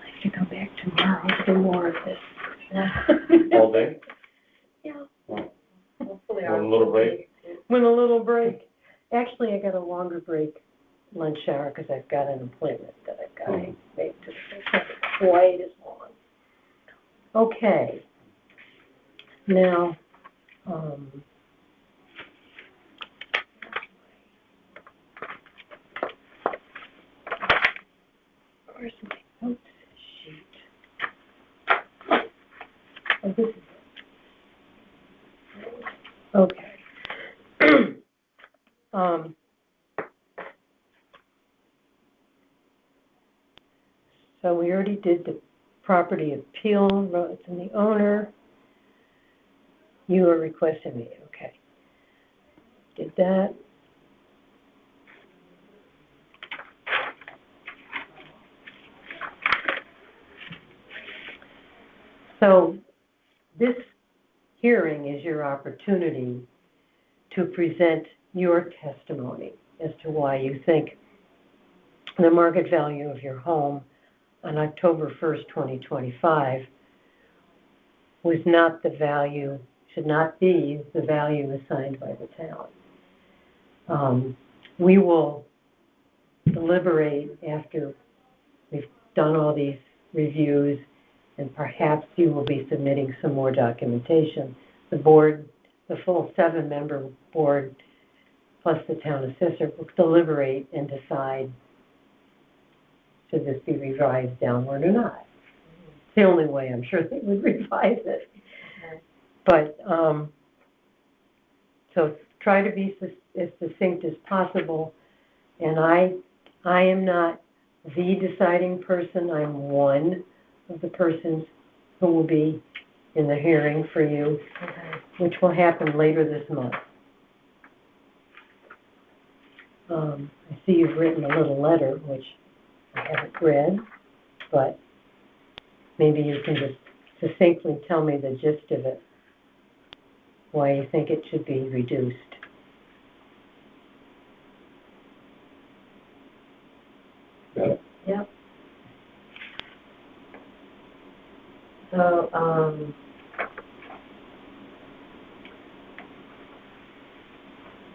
I have to come back tomorrow to do more of this. All day? Yeah. Oh. Hopefully Want a little break? With a little break. Actually, I got a longer break lunch hour because I've got an appointment that I've got to make. It's not quite as long. Okay. Now, where's my notes sheet? Oh, this is it. Okay. So we already did the property appeal, rights and the owner. You are requesting me, okay. Did that. So this hearing is your opportunity to present your testimony as to why you think the market value of your home on October 1st, 2025, was not the value, should not be the value assigned by the town. We will deliberate after we've done all these reviews, and perhaps you will be submitting some more documentation. The board, the full 7-member board, plus the town assessor, will deliberate and decide should this be revised downward or not. It's the only way I'm sure they would revise it. But, so try to be as succinct as possible. And I am not the deciding person. I'm one of the persons who will be in the hearing for you, which will happen later this month. I see you've written a little letter, which I haven't read, but maybe you can just succinctly tell me the gist of it, why you think it should be reduced. Yep. So,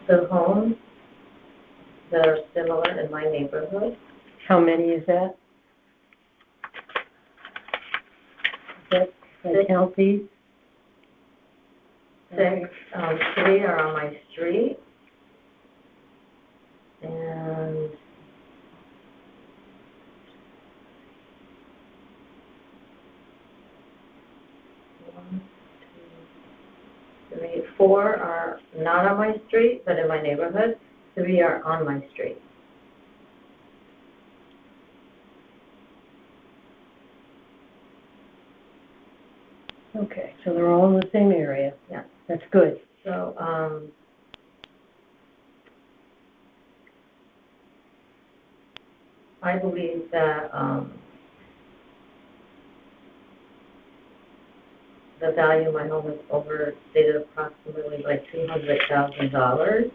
the homes that are similar in my neighborhood. How many is that? I count these? 6, 3 are on my street, and 4 are not on my street, but in my neighborhood. 3 are on my street. Okay, so they're all in the same area. Yeah. That's good. So, I believe that, the value of my home is overstated approximately by $200,000.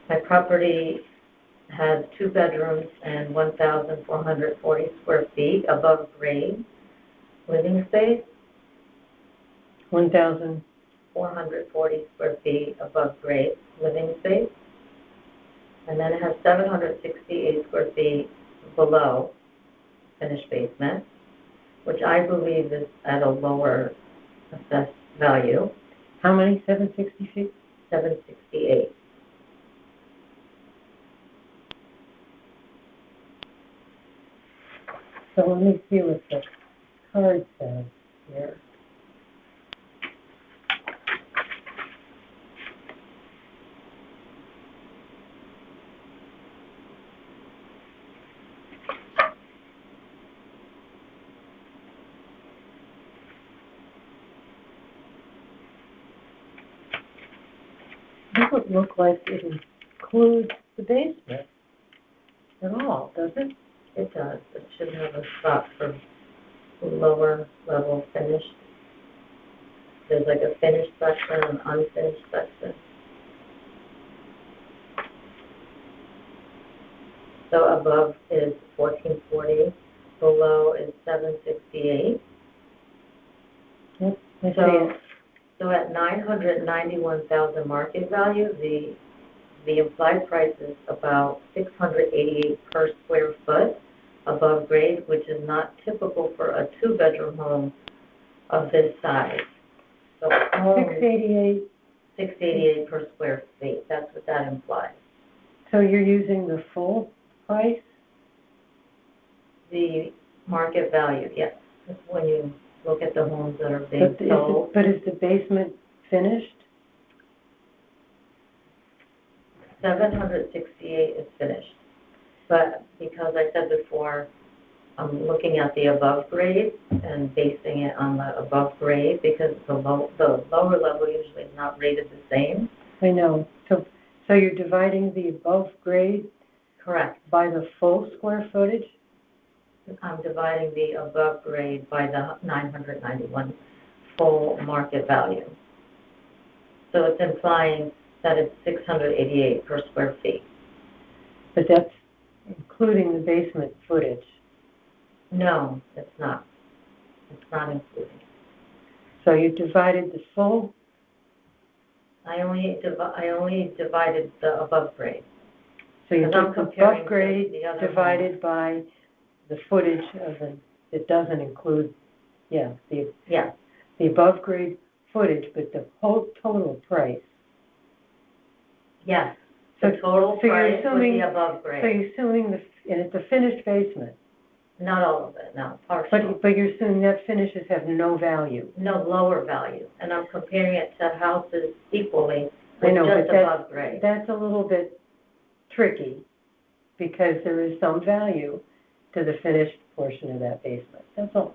My property has 2 bedrooms and 1,440 square feet above grade living space. 1,440 square feet above grade living space. And then it has 768 square feet below finished basement, which I believe is at a lower assessed value. How many? 760 feet? 768. So let me see what the card says here. Doesn't look like it includes the basement at all, does it? It does. It should have a spot for lower level finished. There's like a finished section and unfinished section. So above is 1440, below is 768. Yep, I see So, it. so at 991,000 market value, the implied price is about $688 per square foot above grade, which is not typical for a 2-bedroom home of this size. So $688. $688 per square feet. That's what that implies. So you're using the full price? The market value, yes. When you look at the homes that are being sold. But is the basement finished? 768 is finished. But because I said before, I'm looking at the above grade and basing it on the above grade because the lower level usually is not rated the same. I know. So you're dividing the above grade? Correct. By the full square footage? I'm dividing the above grade by the 991 full market value. So it's implying that it's 688 per square feet. But that's including the basement footage. No, it's not. It's not included. So you divided the full, I only divided the above grade. so you Because I'm took the comparing above grade the other divided by the footage of the, it doesn't include, yeah, the above grade footage, but the whole total price. Yes, the So- total so you're price with assuming- the above So grade. you're assuming and it's a finished basement, Not all of it, no, partial. but you're assuming that finishes have no value. No lower value, and I'm comparing it to houses equally I with know, just but above grade. that's a little bit tricky, because there is some value to the finished portion of that basement, that's all.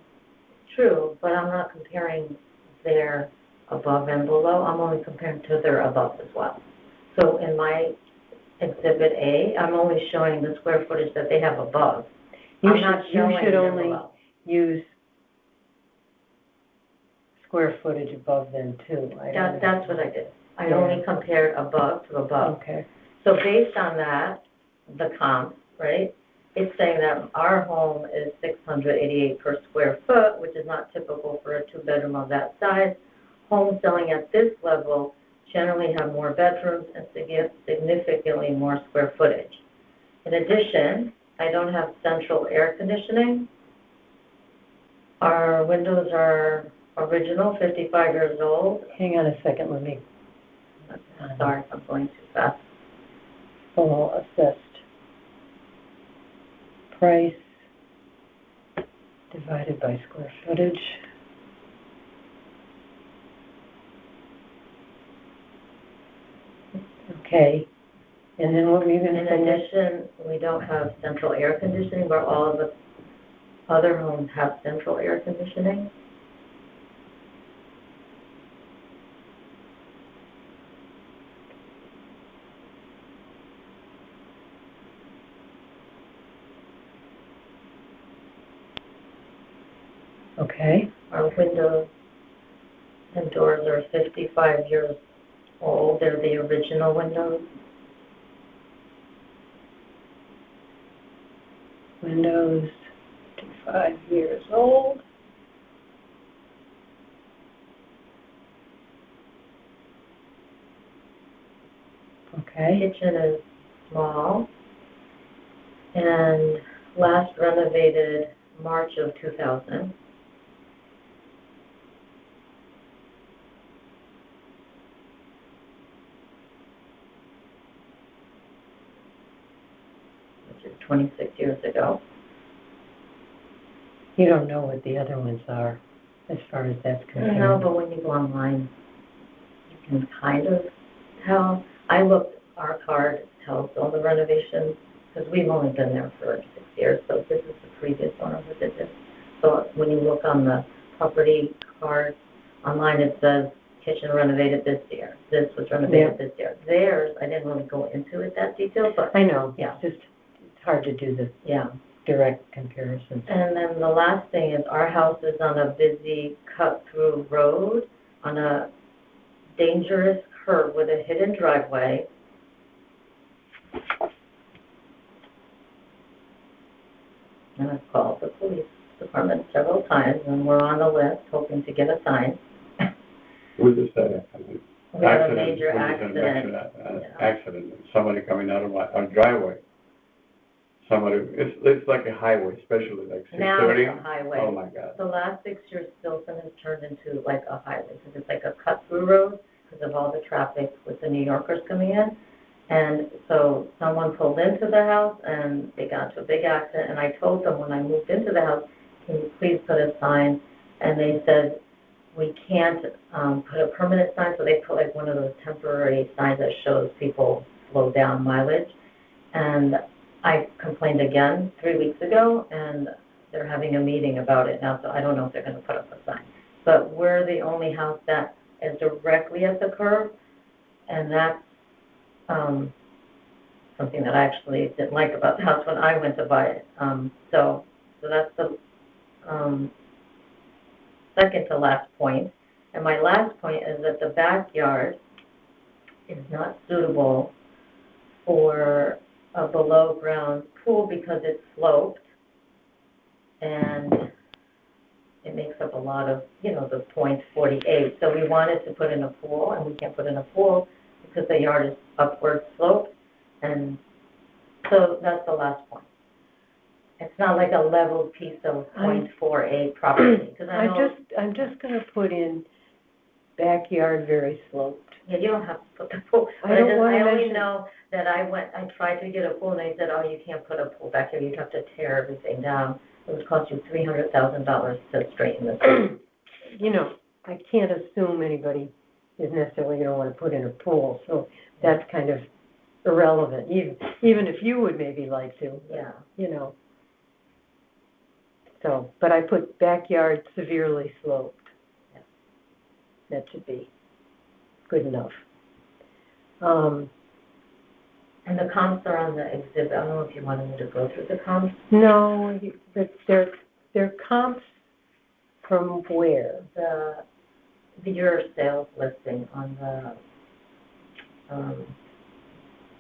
True, but I'm not comparing their above and below, I'm only comparing to their above as well. So in my Exhibit A, I'm only showing the square footage that they have above. I'm not showing You should their only below. use square footage above them too. That's what I did. I Yeah. only compared above to above. Okay, So based on that, the comp, right, it's saying that our home is 688 per square foot, which is not typical for a two-bedroom of that size. Homes selling at this level generally have more bedrooms and significantly more square footage. In addition, I don't have central air conditioning. Our windows are original, 55 years old. hang on a second, let me, Sorry if I'm going too fast. full assessed price divided by square footage. Okay, and then what were you In gonna say next? addition, we don't have central air conditioning, but all of the other homes have central air conditioning. Okay, Our windows and doors are 55 years old. They're the original windows. windows, 55 years old. Okay, Kitchen is small and last renovated March of 2000. Which is 26 years ago. you don't know what the other ones are, as far as that's concerned. No, but when you go online, you can kind of tell. I looked, our card tells all the renovations, because we've only been there for 6 years, so this is the previous owner who did this. So when you look on the property card online, it says kitchen renovated this year, this was renovated this year. Theirs, I didn't really go into it that detail, but I know, Yeah. it's hard to do the yeah. direct comparisons. And then the last thing is our house is on a busy cut-through road on a dangerous curve with a hidden driveway. And I've called the police department several times, and we're on the list hoping to get a sign. Where's this at? We had a Accident. major Where's this accident. Accident, accident, somebody coming out of our driveway. Somebody, it's like a highway, especially like 6:30. Now it's a highway. Oh, my God. The last 6 years, Stilson has turned into like a highway, because it's like a cut-through road because of all the traffic with the New Yorkers coming in. And so someone pulled into the house, and they got into a big accident, and I told them when I moved into the house, can you please put a sign? And they said, we can't put a permanent sign, so they put like one of those temporary signs that shows people slow down mileage. And I complained again 3 weeks ago, and they're having a meeting about it now, so I don't know if they're going to put up a sign. But we're the only house that is directly at the curve, and that's something that I actually didn't like about the house when I went to buy it. So that's the second to last point. And my last point is that the backyard is not suitable for a below-ground pool because it's sloped and it makes up a lot of, the .48. So we wanted to put in a pool, and we can't put in a pool because the yard is upward sloped, and so that's the last point. It's not like a level piece of .48 property, because I know. I'm just gonna put in backyard very sloped. Yeah, you don't have to put the pool. I don't wanna I only mention- know that I tried to get a pool, and they said, oh, you can't put a pool back here, you'd have to tear everything down. It would cost you $300,000 to straighten this out. I can't assume anybody is necessarily gonna wanna put in a pool, so that's kind of irrelevant, even if you would maybe like to. Yeah. So, but I put backyard severely sloped. Yeah. That should be good enough. And the comps are on the exhibit. I don't know if you wanted me to go through the comps. No, but they're comps from where? Your sales listing on the,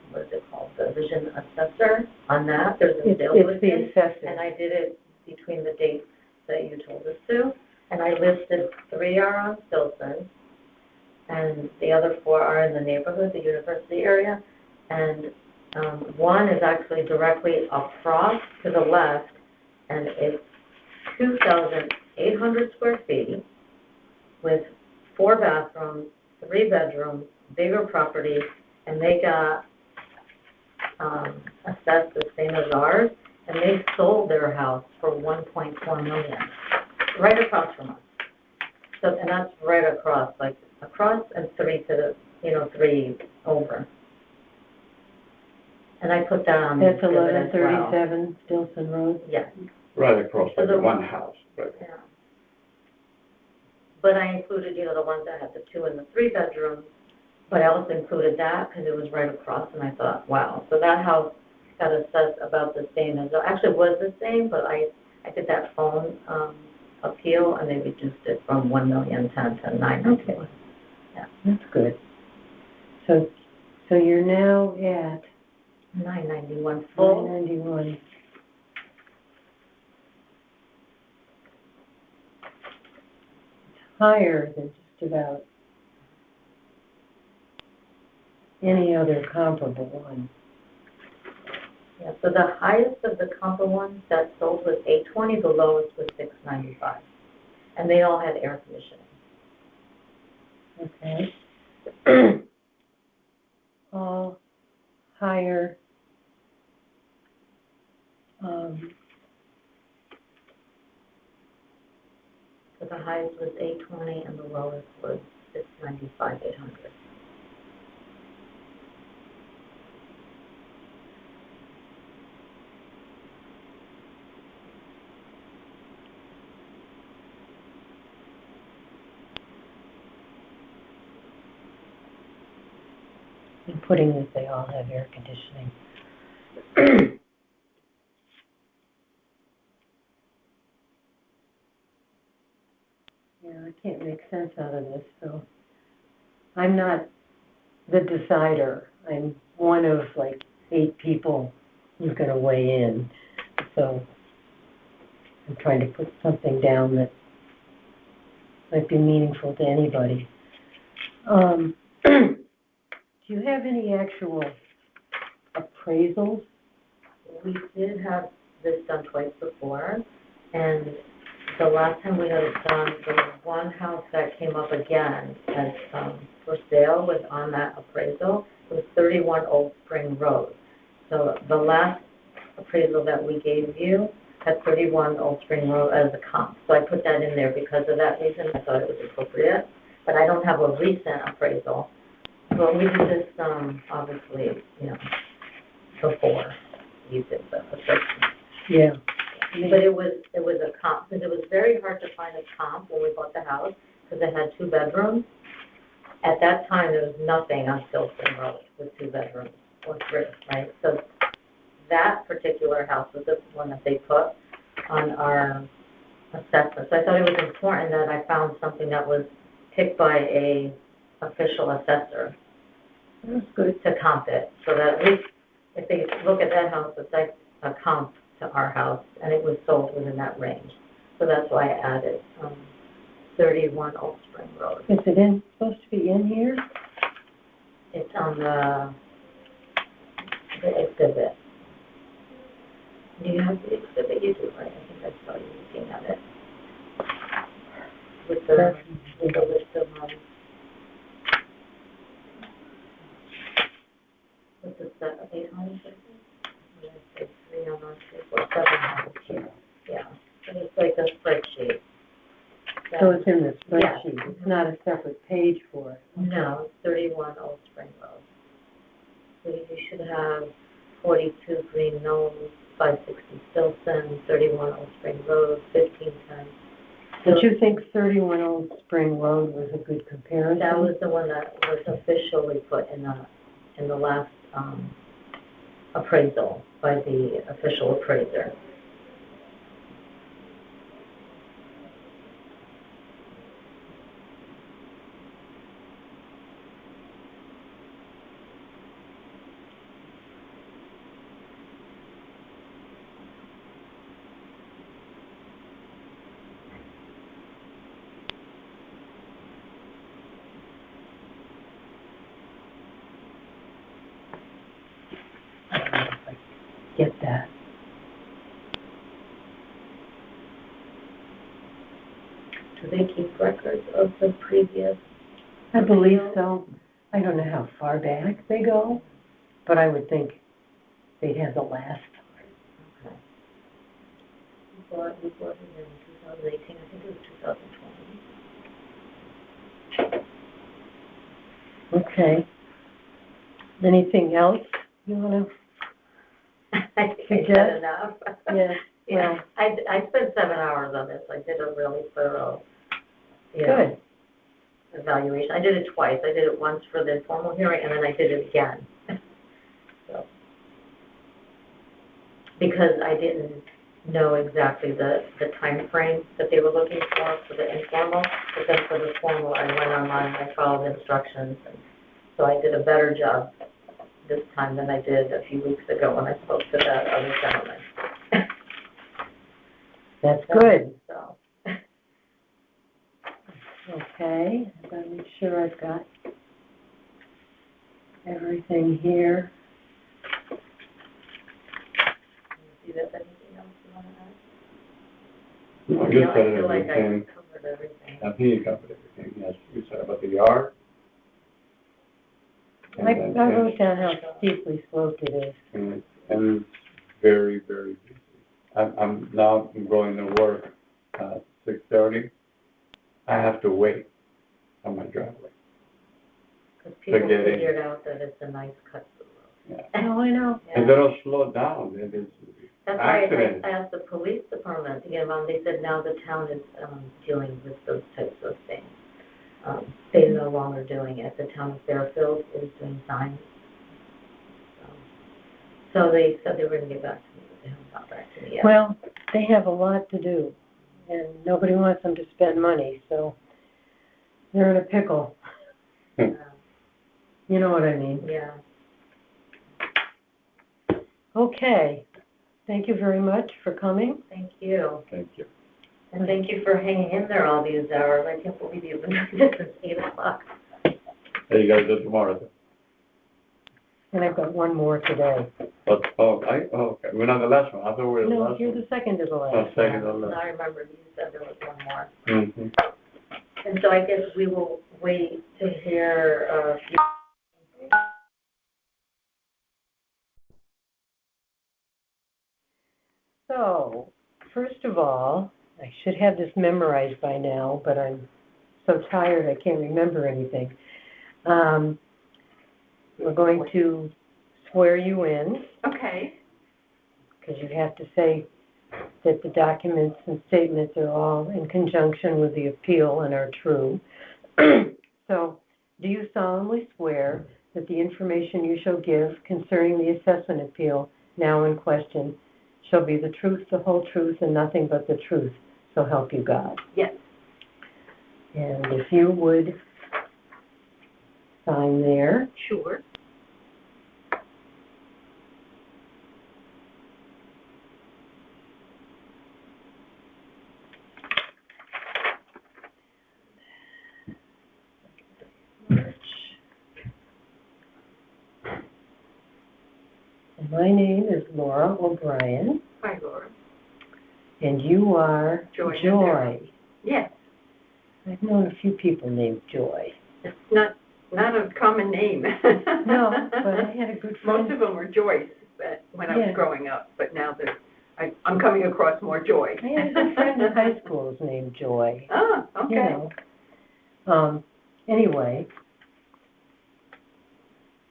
what is it called? The Vision Assessor. On that, there's a sales It's listing. the assessor. And I did it between the dates that you told us to. And I listed 3 are on Stilson, and the other 4 are in the neighborhood, the university area. And 1 is actually directly across to the left, and it's 2,800 square feet with 4 bathrooms, 3 bedrooms, bigger property, and they got assessed the same as ours, and they sold their house for $1.4 million, right across from us. So, and that's right across, like across and 3 to the, 3 over. And I put that on the That's exhibit as well. 1137 Stilson Road. Yes. Right across So like the- one house, right? Yeah. But I included, the ones that had the 2 and the 3 bedrooms, but I also included that because it was right across, and I thought, wow. So that house got assessed about the same as, actually it was the same, but I did that phone appeal, and they reduced it from $1,010,000 to $991. Okay. Yeah, that's good. So you're now at $991 full. $991. Higher than just about any other comparable one. Yeah, so the highest of the comparable ones that sold was $820, the lowest was $695. And they all had air conditioning. Okay. All higher. So the highest was $820 and the lowest was $695, $800. I'm putting that they all have air conditioning. Yeah, I can't make sense out of this, so I'm not the decider. I'm one of like 8 people who's going to weigh in, so I'm trying to put something down that might be meaningful to anybody. Do you have any actual appraisals? We did have this done twice before, and the last time we had it done, there was one house that came up again as for sale was on that appraisal. It was 31 Old Spring Road. So the last appraisal that we gave you had 31 Old Spring Road as a comp. So I put that in there because of that reason. I thought it was appropriate. But I don't have a recent appraisal. But we did this, obviously, before we did the assessment. Yeah. But it was a comp, because it was very hard to find a comp when we bought the house, because it had 2 bedrooms. At that time, there was nothing on Stilson Road with 2 bedrooms or 3, right? So that particular house was the one that they put on our assessment. So I thought it was important that I found something that was picked by a official assessor. That's good. To comp it, so that at least if they look at that house, it's like a comp to our house, and it was sold within that range. So that's why I added 31 Old Spring Road. Is it supposed to be in here? It's on the exhibit. Do you have the exhibit? You do, right? I think I saw you looking at it. With the list of, with the 8 homes, I think? Yeah, it's 3 on our 7 homes. Yeah, and it's like a spreadsheet. So it's in the Yeah. spreadsheet, it's not a separate page for it? No, it's 31 Old Spring Road. So you should have 42 Green Knolls, 560 Stilson, 31 Old Spring Road, 1510. Did you think 31 Old Spring Road was a good comparison? That was the one that was officially put in the last appraisal by the official appraiser. Get that. Do they keep records of the previous? I believe so. I don't know how far back they go, but I would think they'd have the last. Okay. We bought it in 2018, I think it was 2020. Okay. Anything else you want I think I said enough. to? Yes. Yeah, I spent 7 hours on this. I did a really thorough, Good. evaluation. I did it twice. I did it once for the informal hearing, and then I did it again. So, because I didn't know exactly the time frame that they were looking for the informal, but then for the formal, I went online and I followed the instructions, and so I did a better job this time than I did a few weeks ago when I spoke to that other gentleman. That's good. So, Okay. I'm going to make sure I've got everything here. do you have anything else you want to add? No, you No, I said feel like I everything. covered everything. I think you covered everything, yes. You said about the yard. I wrote down how steeply sloped it is. And it's very, very busy. I'm now going to work at 6:30. I have to wait on my driveway. Because people get in. figured out that it's a nice cut through road. Yeah. Oh, I know. And they don't slow down. There's That's why accidents. I asked the police department to get involved. They said now the town is dealing with those types of things. They're no longer doing it. The town of Fairfield is doing signs. So they said they were going to get back to me, but they haven't got back to me yet. Well, they have a lot to do, and nobody wants them to spend money, so they're in a pickle. You know what I mean? Yeah. Okay. Thank you very much for coming. Thank you. Thank you. And thank you for hanging in there all these hours. I can't believe you've been doing this since 8 o'clock. Hey, you gotta do it tomorrow then. And I've got one more today. But, okay. We're not the last one. I thought we were the No, last you're one. the second to the Oh, last. second to the Now last. I remember you said there was one more. Mm-hmm. And so I guess we will wait to hear a few. So, first of all, I should have this memorized by now, but I'm so tired I can't remember anything. We're going to swear you in, Okay. because you have to say that the documents and statements are all in conjunction with the appeal and are true. So, do you solemnly swear that the information you shall give concerning the assessment appeal now in question shall be the truth, the whole truth, and nothing but the truth, so help you God? Yes. And if you would sign there. Sure. My name is Laura O'Brien, Hi, Laura. and you are Joy. Joy. Yes, I've known a few people named Joy. it's not a common name. No, but I had a good friend. Most of them were Joyce when I was Yeah. growing up, but now I'm coming across more Joy. I had a good friend in high school who's named Joy. Ah, okay. You know. Anyway,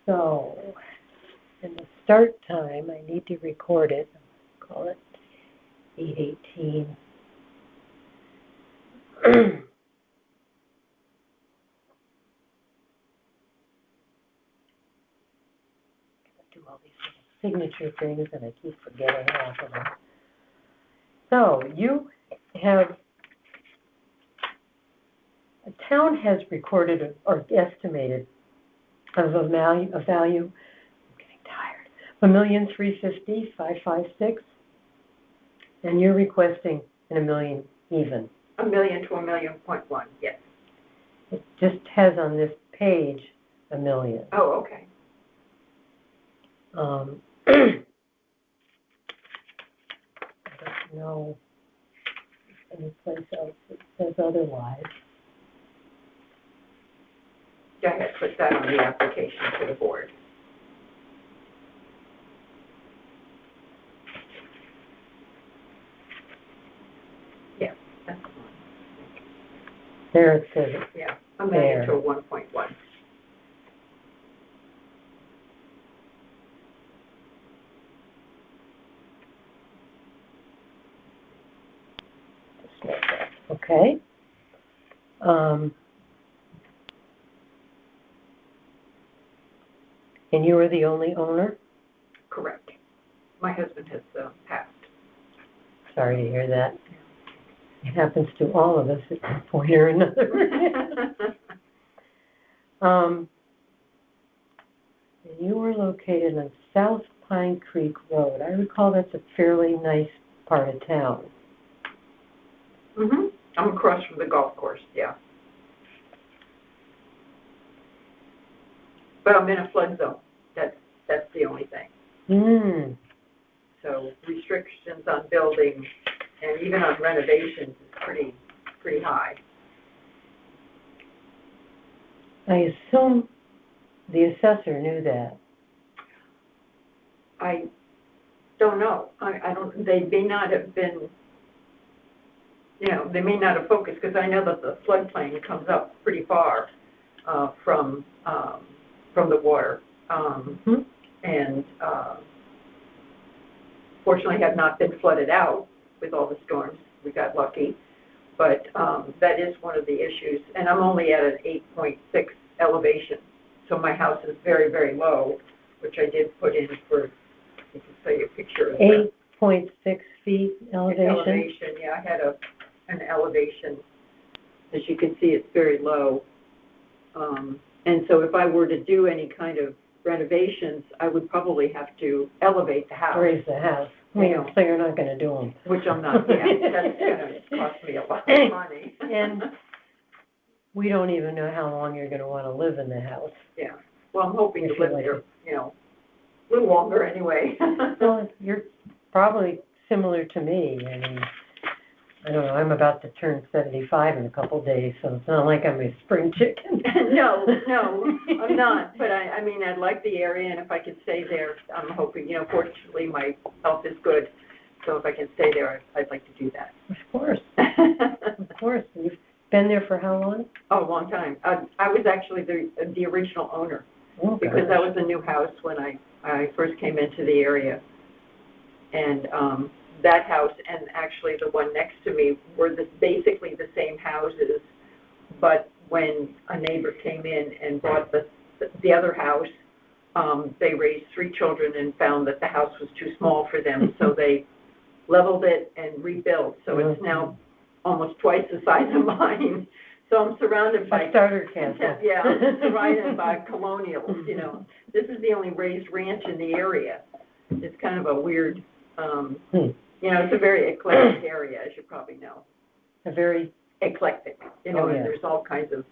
so in the start time, I need to record it. Call it 8:18. Do all these little signature things, and I keep forgetting half of them. So you have. A town has recorded or estimated of a value, I'm getting tired, $1,350,556, and you're requesting $1 million even. $1 million to $1.1 million, yes. It just has on this page $1 million. Oh, okay. I don't know any place else that says otherwise. I had put that on the application to the board. Yeah, that's the one. There it says it. Yeah, $1 million to There. 1.1. Just like that. Okay. And you are the only owner? Correct. My husband has passed. Sorry to hear that. It happens to all of us at one point or another. And you were located on South Pine Creek Road. I recall that's a fairly nice part of town. Mm-hmm. I'm across from the golf course, yeah. But I'm in a flood zone. That's the only thing. Mm. So restrictions on building and even on renovations is pretty high. I assume the assessor knew that. I don't know. I don't. They may not have been. They may not have focused because I know that the floodplain comes up pretty far from the water. Mm-hmm. And fortunately have not been flooded out with all the storms. We got lucky. But that is one of the issues. And I'm only at an 8.6 elevation. So my house is very, very low, which I did put in for, you can see a picture of that. 8.6 feet elevation? Elevation, yeah. I had an elevation. As you can see, it's very low. And so if I were to do any kind of renovations, I would probably have to elevate the house. Raise the house. So you're not going to do them. Which I'm not, yeah. That's going to cost me a lot of money. And we don't even know how long you're going to want to live in the house. Yeah. Well, I'm hoping to live there, a little longer anyway. Well, you're probably similar to me. I mean, I don't know, I'm about to turn 75 in a couple of days, so it's not like I'm a spring chicken. No, I'm not. But I mean, I like the area, and if I can stay there, I'm hoping, fortunately my health is good. So if I can stay there, I'd like to do that. Of course. Of course. You've been there for how long? Oh, a long time. I was actually the original owner. Oh, because that was a new house when I first came into the area. And that house and actually the one next to me were basically the same houses, but when a neighbor came in and bought the other house, they raised 3 children and found that the house was too small for them, so they leveled it and rebuilt. So it's now almost twice the size of mine. So I'm surrounded by starter castle. Yeah, I'm surrounded by colonials. This is the only raised ranch in the area. It's kind of a weird. It's a very eclectic area, as you probably know. A very eclectic. And there's all kinds of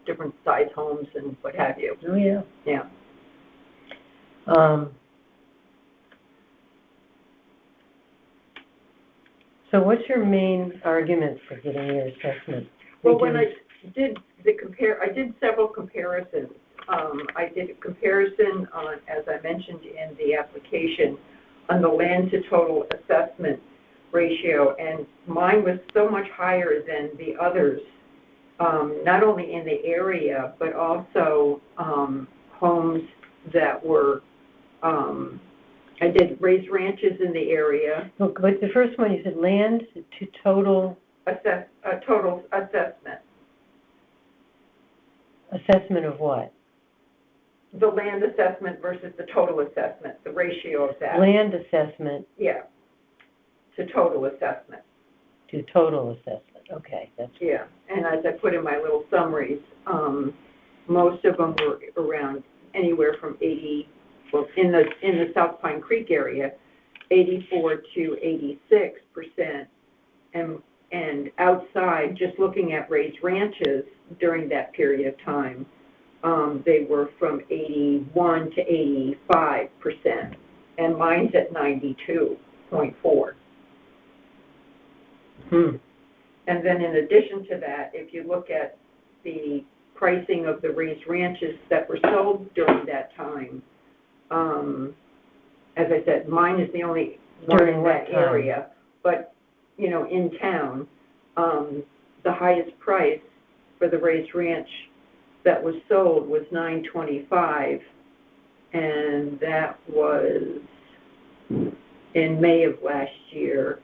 different size homes and what have you. Oh yeah. Yeah. So what's your main argument for getting your assessment? Well, when I did I did several comparisons. I did a comparison on, as I mentioned in the application, on the land to total assessment ratio, and mine was so much higher than the others, not only in the area, but also homes that were, I did raised ranches in the area. But the first one, you said land to total... Total assessment. Assessment of what? The land assessment versus the total assessment, the ratio of that. Land assessment Yeah, to total assessment. to total assessment. Okay, that's... Yeah, and as I put in my little summaries, most of them were around anywhere from 80, well, in the South Pine Creek area, 84 to 86%, and outside, just looking at raised ranches during that period of time, they were from 81 to 85%, and mine's at 92.4. And then in addition to that, if you look at the pricing of the raised ranches that were sold during that time, as I said, mine is the only one in that area, but, you know, in town, the highest price for the raised ranch that was sold was $925, and that was in May of last year.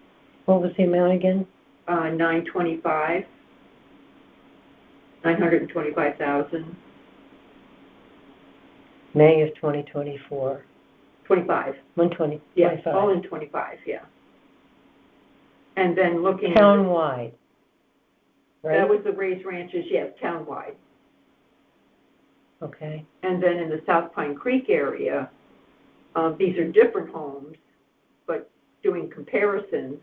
What was the amount again? $925,000. May of 2024. 25. 120. Yes, 25. all in 25, yeah. And then looking... Townwide, right? That was the raised ranches, yes, townwide. Okay. And then in the South Pine Creek area, these are different homes, but doing comparisons,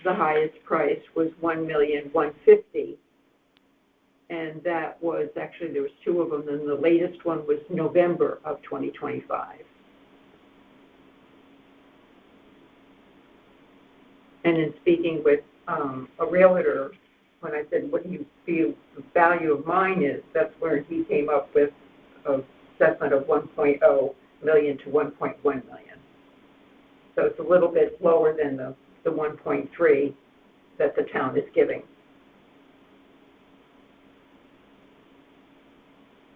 the highest price was $1,150,000, and that was actually, there was two of them, and the latest one was November of 2025. And in speaking with a realtor, when I said, what do you feel the value of mine is, that's where he came up with an assessment of $1.0 million to $1.1 million. So it's a little bit lower than the 1.3 that the town is giving.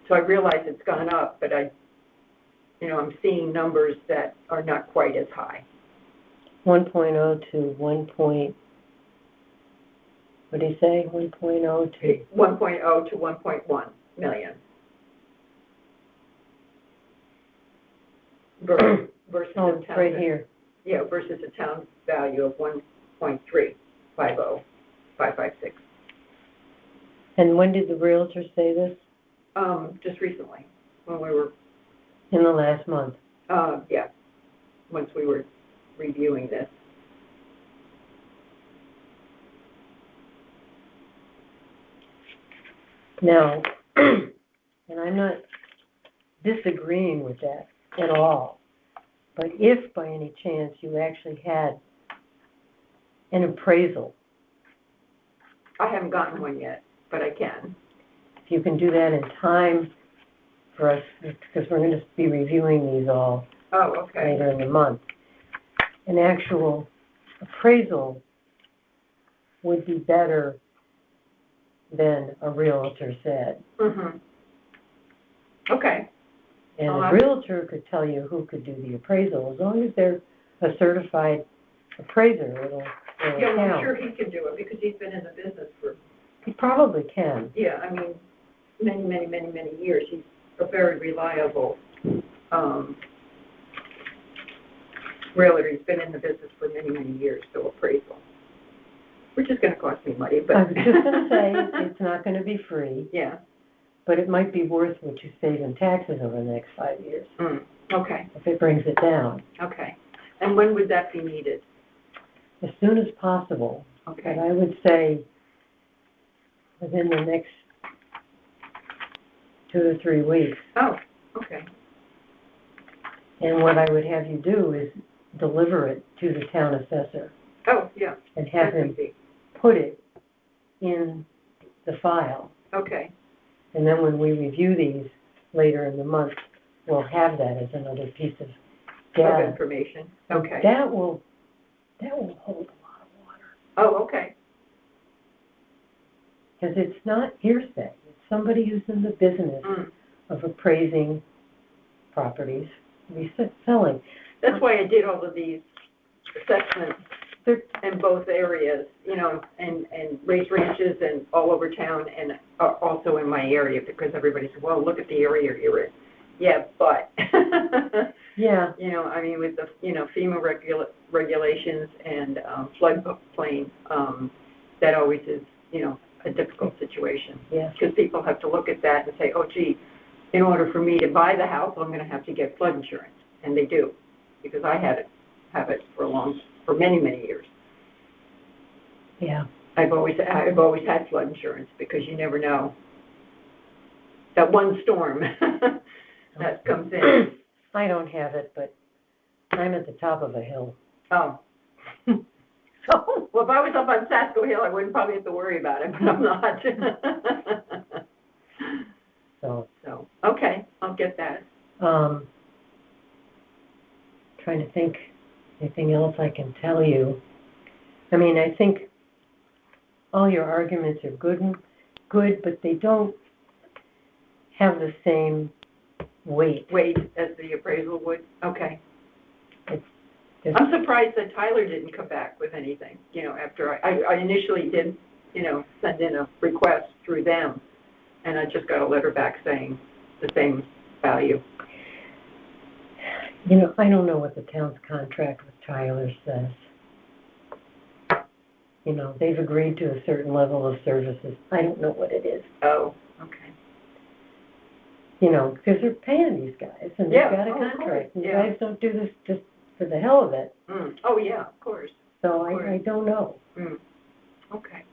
So I realize it's gone up, but I'm seeing numbers that are not quite as high. 1.0 to 1. What did he say? 1.0 to 1.0 to 1.1 million. Versus oh, a it's town right here. Yeah, versus a town value of 1.350556. And when did the realtor say this? Just recently, when we were... In the last month? Yeah, once we were reviewing this. Now, and I'm not disagreeing with that at all, but if by any chance you actually had an appraisal. I haven't gotten one yet, but I can. If you can do that in time for us, because we're going to be reviewing these all later in the month. An actual appraisal would be better than a realtor said. Mm-hmm. Okay. And a realtor could tell you who could do the appraisal. As long as they're a certified appraiser, it'll yeah, count. I'm sure he can do it because he's been in the business for... He probably can. Yeah, I mean, many years. He's a very reliable realtor. He's been in the business for many years, so appraisal. Which is going to cost me money, but... I was just going to say, it's not going to be free. Yeah. But it might be worth what you save in taxes over the next 5 years. Okay. If it brings it down. Okay. And when would that be needed? As soon as possible. Okay. But I would say within the next 2 to 3 weeks. Oh, okay. And what I would have you do is deliver it to the town assessor. Oh, yeah. and have that him would be- put it in the file. Okay, And then when we review these later in the month, we'll have that as another piece of of data. information, And okay. That will hold a lot of water, Oh, okay, because it's not hearsay. It's somebody who's in the business mm. of appraising properties, selling. That's why I did all of these assessments They're- in both areas, and raised ranches and all over town, and also in my area, because everybody said, well, look at the area you're in. Yeah, but, Yeah, I mean, with the, FEMA regulations and floodplain, that always is, a difficult situation. yeah. Because people have to look at that and say, oh, gee, in order for me to buy the house, I'm going to have to get flood insurance. And they do, because I have it for many, many years. Yeah. I've always had flood insurance, because you never know. That one storm that comes in. I don't have it, but I'm at the top of a hill. Oh. So, Well, if I was up on Sasko Hill, I wouldn't probably have to worry about it, but I'm not. So, okay, I'll get that. Trying to think anything else I can tell you. I mean, I think all your arguments are good, but they don't have the same weight. Wait, as the appraisal would? Okay. Just- I'm surprised that Tyler didn't come back with anything, after I initially did, send in a request through them, and I just got a letter back saying the same value. I don't know what the town's contract with Tyler says. They've agreed to a certain level of services. I don't know what it is. Oh, okay. Because they're paying these guys, and they've Yeah, got a of course, contract. And yeah. you guys don't do this just for the hell of it. Mm. Oh, yeah, of course. So Of course. I don't know. Mm. Okay.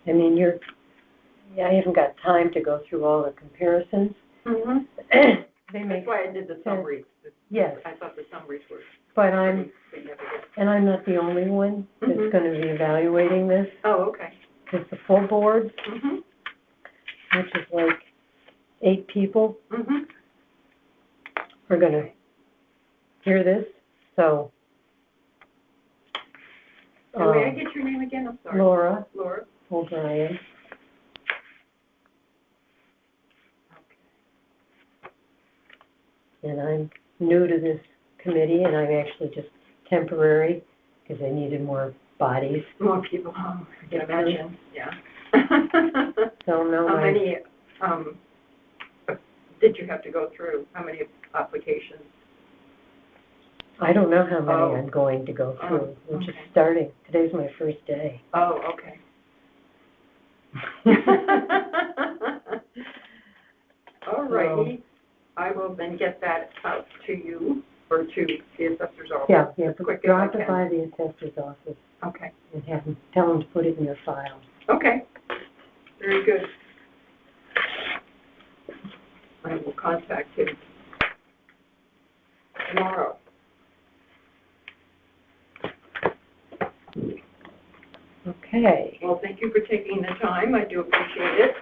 I mean, I haven't got time to go through all the comparisons. Mm-hmm. They make That's why I did the summaries. Yes. I thought the summaries were But pretty significant. I'm not the only one that's Mhm. going to be evaluating this. Oh, okay. Because the full board, Mm-hmm. which is like 8 people, Mm-hmm. are going to hear this. So, And may I get your name again? I'm sorry. Laura Laura? O'Brien. And I'm new to this committee, and I'm actually just temporary because I needed more bodies. More people, I can imagine, yeah. So no, How many, did you have to go through? How many applications? I don't know how many Oh. I'm going to go through. Oh, I'm just okay. starting. Today's my first day. Oh, okay. All righty. I will then get that out to you, or to the assessor's office. Yeah, as quick as I drop it can. by the assessor's office Okay, and have them, tell them to put it in your file. okay. Very good. I will contact him tomorrow. Okay. Well, thank you for taking the time. I do appreciate it.